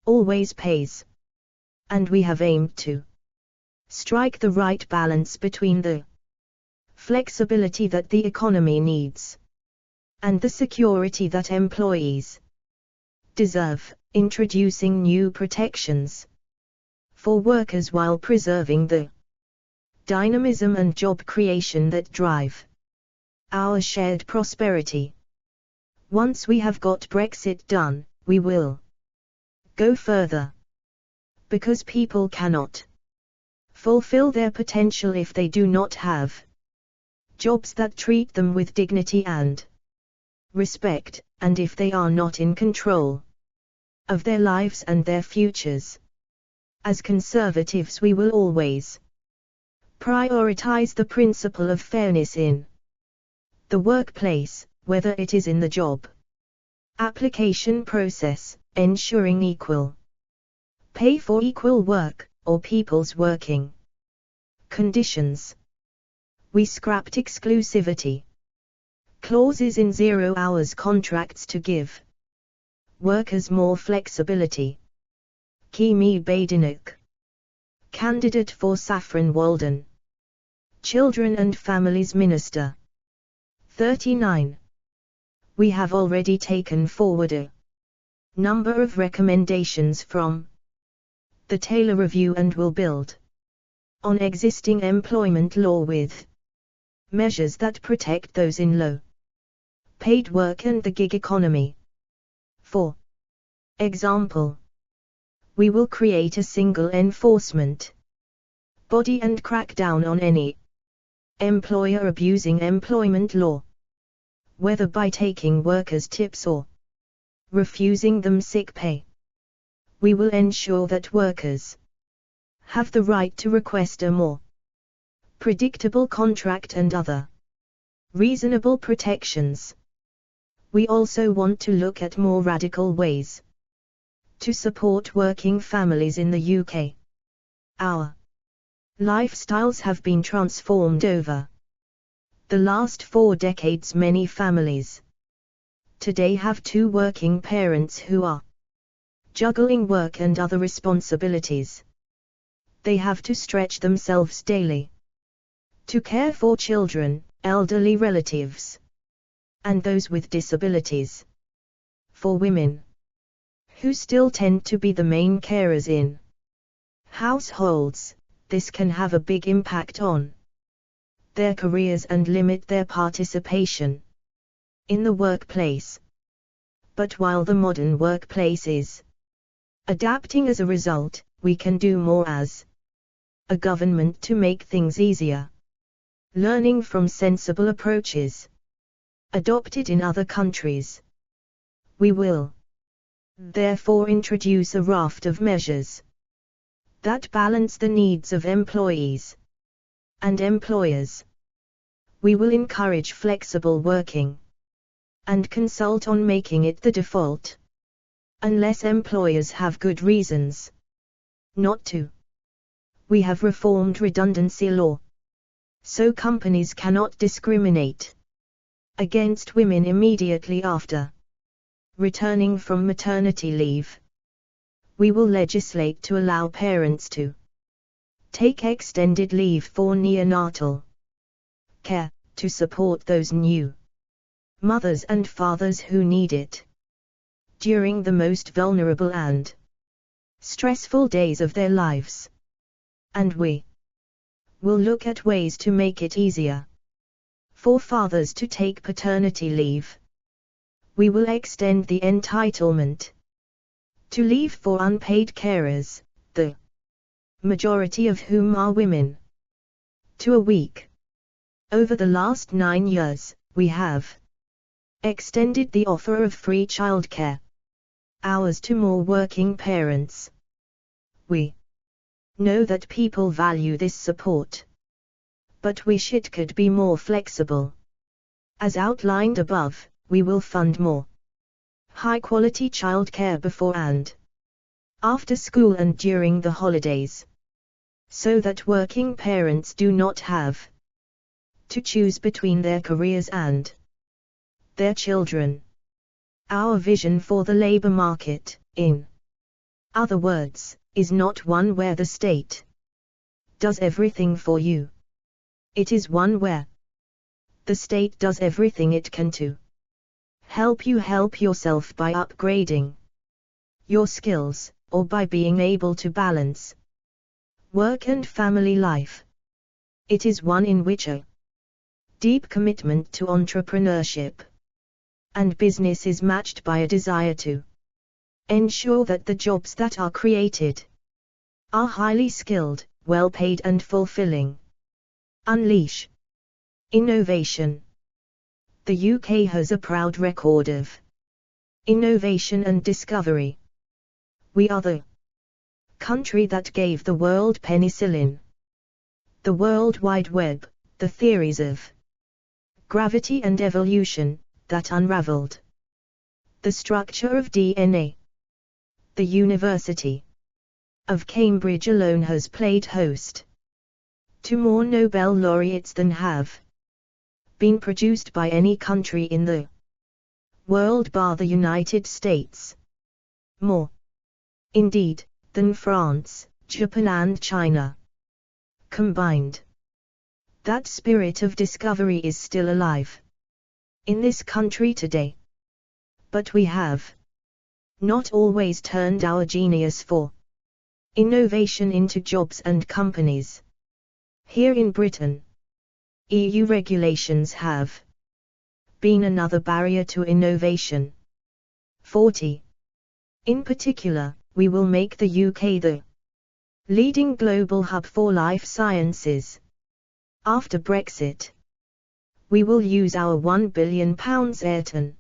always pays. And we have aimed to strike the right balance between the flexibility that the economy needs and the security that employees deserve, introducing new protections for workers while preserving the dynamism and job creation that drive our shared prosperity. Once we have got Brexit done, we will go further, because people cannot fulfill their potential if they do not have jobs that treat them with dignity and respect, and if they are not in control of their lives and their futures. As conservatives, we will always prioritize the principle of fairness in the workplace, whether it is in the job application process, ensuring equal pay for equal work, or people's working conditions. We scrapped exclusivity clauses in 0 hours contracts to give workers more flexibility. Kimi Badenoch, candidate for Saffron Walden Children and Families Minister. 39. We have already taken forward a number of recommendations from the Taylor Review and will build on existing employment law with measures that protect those in low-paid work and the gig economy. For example, we will create a single enforcement body and crack down on any employer abusing employment law, whether by taking workers' tips or refusing them sick pay. We will ensure that workers have the right to request a more predictable contract and other reasonable protections. We also want to look at more radical ways to support working families in the UK. Our lifestyles have been transformed over the last 4 decades. Many families today have 2 working parents who are juggling work and other responsibilities. They have to stretch themselves daily to care for children, elderly relatives, and those with disabilities. For women, who still tend to be the main carers in households, this can have a big impact on their careers and limit their participation in the workplace. But while the modern workplace is adapting as a result, we can do more as a government to make things easier. Learning from sensible approaches adopted in other countries, we will therefore introduce a raft of measures that balance the needs of employees and employers. We will encourage flexible working and consult on making it the default, unless employers have good reasons not to. We have reformed redundancy law, so companies cannot discriminate against women immediately after returning from maternity leave. We will legislate to allow parents to take extended leave for neonatal care, to support those new mothers and fathers who need it during the most vulnerable and stressful days of their lives. And we will look at ways to make it easier for fathers to take paternity leave. We will extend the entitlement to leave for unpaid carers, the majority of whom are women, to a week. Over the last 9 years, we have extended the offer of free childcare hours to more working parents. We know that people value this support, but wish it could be more flexible. As outlined above, we will fund more high-quality childcare before and after school and during the holidays, so that working parents do not have to choose between their careers and their children. Our vision for the labor market, in other words, is not one where the state does everything for you. It is one where the state does everything it can to help you help yourself by upgrading your skills, or by being able to balance work and family life. It is one in which a deep commitment to entrepreneurship and business is matched by a desire to ensure that the jobs that are created are highly skilled, well-paid and fulfilling. Unleash innovation. The UK has a proud record of innovation and discovery. We are the country that gave the world penicillin, the World Wide Web, the theories of gravity and evolution that unraveled the structure of DNA. The University of Cambridge alone has played host to more Nobel laureates than have been produced by any country in the world bar the United States. More, indeed, than France, Japan and China combined. That spirit of discovery is still alive in this country today. But we have not always turned our genius for innovation into jobs and companies. Here in Britain, EU regulations have been another barrier to innovation. 40. In particular, we will make the UK the leading global hub for life sciences. After Brexit, we will use our £1 billion Ayrton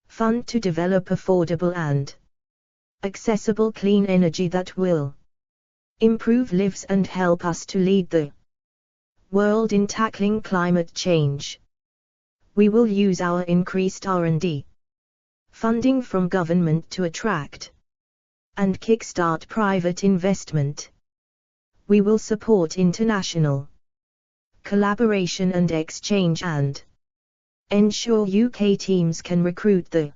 fund to develop affordable and accessible clean energy that will improve lives and help us to lead the world in tackling climate change. We will use our increased R&D funding from government to attract and kickstart private investment. We will support international collaboration and exchange and ensure UK teams can recruit the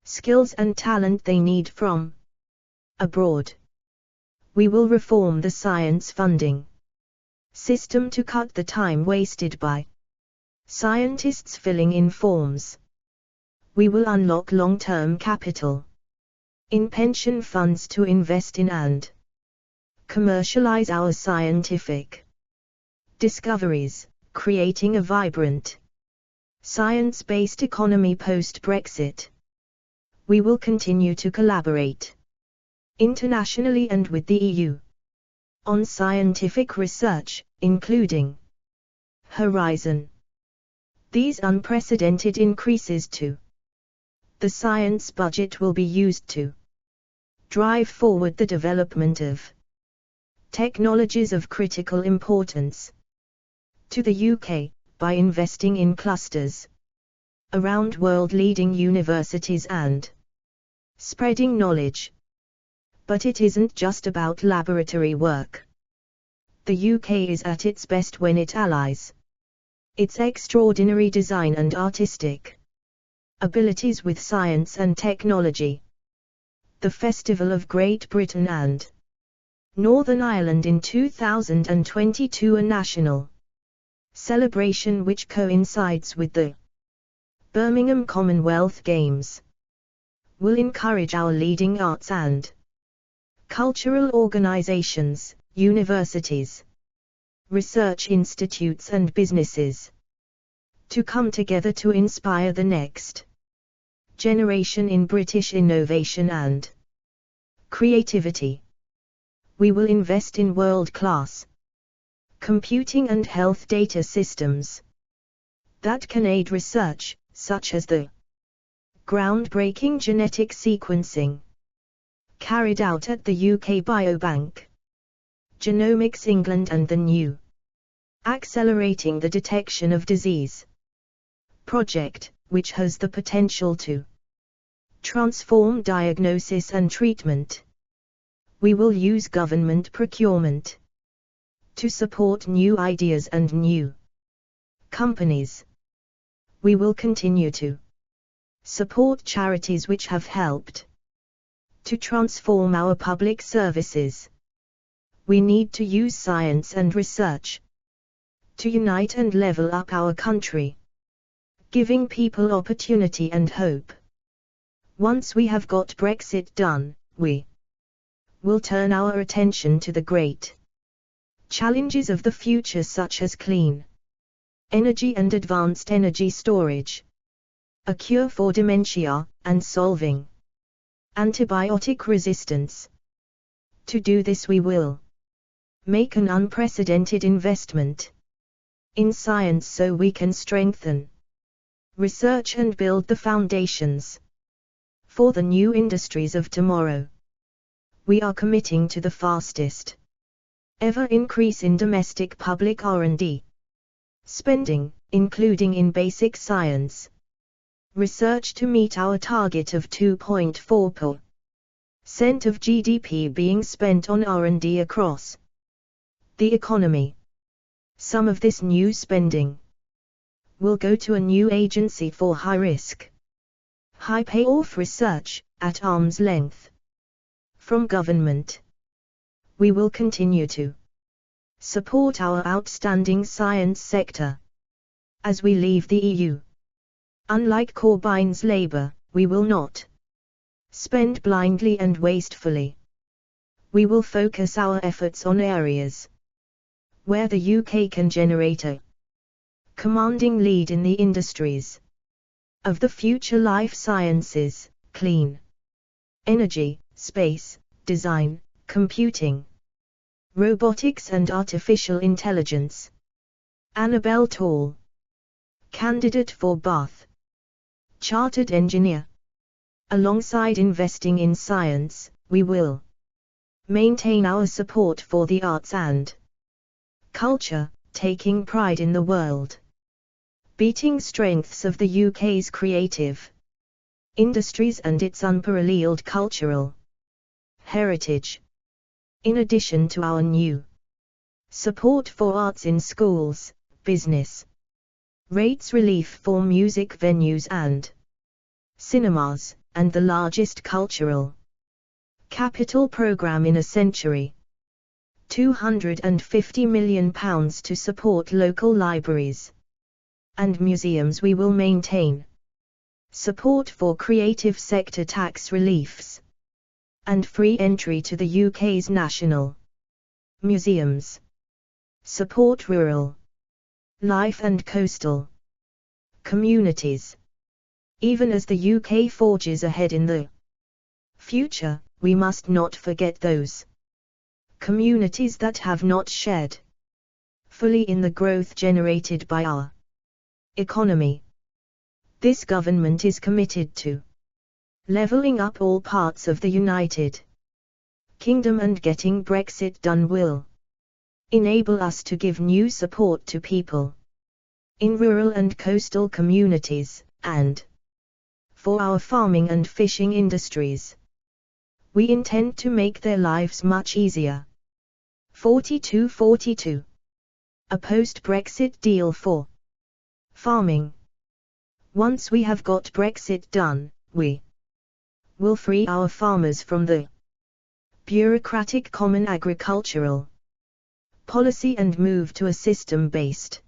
skills and talent they need from abroad. We will reform the science funding system to cut the time wasted by scientists filling in forms. We will unlock long-term capital in pension funds to invest in and commercialize our scientific discoveries, creating a vibrant science-based economy post-Brexit. We will continue to collaborate internationally and with the EU on scientific research, including Horizon. These unprecedented increases to the science budget will be used to drive forward the development of technologies of critical importance to the UK, by investing in clusters around world-leading universities and spreading knowledge. But it isn't just about laboratory work. The UK is at its best when it allies its extraordinary design and artistic abilities with science and technology. The Festival of Great Britain and Northern Ireland in 2022, a national celebration which coincides with the Birmingham Commonwealth Games, will encourage our leading arts and cultural organizations, universities, research institutes and businesses to come together to inspire the next generation in British innovation and Creativity. We will invest in world-class computing and health data systems that can aid research, such as the groundbreaking genetic sequencing carried out at the UK Biobank, Genomics England, and the new Accelerating the Detection of Disease project, which has the potential to transform diagnosis and treatment. We will use government procurement to support new ideas and new companies. We will continue to support charities which have helped to transform our public services. We need to use science and research to unite and level up our country, giving people opportunity and hope. Once we have got Brexit done, we will turn our attention to the great challenges of the future, such as clean energy and advanced energy storage, a cure for dementia, and solving antibiotic resistance. To do this, we will make an unprecedented investment in science so we can strengthen research and build the foundations for the new industries of tomorrow. We are committing to the fastest ever increase in domestic public R&D spending, including in basic science research, to meet our target of 2.4% of GDP being spent on R&D across the economy. Some of this new spending will go to a new agency for high-risk, high-payoff research, at arm's length from government. We will continue to support our outstanding science sector as we leave the EU. Unlike Corbyn's Labour, we will not spend blindly and wastefully. We will focus our efforts on areas where the UK can generate a commanding lead in the industries of the future: life sciences, clean energy, space, design, computing, robotics and artificial intelligence. Annabel Tall, candidate for Bath Chartered Engineer. Alongside investing in science, we will maintain our support for the arts and culture, taking pride in the world beating strengths of the UK's creative industries and its unparalleled cultural heritage. In addition to our new support for arts in schools, business rates relief for music venues and cinemas, and the largest cultural capital programme in a century, £250 million to support local libraries and museums. We will maintain support for creative sector tax reliefs and free entry to the UK's national museums. Support rural life and coastal communities. Even as the UK forges ahead in the future, we must not forget those communities that have not shared fully in the growth generated by our economy. This government is committed to levelling up all parts of the United Kingdom, and getting Brexit done will enable us to give new support to people in rural and coastal communities, and for our farming and fishing industries. We intend to make their lives much easier. 4242. A post-Brexit deal for farming. Once we have got Brexit done, we will free our farmers from the bureaucratic common agricultural policy and move to a system based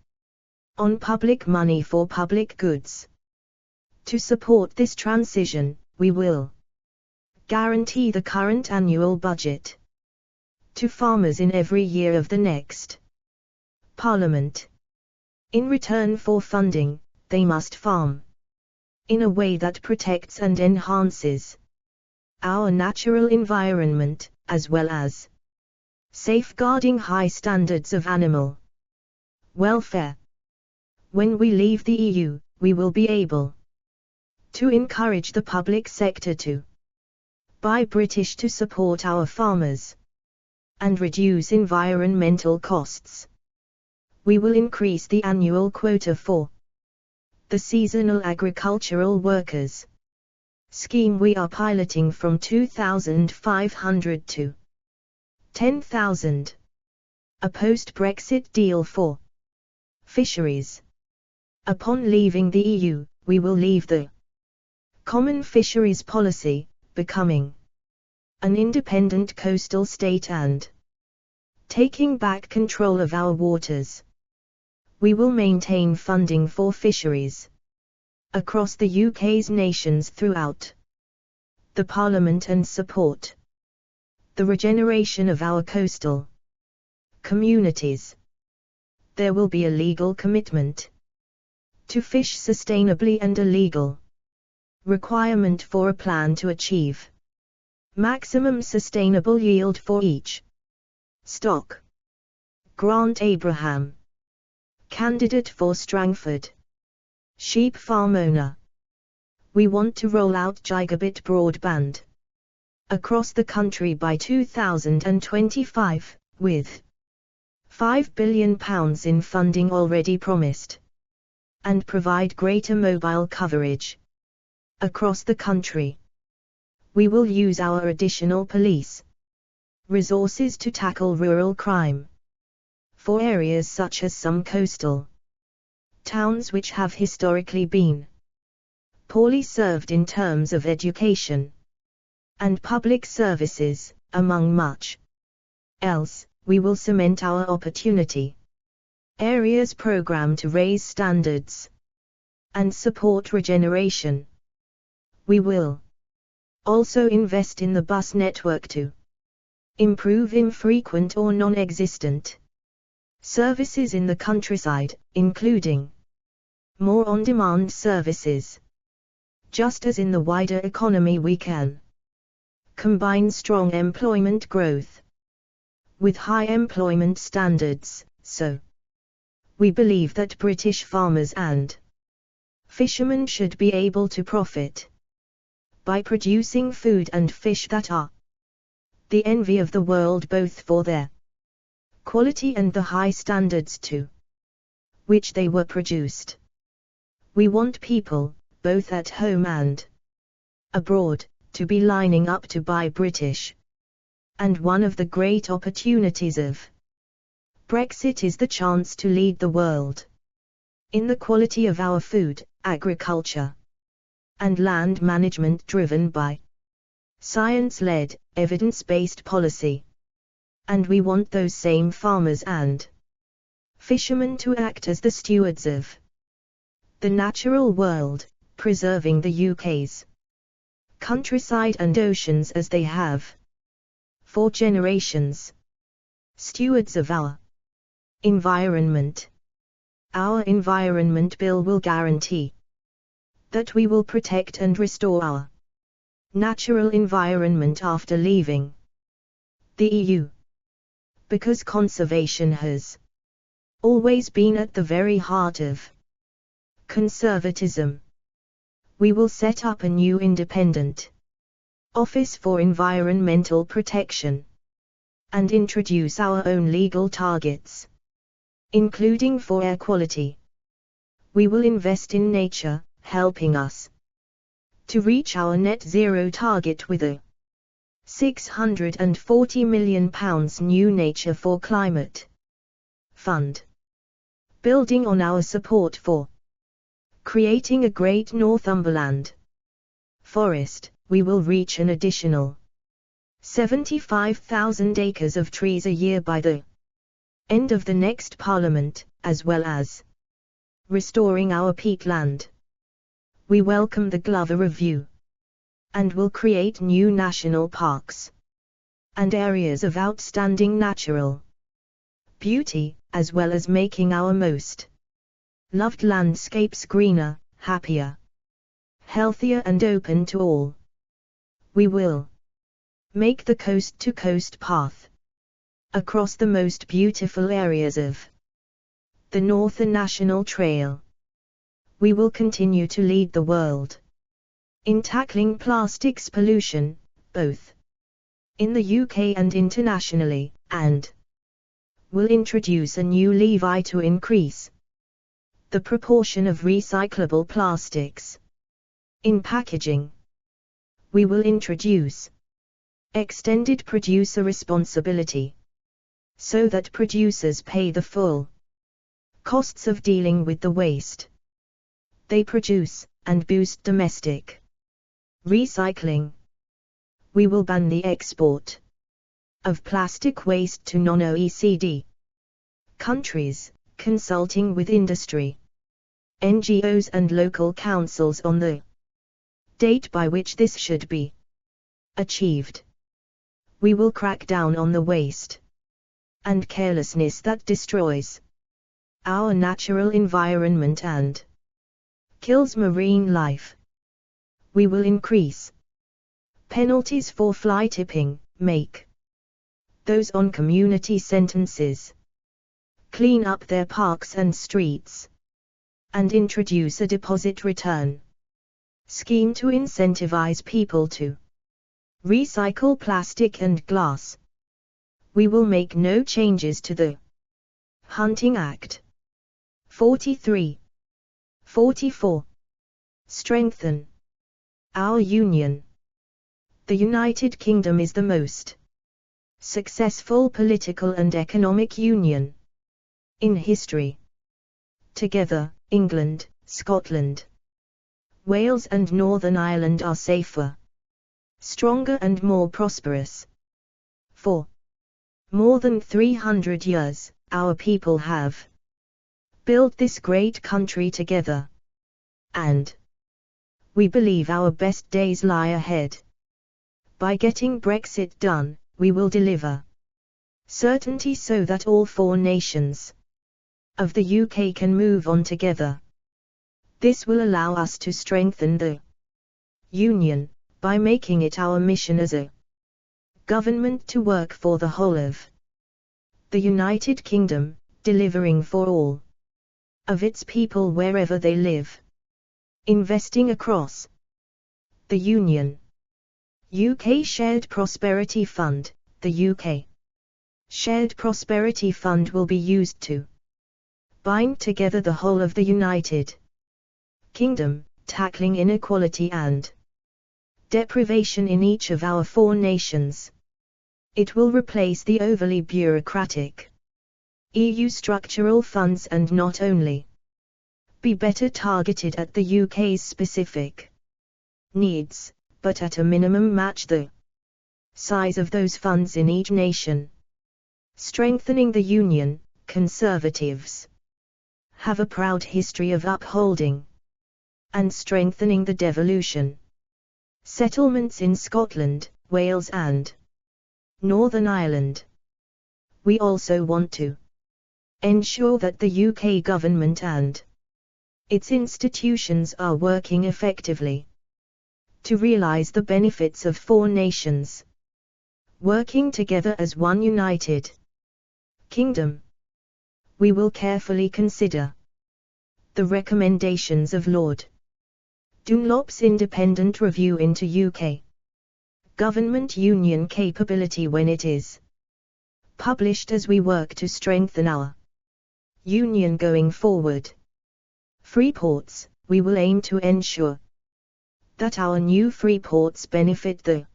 on public money for public goods. To support this transition, we will guarantee the current annual budget to farmers in every year of the next Parliament. In return for funding, they must farm in a way that protects and enhances our natural environment, as well as safeguarding high standards of animal welfare. When we leave the EU, we will be able to encourage the public sector to buy British to support our farmers and reduce environmental costs. We will increase the annual quota for the seasonal agricultural workers scheme we are piloting from 2,500 to 10,000. A post-Brexit deal for fisheries. Upon leaving the EU, we will leave the common fisheries policy, becoming an independent coastal state and taking back control of our waters. We will maintain funding for fisheries across the UK's nations throughout the Parliament and support the regeneration of our coastal communities. There will be a legal commitment to fish sustainably and a legal requirement for a plan to achieve maximum sustainable yield for each stock. Grant Abraham, candidate for Strangford sheep farm owner. We want to roll out gigabit broadband across the country by 2025, with £5 billion in funding already promised, and provide greater mobile coverage across the country. We will use our additional police resources to tackle rural crime for areas such as some coastal towns which have historically been poorly served in terms of education and public services, among much else. We will cement our opportunity areas program to raise standards and support regeneration. We will also invest in the bus network to improve infrequent or non-existent services in the countryside, including more on-demand services. Just as in the wider economy we can combine strong employment growth with high employment standards, so we believe that British farmers and fishermen should be able to profit by producing food and fish that are the envy of the world, both for their quality and the high standards to which they were produced. We want people, both at home and abroad, to be lining up to buy British. And one of the great opportunities of Brexit is the chance to lead the world in the quality of our food, agriculture, and land management driven by science-led, evidence-based policy. And we want those same farmers and fishermen to act as the stewards of the natural world, preserving the UK's countryside and oceans as they have for generations. Stewards of our environment. Our Environment Bill will guarantee that we will protect and restore our natural environment after leaving the EU. Because conservation has always been at the very heart of conservatism, we will set up a new independent Office for Environmental Protection and introduce our own legal targets, including for air quality. We will invest in nature, helping us to reach our net zero target with a £640 million new Nature for Climate Fund. Building on our support for creating a Great Northumberland Forest, we will reach an additional 75,000 acres of trees a year by the end of the next Parliament, as well as restoring our peatland. We welcome the Glover Review and will create new national parks and areas of outstanding natural beauty, as well as making our most loved landscapes greener, happier, healthier and open to all. We will Make the coast-to-coast path across the most beautiful areas of the Northern National Trail. We will continue to lead the world in tackling plastics pollution, both in the UK and internationally, and will introduce a new levy to increase the proportion of recyclable plastics in packaging. We will introduce extended producer responsibility, so that producers pay the full costs of dealing with the waste they produce, and boost domestic recycling. We will ban the export of plastic waste to non-OECD countries, consulting with industry, NGOs and local councils on the date by which this should be achieved. We will crack down on the waste and carelessness that destroys our natural environment and kills marine life. We will increase penalties for fly tipping, make those on community sentences clean up their parks and streets, and introduce a deposit return scheme to incentivize people to recycle plastic and glass. We will make no changes to the Hunting Act 43, 44. Strengthen our union. The United Kingdom is the most successful political and economic union in history. Together, England, Scotland, Wales and Northern Ireland are safer, stronger and more prosperous. For more than 300 years, our people have built this great country together, and we believe our best days lie ahead. By getting Brexit done, we will deliver certainty so that all 4 nations of the UK can move on together. This will allow us to strengthen the Union, by making it our mission as a government to work for the whole of the United Kingdom, delivering for all of its people wherever they live. Investing across the Union. UK Shared Prosperity Fund. The UK Shared Prosperity Fund will be used to bind together the whole of the United Kingdom, tackling inequality and deprivation in each of our 4 nations. It will replace the overly bureaucratic EU structural funds and not only be better targeted at the UK's specific needs, but at a minimum match the size of those funds in each nation. Strengthening the Union. Conservatives have a proud history of upholding and strengthening the devolution settlements in Scotland, Wales and Northern Ireland. We also want to ensure that the UK government and its institutions are working effectively to realise the benefits of 4 nations working together as one united kingdom. We will carefully consider the recommendations of Lord Dunlop's independent review into UK government union capability when it is published, as we work to strengthen our union going forward. Free ports. We will aim to ensure that our new free ports benefit the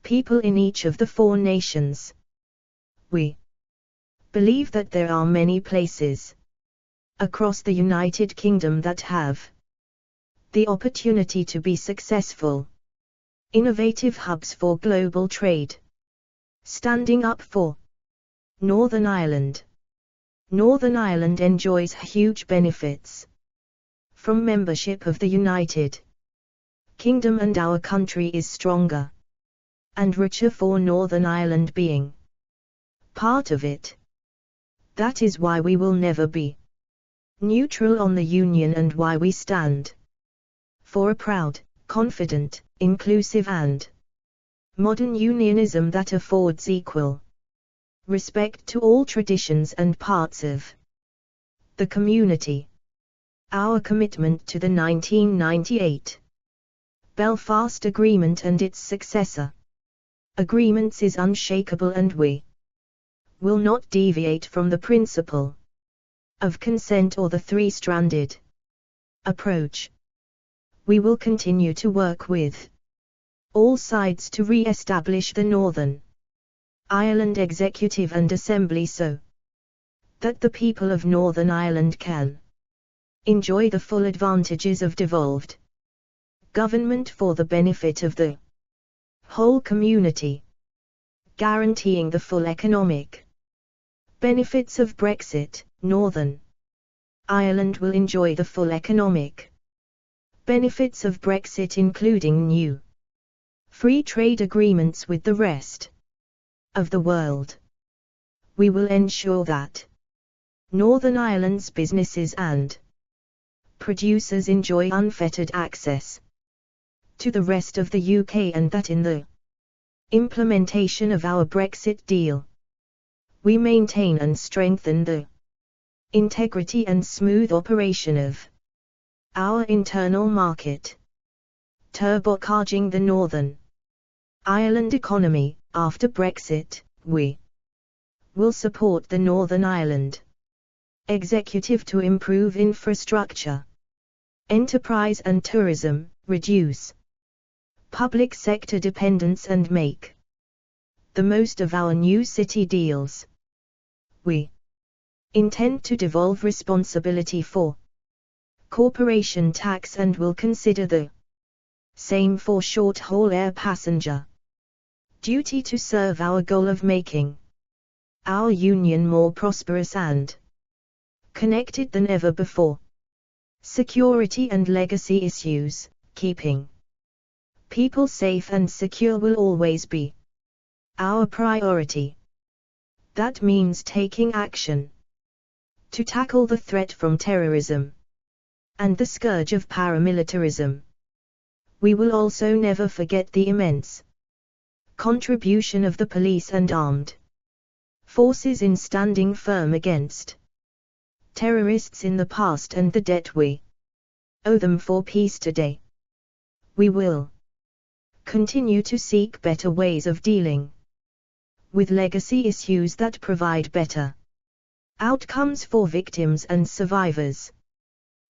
people in each of the 4 nations. We believe that there are many places across the United Kingdom that have the opportunity to be successful, innovative hubs for global trade. Standing up for Northern Ireland. Northern Ireland enjoys huge benefits from membership of the United Kingdom, and our country is stronger and richer for Northern Ireland being part of it. That is why we will never be neutral on the Union, and why we stand for a proud, confident, inclusive and Modern unionism that affords equal respect to all traditions and parts of the community. Our commitment to the 1998 Belfast Agreement and its successor agreements is unshakable, and we will not deviate from the principle of consent or the three-stranded approach. We will continue to work with all sides to re-establish the Northern Ireland Executive and Assembly so that the people of Northern Ireland can enjoy the full advantages of devolved government for the benefit of the whole community, guaranteeing the full economic benefits of Brexit. Northern Ireland will enjoy the full economic benefits of Brexit, including new free trade agreements with the rest of the world. We will ensure that Northern Ireland's businesses and producers enjoy unfettered access to the rest of the UK, and that in the implementation of our Brexit deal, we maintain and strengthen the integrity and smooth operation of our internal market, turbocharging the Northern Ireland economy. After Brexit, we will support the Northern Ireland Executive to improve infrastructure, enterprise and tourism, reduce public sector dependence and make the most of our new city deals. We intend to devolve responsibility for corporation tax and will consider the same for short-haul air passenger duty to serve our goal of making our union more prosperous and connected than ever before. Security and legacy issues, keeping people safe and secure will always be our priority. That means taking action to tackle the threat from terrorism and the scourge of paramilitarism. We will also never forget the immense contribution of the police and armed forces in standing firm against terrorists in the past and the debt we owe them for peace today. We will continue to seek better ways of dealing with legacy issues that provide better outcomes for victims and survivors,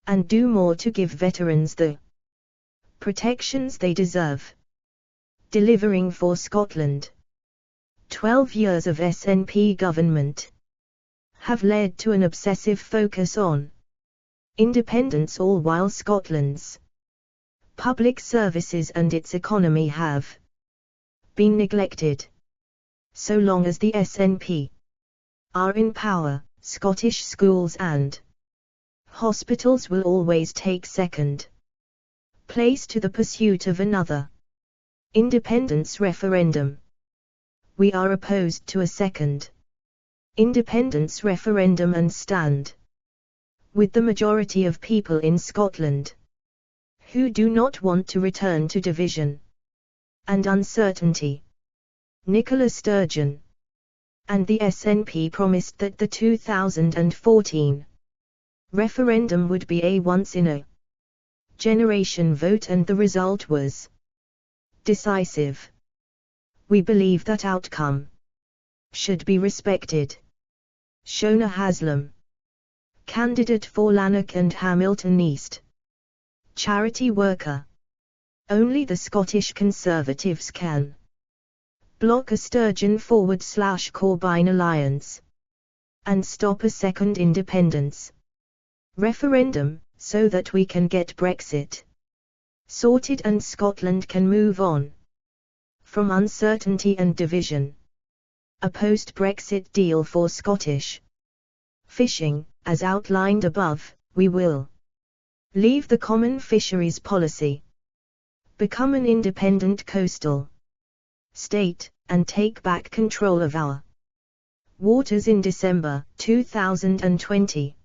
and do more to give veterans the protections they deserve. Delivering for Scotland. 12 years of SNP government have led to an obsessive focus on independence, all while Scotland's public services and its economy have been neglected. So long as the SNP are in power, Scottish schools and hospitals will always take second place to the pursuit of another independence referendum. We are opposed to a second independence referendum and stand with the majority of people in Scotland who do not want to return to division and uncertainty. Nicola Sturgeon and the SNP promised that the 2014 referendum would be a once-in-a-generation vote, and the result was decisive. We believe that outcome should be respected. Shona Haslam, candidate for Lanark and Hamilton East, charity worker. Only the Scottish Conservatives can block a Sturgeon/Corbyn alliance and stop a second independence referendum, so that we can get Brexit sorted and Scotland can move on from uncertainty and division. A post-Brexit deal for Scottish fishing, as outlined above. We will leave the common fisheries policy, become an independent coastal state, and take back control of our waters. In December 2020,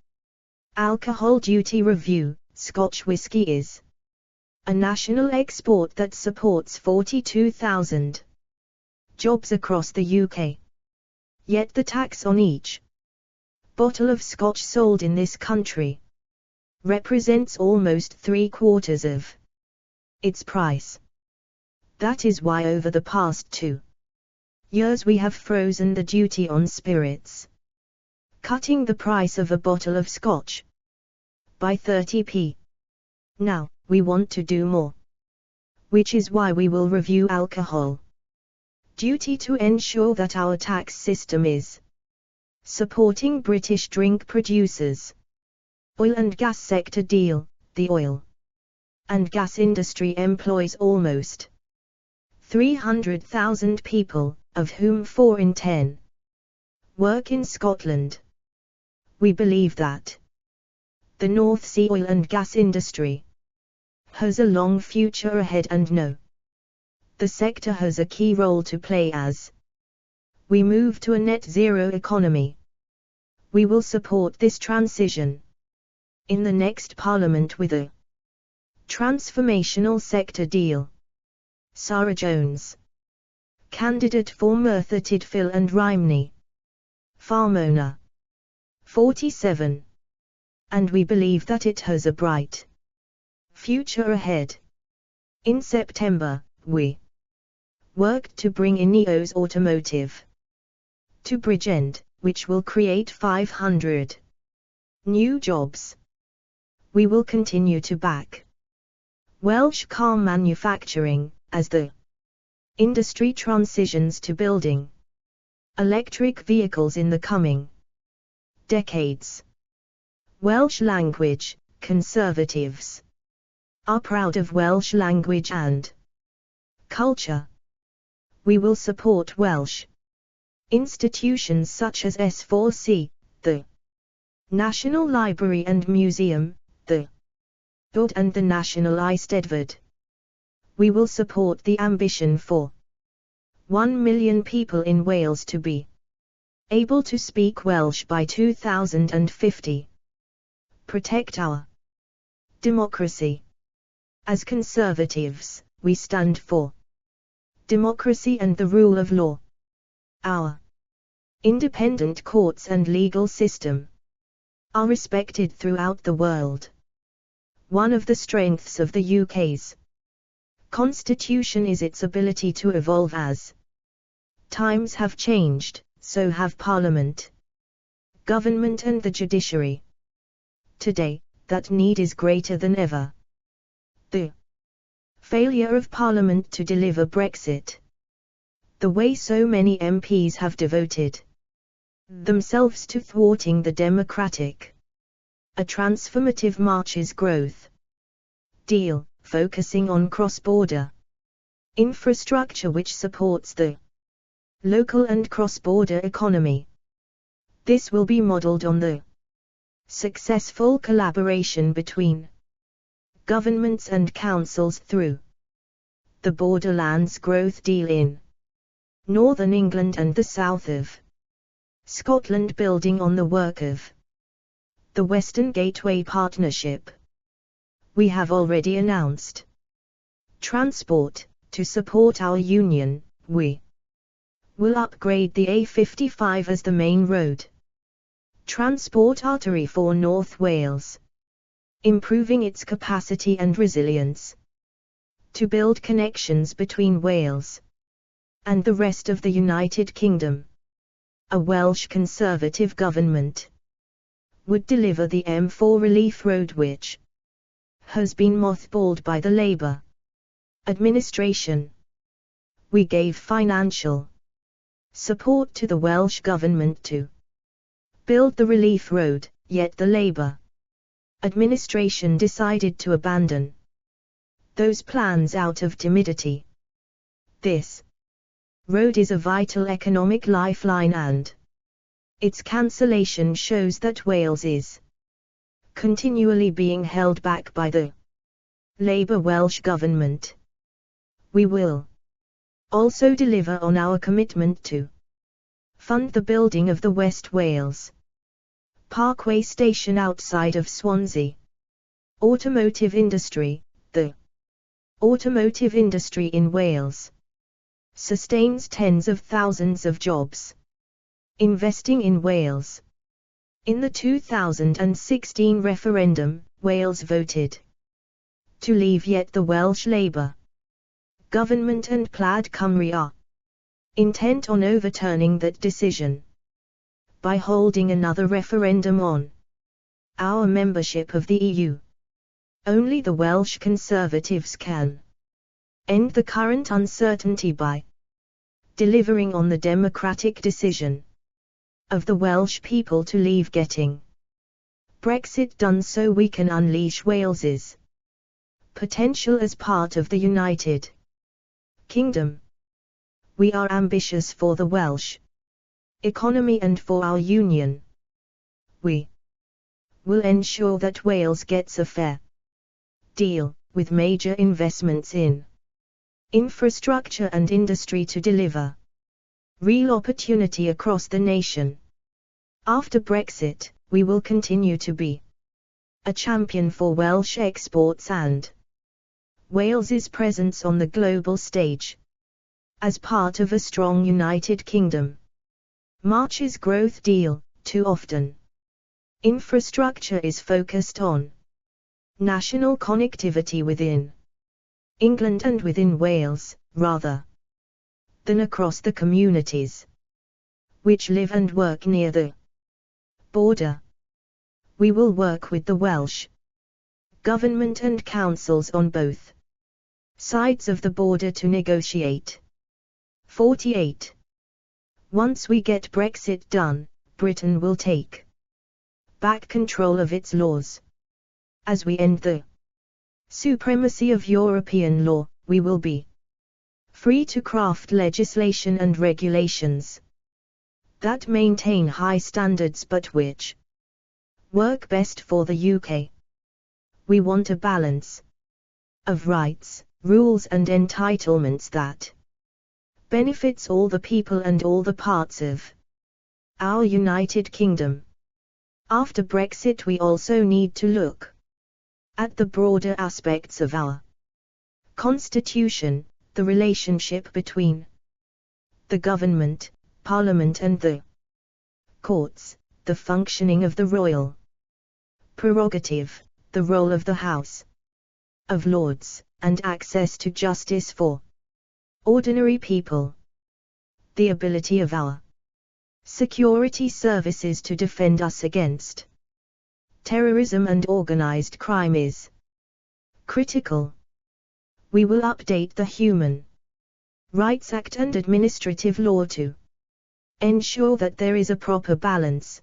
Alcohol Duty Review. Scotch whisky is a national export that supports 42,000 jobs across the UK. Yet the tax on each bottle of Scotch sold in this country represents almost 3/4 of its price. That is why over the past 2 years we have frozen the duty on spirits, cutting the price of a bottle of Scotch by 30p. Now, we want to do more, which is why we will review alcohol duty to ensure that our tax system is supporting British drink producers. Oil and gas sector deal. The oil and gas industry employs almost 300,000 people, of whom 4 in 10 work in Scotland. We believe that the North Sea oil and gas industry has a long future ahead and know the sector has a key role to play as we move to a net zero economy. We will support this transition in the next Parliament with a transformational sector deal. Sarah Jones, candidate for Merthyr Tydfil and Rhymney, farm owner, 47. And we believe that it has a bright future ahead. In September, we worked to bring Ineos Automotive to Bridgend, which will create 500 new jobs. We will continue to back Welsh car manufacturing as the industry transitions to building electric vehicles in the coming decades. Welsh language. Conservatives are proud of Welsh language and culture. We will support Welsh institutions such as S4C, the National Library and Museum, the Bwd and the National Eisteddfod. We will support the ambition for 1 million people in Wales to be able to speak Welsh by 2050. Protect our democracy. As Conservatives, we stand for democracy and the rule of law. Our independent courts and legal system are respected throughout the world. One of the strengths of the UK's Constitution is its ability to evolve as times have changed, so have Parliament, government and the judiciary. Today, that need is greater than ever. The failure of Parliament to deliver Brexit, the way so many MPs have devoted themselves to thwarting the democratic, a transformative March's growth deal, focusing on cross-border infrastructure which supports the local and cross-border economy. This will be modelled on the successful collaboration between governments and councils through the Borderlands Growth Deal in Northern England and the south of Scotland, building on the work of the Western Gateway Partnership. We have already announced transport. To support our union, we will upgrade the A55 as the main road transport artery for North Wales, improving its capacity and resilience to build connections between Wales and the rest of the United Kingdom. A Welsh Conservative government would deliver the M4 relief road, which has been mothballed by the Labour administration. We gave financial support to the Welsh government to build the relief road, yet the Labour administration decided to abandon those plans out of timidity. This road is a vital economic lifeline, and its cancellation shows that Wales is continually being held back by the Labour Welsh government. We will also deliver on our commitment to fund the building of the West Wales Parkway station outside of Swansea. Automotive industry. The automotive industry in Wales sustains tens of thousands of jobs. Investing in Wales. In the 2016 referendum, Wales voted to leave, yet the Welsh Labour government and Plaid Cymru are intent on overturning that decision by holding another referendum on our membership of the EU. Only the Welsh Conservatives can end the current uncertainty by delivering on the democratic decision of the Welsh people to leave, getting Brexit done so we can unleash Wales's potential as part of the United Kingdom. We are ambitious for the Welsh economy and for our union. We will ensure that Wales gets a fair deal, with major investments in infrastructure and industry to deliver real opportunity across the nation. After Brexit, we will continue to be a champion for Welsh exports and Wales's presence on the global stage. As part of a strong United Kingdom, March's growth deal, too often infrastructure is focused on national connectivity within England and within Wales, rather than across the communities which live and work near the border. We will work with the Welsh government and councils on both sides of the border to negotiate. 48. Once we get Brexit done, Britain will take back control of its laws. As we end the supremacy of European law, we will be free to craft legislation and regulations that maintain high standards but which work best for the UK. We want a balance of rights, rules and entitlements that benefits all the people and all the parts of our United Kingdom. After Brexit, we also need to look at the broader aspects of our constitution, the relationship between the government, parliament and the courts, the functioning of the royal prerogative, the role of the House of Lords, and access to justice for ordinary people. The ability of our security services to defend us against terrorism and organized crime is critical. We will update the Human Rights Act and administrative law to ensure that there is a proper balance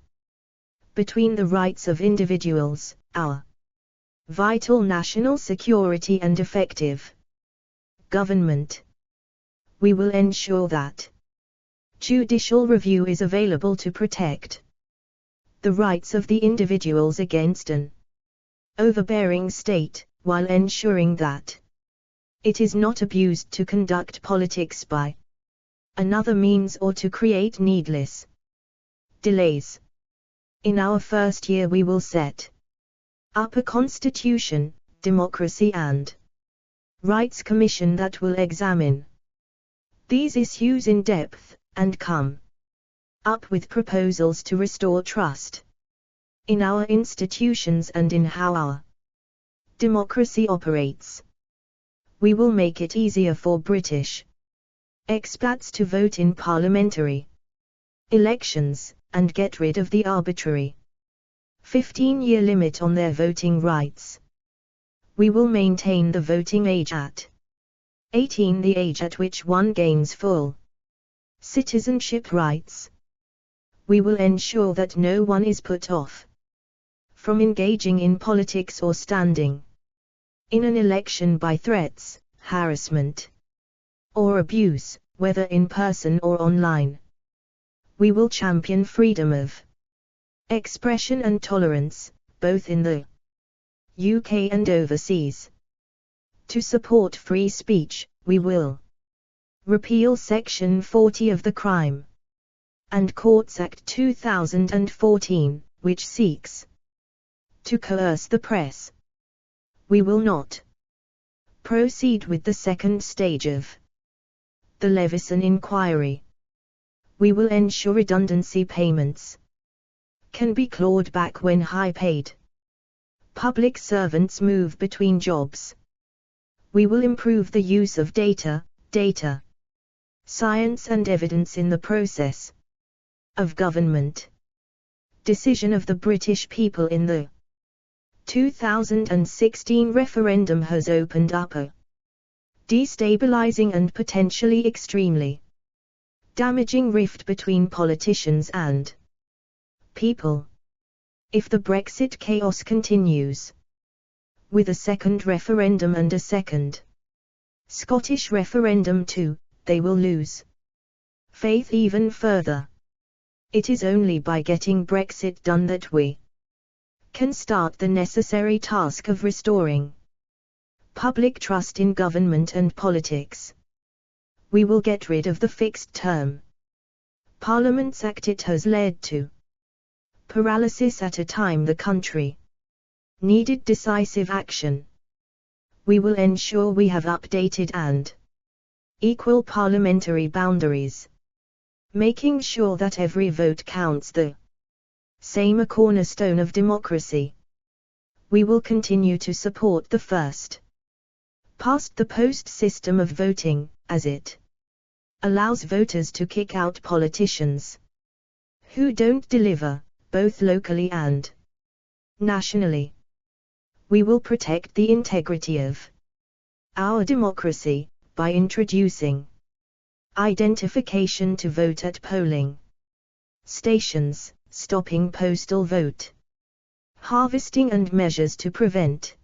between the rights of individuals, our vital national security and effective government. We will ensure that judicial review is available to protect the rights of the individuals against an overbearing state, while ensuring that it is not abused to conduct politics by another means or to create needless delays. In our first year we will set up a constitution, democracy and rights commission that will examine these issues in depth, and come up with proposals to restore trust in our institutions and in how our democracy operates. We will make it easier for British expats to vote in parliamentary elections, and get rid of the arbitrary 15-year limit on their voting rights. We will maintain the voting age at 18, the age at which one gains full citizenship rights. We will ensure that no one is put off from engaging in politics or standing in an election by threats, harassment, or abuse, whether in person or online. We will champion freedom of expression and tolerance, both in the UK and overseas. To support free speech, we will repeal Section 40 of the Crime and Courts Act 2014, which seeks to coerce the press. We will not proceed with the second stage of the Leveson inquiry. We will ensure redundancy payments can be clawed back when high-paid public servants move between jobs. We will improve the use of data, science and evidence in the process of government. Decision of the British people in the 2016 referendum has opened up a destabilizing and potentially extremely damaging rift between politicians and people. If the Brexit chaos continues, with a second referendum and a second Scottish referendum too, they will lose faith even further. It is only by getting Brexit done that we can start the necessary task of restoring public trust in government and politics. We will get rid of the Fixed Term Parliaments Act. It has led to paralysis at a time the country needed decisive action. We will ensure we have updated and equal parliamentary boundaries, making sure that every vote counts, the same a cornerstone of democracy. We will continue to support the first past the post system of voting, as it allows voters to kick out politicians who don't deliver, both locally and nationally. We will protect the integrity of our democracy by introducing identification to vote at polling stations, stopping postal vote harvesting and measures to prevent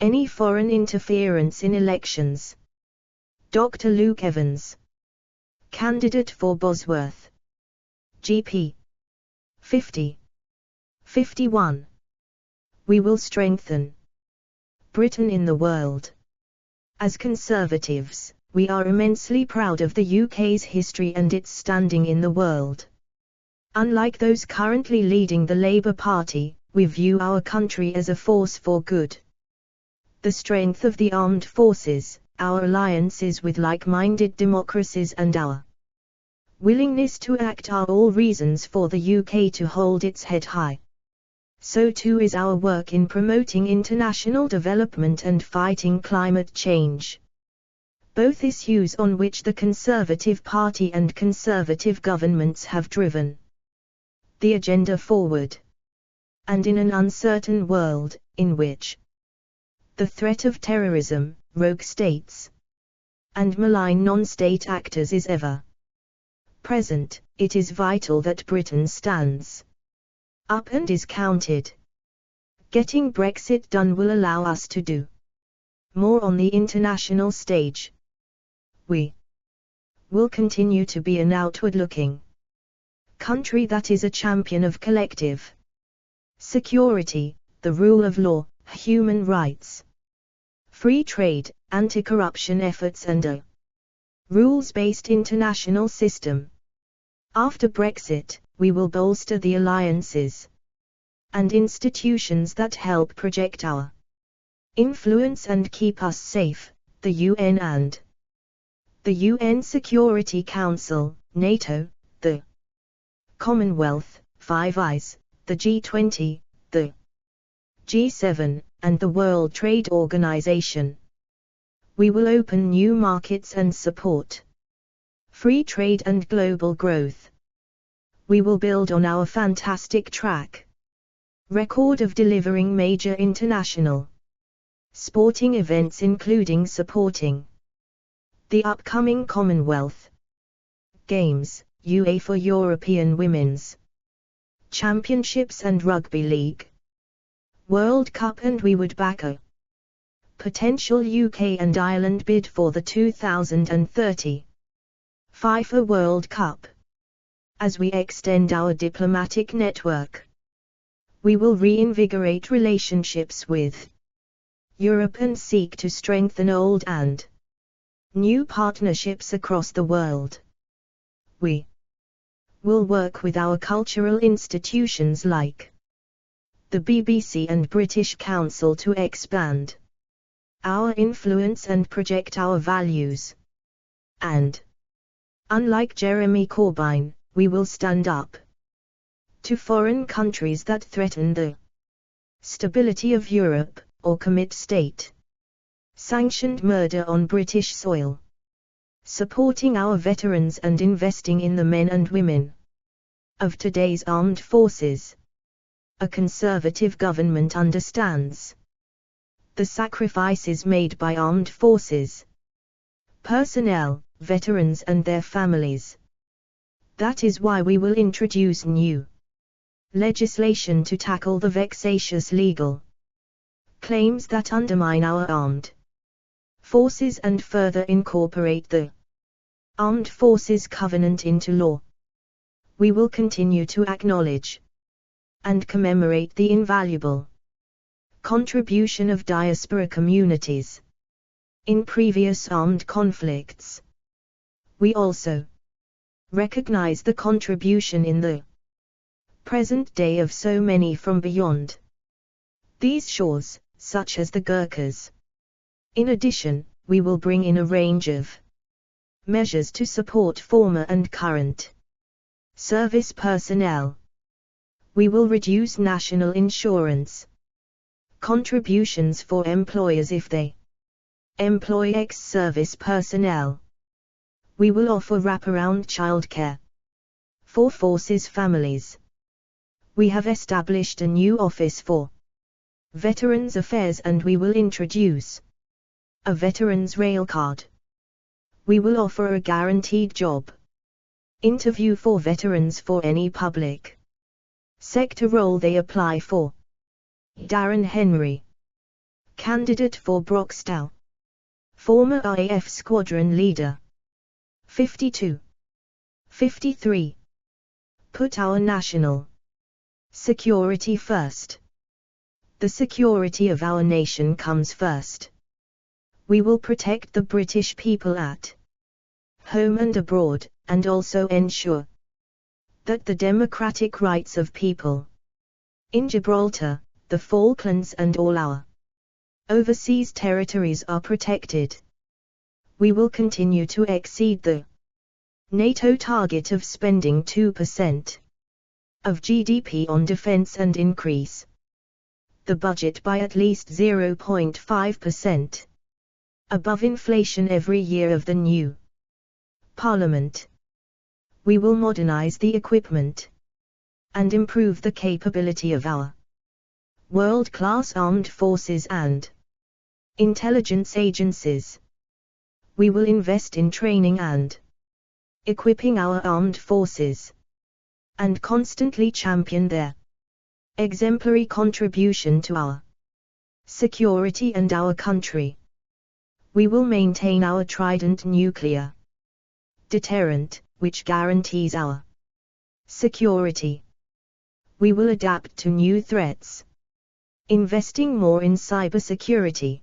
any foreign interference in elections. Dr. Luke Evans, candidate for Bosworth, GP 50-51. We will strengthen Britain in the world. As Conservatives, we are immensely proud of the UK's history and its standing in the world. Unlike those currently leading the Labour Party, we view our country as a force for good. The strength of the armed forces, our alliances with like-minded democracies and our willingness to act are all reasons for the UK to hold its head high. So too is our work in promoting international development and fighting climate change. Both issues on which the Conservative Party and Conservative governments have driven the agenda forward. And in an uncertain world, in which the threat of terrorism, rogue states, and malign non-state actors is ever present, it is vital that Britain stands up and is counted. Getting Brexit done will allow us to do more on the international stage. We will continue to be an outward-looking country that is a champion of collective security, the rule of law, human rights, free trade, anti-corruption efforts and a rules-based international system. After Brexit, we will bolster the alliances and institutions that help project our influence and keep us safe, the UN and the UN Security Council, NATO, the Commonwealth, Five Eyes, the G20, the G7, and the World Trade Organization. We will open new markets and support free trade and global growth. We will build on our fantastic track record of delivering major international sporting events, including supporting the upcoming Commonwealth Games, UEFA European Women's Championships and Rugby League World Cup, and we would back a potential UK and Ireland bid for the 2030 FIFA World Cup. As we extend our diplomatic network, we will reinvigorate relationships with Europe and seek to strengthen old and new partnerships across the world. We will work with our cultural institutions like the BBC and British Council to expand our influence and project our values and Unlike Jeremy Corbyn, we will stand up to foreign countries that threaten the stability of Europe, or commit state-sanctioned murder on British soil. Supporting our veterans and investing in the men and women of today's armed forces. A conservative government understands the sacrifices made by armed forces personnel, veterans and their families. That is why we will introduce new legislation to tackle the vexatious legal claims that undermine our armed forces and further incorporate the Armed Forces Covenant into law. We will continue to acknowledge and commemorate the invaluable contribution of diaspora communities in previous armed conflicts. We also recognize the contribution in the present day of so many from beyond these shores, such as the Gurkhas. In addition, we will bring in a range of measures to support former and current service personnel. We will reduce national insurance contributions for employers if they employ ex-service personnel. We will offer wraparound childcare for forces families. We have established a new office for Veterans Affairs and we will introduce a Veterans Rail Card. We will offer a guaranteed job interview for veterans for any public sector role they apply for. Darren Henry, candidate for Broxtow, former RAF squadron leader. 52. 53. Put our national security first. The security of our nation comes first. We will protect the British people at home and abroad, and also ensure that the democratic rights of people in Gibraltar, the Falklands and all our overseas territories are protected. We will continue to exceed the NATO target of spending 2% of GDP on defense and increase the budget by at least 0.5% above inflation every year of the new Parliament. We will modernize the equipment and improve the capability of our world-class armed forces and intelligence agencies. We will invest in training and equipping our armed forces and constantly champion their exemplary contribution to our security and our country. We will maintain our Trident nuclear deterrent, which guarantees our security. We will adapt to new threats, investing more in cybersecurity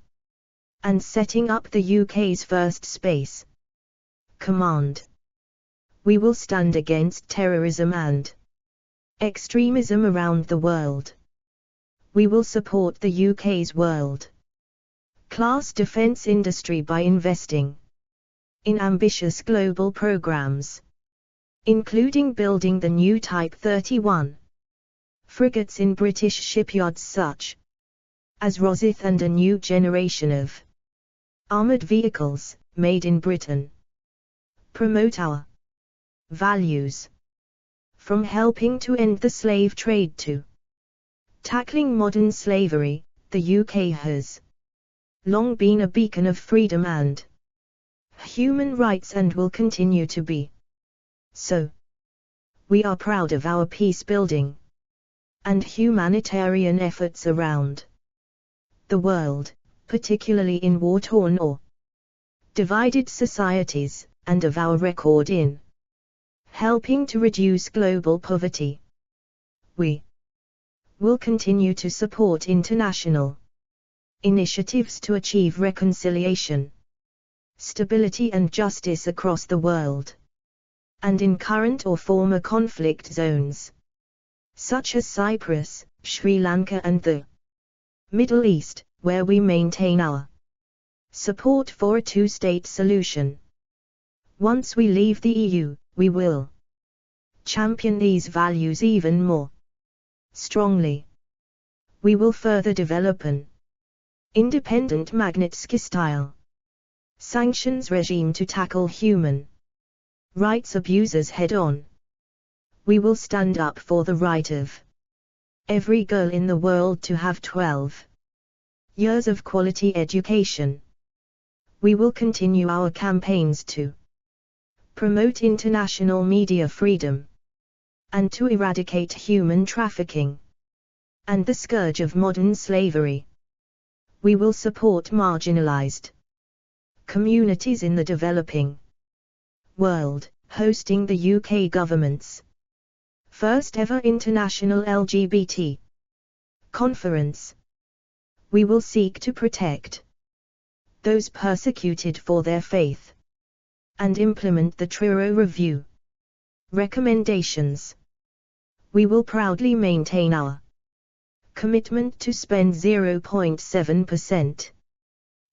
and setting up the UK's first space command. We will stand against terrorism and extremism around the world. We will support the UK's world-class defence industry by investing in ambitious global programs, including building the new Type 31 frigates in British shipyards such as Rosyth and a new generation of armoured vehicles made in Britain. Promote our values, from helping to end the slave trade to tackling modern slavery. The UK has long been a beacon of freedom and human rights and will continue to be so. We are proud of our peace-building and humanitarian efforts around the world, particularly in war-torn or divided societies, and of our record in helping to reduce global poverty. We will continue to support international initiatives to achieve reconciliation, stability and justice across the world, and in current or former conflict zones, such as Cyprus, Sri Lanka and the Middle East, where we maintain our support for a two-state solution. Once we leave the EU, we will champion these values even more strongly. We will further develop an independent Magnitsky-style sanctions regime to tackle human rights abusers head-on. We will stand up for the right of every girl in the world to have 12 years of quality education. We will continue our campaigns to promote international media freedom and to eradicate human trafficking and the scourge of modern slavery. We will support marginalized communities in the developing world, hosting the UK government's first ever international LGBT conference. We will seek to protect those persecuted for their faith and implement the Truro Review recommendations. We will proudly maintain our commitment to spend 0.7%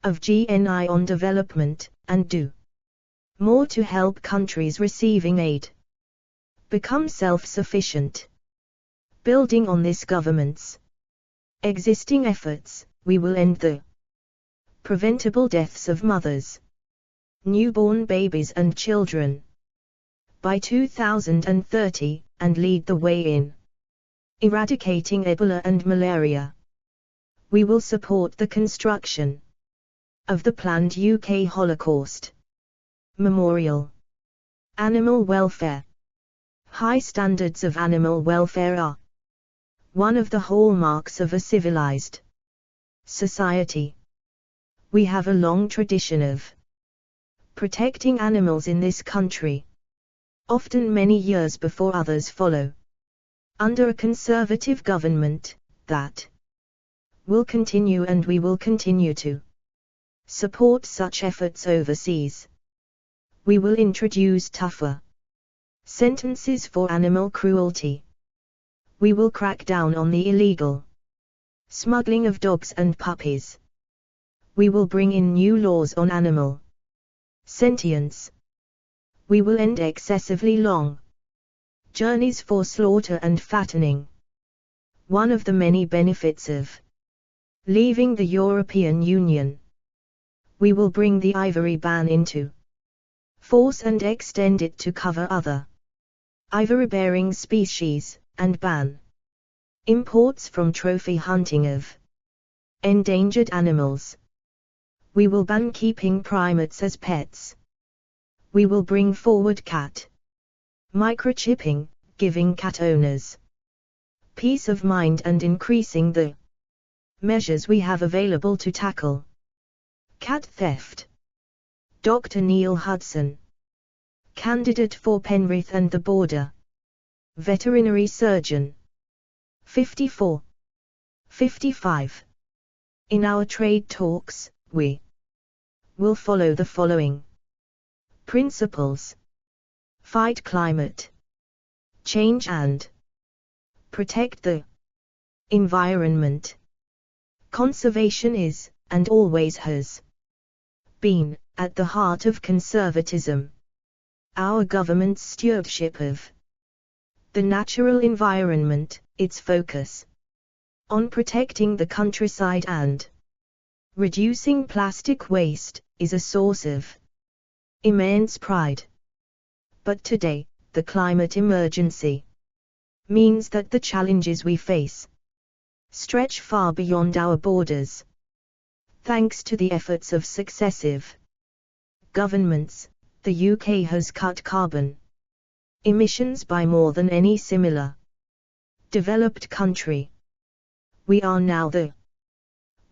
of GNI on development, and do more to help countries receiving aid become self-sufficient. Building on this government's existing efforts, we will end the preventable deaths of mothers, newborn babies and children by 2030, and lead the way in eradicating Ebola and malaria. We will support the construction of the planned UK Holocaust Memorial. Animal welfare. High standards of animal welfare are one of the hallmarks of a civilized society. We have a long tradition of protecting animals in this country, often many years before others follow. Under a conservative government, that will continue, and we will continue to support such efforts overseas. We will introduce tougher sentences for animal cruelty. We will crack down on the illegal smuggling of dogs and puppies. We will bring in new laws on animal sentience. We will end excessively long journeys for slaughter and fattening. One of the many benefits of leaving the European Union. We will bring the ivory ban into force and extend it to cover other ivory-bearing species, and ban imports from trophy hunting of endangered animals. We will ban keeping primates as pets. We will bring forward cat microchipping, giving cat owners peace of mind and increasing the measures we have available to tackle cat theft. Dr. Neil Hudson, candidate for Penrith and the Border, veterinary surgeon. 54. 55. In our trade talks, we will follow the following principles: fight climate change and protect the environment. Conservation is, and always has been, at the heart of conservatism. Our government's stewardship of the natural environment, its focus on protecting the countryside and reducing plastic waste, is a source of immense pride. But today, the climate emergency means that the challenges we face stretch far beyond our borders. Thanks to the efforts of successive governments, the UK has cut carbon emissions by more than any similar developed country. We are now the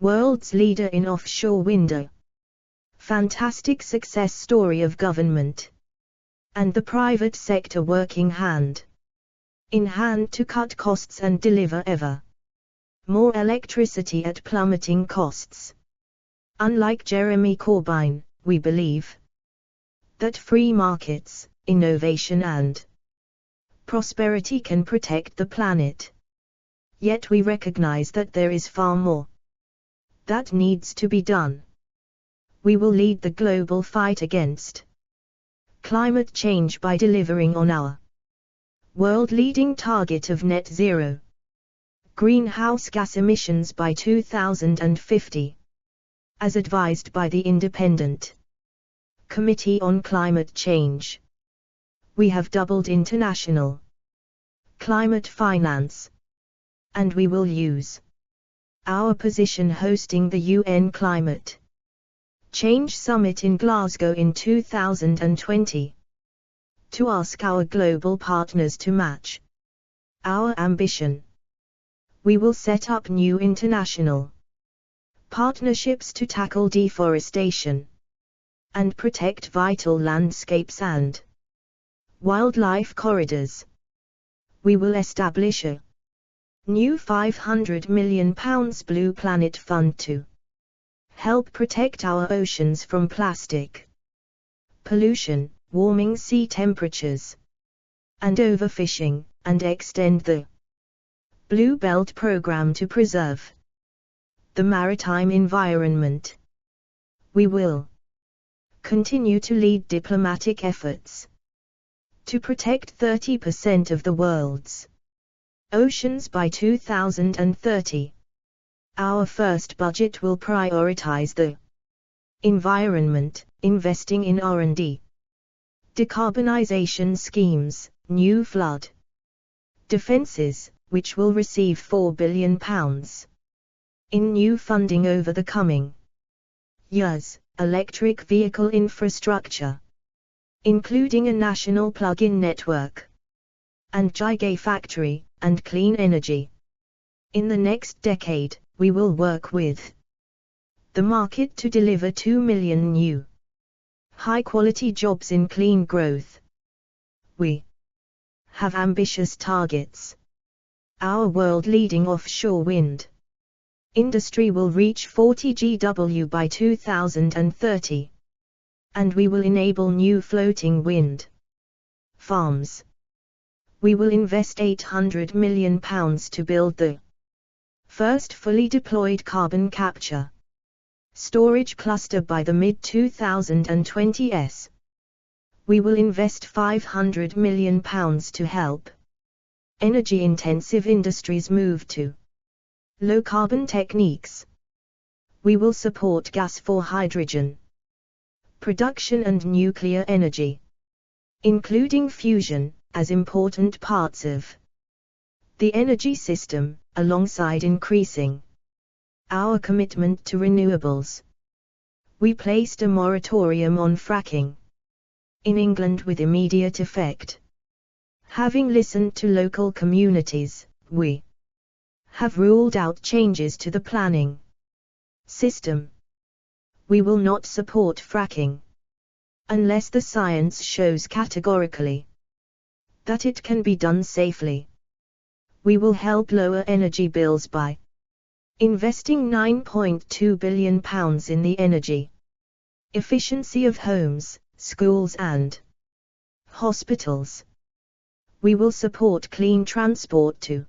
world's leader in offshore wind, a fantastic success story of government and the private sector working hand in hand to cut costs and deliver ever more electricity at plummeting costs. Unlike Jeremy Corbyn, we believe that free markets, innovation and prosperity can protect the planet. Yet we recognize that there is far more that needs to be done. We will lead the global fight against climate change by delivering on our world-leading target of net zero greenhouse gas emissions by 2050, as advised by the Independent Committee on Climate Change. We have doubled international climate finance, and we will use our position hosting the UN Climate Change Summit in Glasgow in 2020 to ask our global partners to match our ambition. We will set up new international partnerships to tackle deforestation and protect vital landscapes and wildlife corridors. We will establish a new £500 million Blue Planet Fund to help protect our oceans from plastic pollution, warming sea temperatures, and overfishing, and extend the Blue Belt program to preserve the maritime environment. We will continue to lead diplomatic efforts to protect 30% of the world's oceans by 2030. Our first budget will prioritize the environment, investing in R&D, decarbonization schemes, new flood defenses, which will receive £4 billion in new funding over the coming years, electric vehicle infrastructure, including a national plug-in network, and gigafactory, and clean energy. In the next decade, we will work with the market to deliver 2 million new, high-quality jobs in clean growth. We have ambitious targets. Our world-leading offshore wind industry will reach 40 GW by 2030, and we will enable new floating wind farms. We will invest £800 million to build the first fully deployed carbon capture storage cluster by the mid-2020s. We will invest £500 million to help energy-intensive industries move to low-carbon techniques. We will support gas for hydrogen production and nuclear energy, including fusion, as important parts of the energy system, alongside increasing our commitment to renewables. We placed a moratorium on fracking in England with immediate effect. Having listened to local communities, we have ruled out changes to the planning system. We will not support fracking unless the science shows categorically that it can be done safely. We will help lower energy bills by investing £9.2 billion in the energy efficiency of homes, schools and hospitals. We will support clean transport to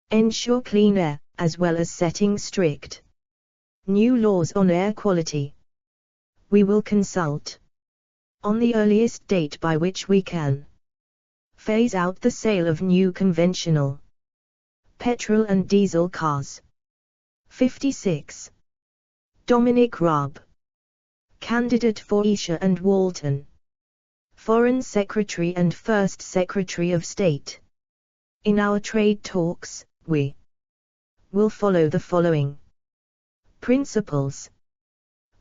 ensure clean air, as well as setting strict new laws on air quality. We will consult on the earliest date by which we can phase out the sale of new conventional petrol and diesel cars. 56. Dominic Raab, candidate for Esher and Walton, Foreign Secretary and First Secretary of State. In our trade talks, we will follow the following principles.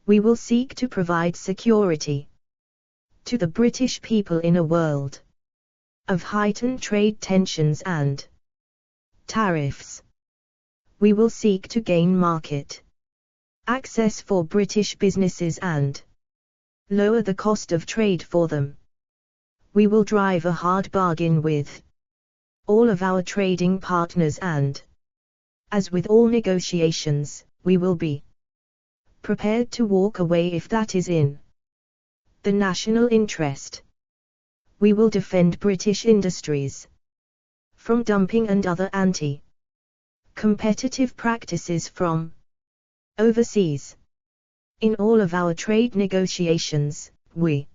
We will seek to provide security to the British people in a world of heightened trade tensions and tariffs. We will seek to gain market access for British businesses and lower the cost of trade for them. We will drive a hard bargain with all of our trading partners and, as with all negotiations, we will be prepared to walk away if that is in the national interest. We will defend British industries from dumping and other anti-competitive practices from overseas. In all of our trade negotiations, we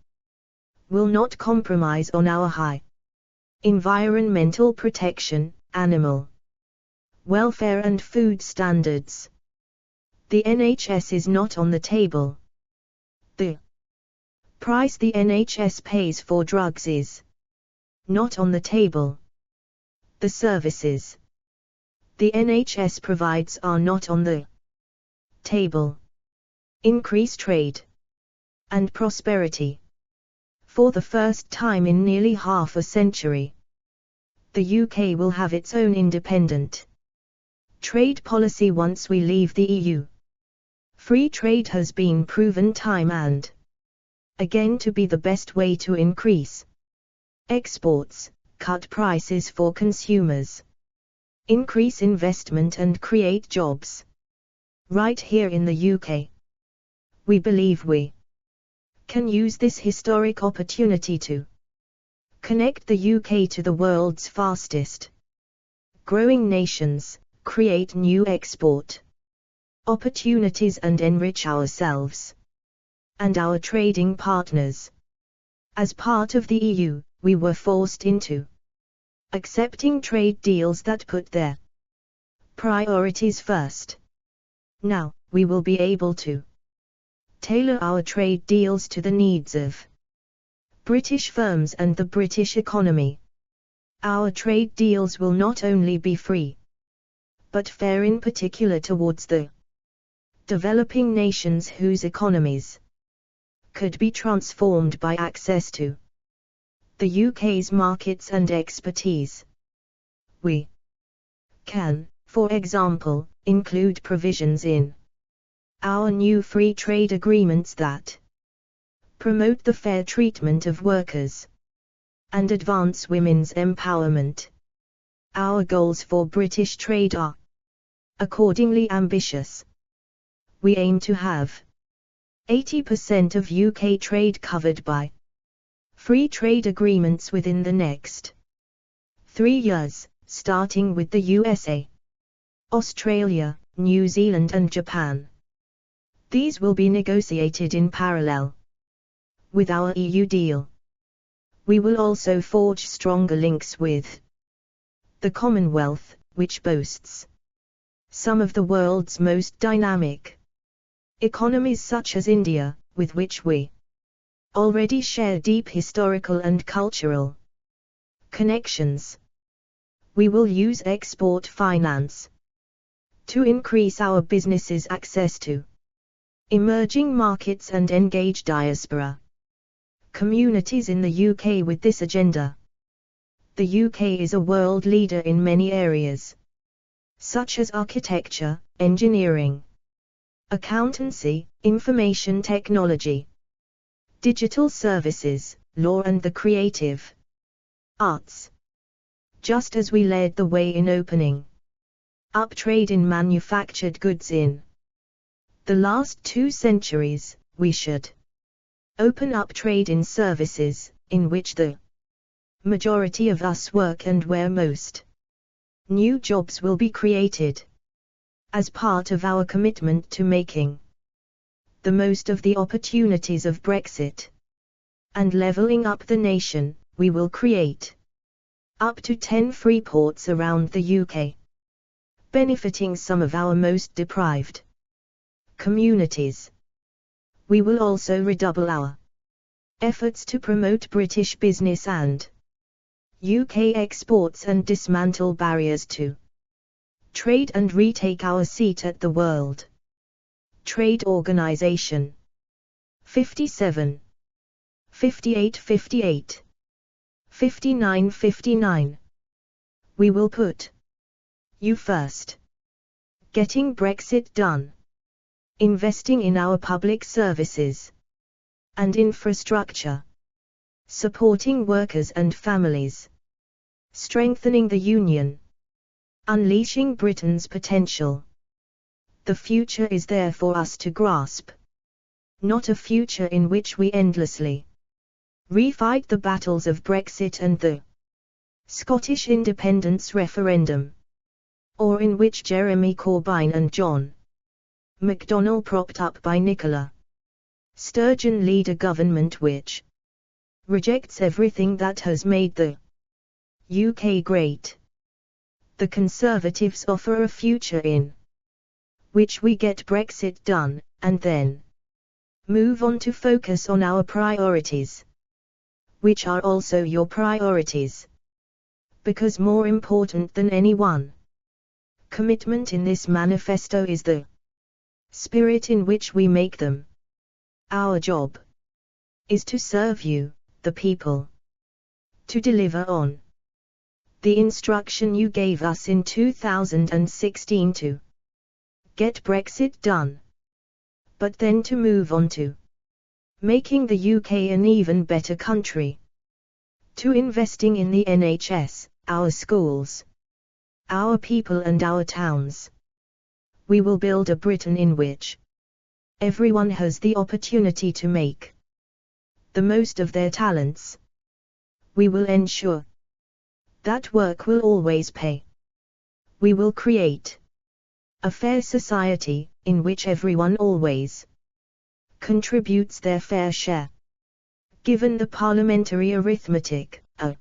will not compromise on our high environmental protection, animal welfare and food standards. The NHS is not on the table. The price the NHS pays for drugs is not on the table. The services the NHS provides are not on the table. Increase trade and prosperity. For the first time in nearly half a century, the UK will have its own independent trade policy once we leave the EU. Free trade has been proven time and again to be the best way to increase exports, cut prices for consumers, increase investment and create jobs. Right here in the UK, we believe we can use this historic opportunity to connect the UK to the world's fastest growing nations, create new export opportunities and enrich ourselves and our trading partners. As part of the EU, we were forced into accepting trade deals that put their priorities first. Now, we will be able to tailor our trade deals to the needs of British firms and the British economy. Our trade deals will not only be free, but fair, in particular towards the developing nations whose economies could be transformed by access to the UK's markets and expertise. We can, for example, include provisions in our new free trade agreements that promote the fair treatment of workers and advance women's empowerment. Our goals for British trade are accordingly ambitious. We aim to have 80% of UK trade covered by free trade agreements within the next 3 years, starting with the USA, Australia, New Zealand and Japan. These will be negotiated in parallel with our EU deal. We will also forge stronger links with the Commonwealth, which boasts some of the world's most dynamic economies, such as India, with which we already share deep historical and cultural connections. We will use export finance to increase our businesses' access to emerging markets and engage diaspora communities in the UK with this agenda. The UK is a world leader in many areas, such as architecture, engineering, accountancy, information technology, digital services, law and the creative arts. Just as we led the way in opening up trade in manufactured goods in the last 2 centuries, we should open up trade in services, in which the majority of us work and where most new jobs will be created. As part of our commitment to making the most of the opportunities of Brexit and levelling up the nation, we will create up to 10 free ports around the UK, benefiting some of our most deprived communities. We will also redouble our efforts to promote British business and UK exports and dismantle barriers to trade and retake our seat at the World Trade Organization. 57, 58, 58, 59, 59. We will put you first. Getting Brexit done. Investing in our public services and infrastructure. Supporting workers and families. Strengthening the Union. Unleashing Britain's potential. The future is there for us to grasp. Not a future in which we endlessly refight the battles of Brexit and the Scottish independence referendum, or in which Jeremy Corbyn and John McDonnell, propped up by Nicola Sturgeon, lead a government which rejects everything that has made the UK great. The Conservatives offer a future in which we get Brexit done, and then move on to focus on our priorities, which are also your priorities. Because more important than any one commitment in this manifesto is the spirit in which we make them. Our job is to serve you, the people, to deliver on the instruction you gave us in 2016 to get Brexit done, but then to move on to making the UK an even better country, to investing in the NHS, our schools, our people and our towns. We will build a Britain in which everyone has the opportunity to make the most of their talents. We will ensure that work will always pay. We will create a fair society, in which everyone always contributes their fair share. Given the parliamentary arithmetic, a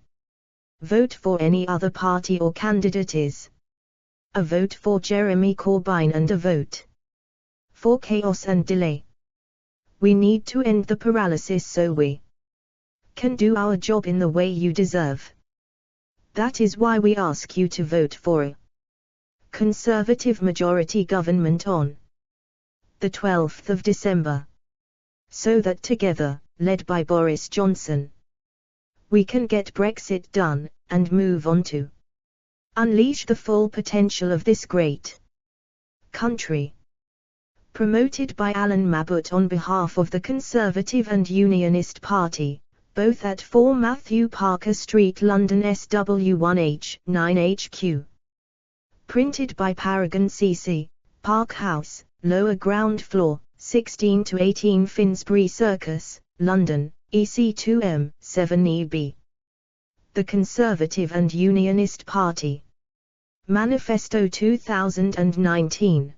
vote for any other party or candidate is a vote for Jeremy Corbyn and a vote for chaos and delay. We need to end the paralysis so we can do our job in the way you deserve. That is why we ask you to vote for a Conservative majority government on the 12th of December. So that together, led by Boris Johnson, we can get Brexit done, and move on to unleash the full potential of this great country. Promoted by Alan Mabbott on behalf of the Conservative and Unionist Party, both at 4 Matthew Parker Street, London, SW1H 9HQ. Printed by Paragon CC, Park House, lower ground floor, 16 to 18 Finsbury Circus, London, EC2M 7EB. The Conservative and Unionist Party. Manifesto 2019.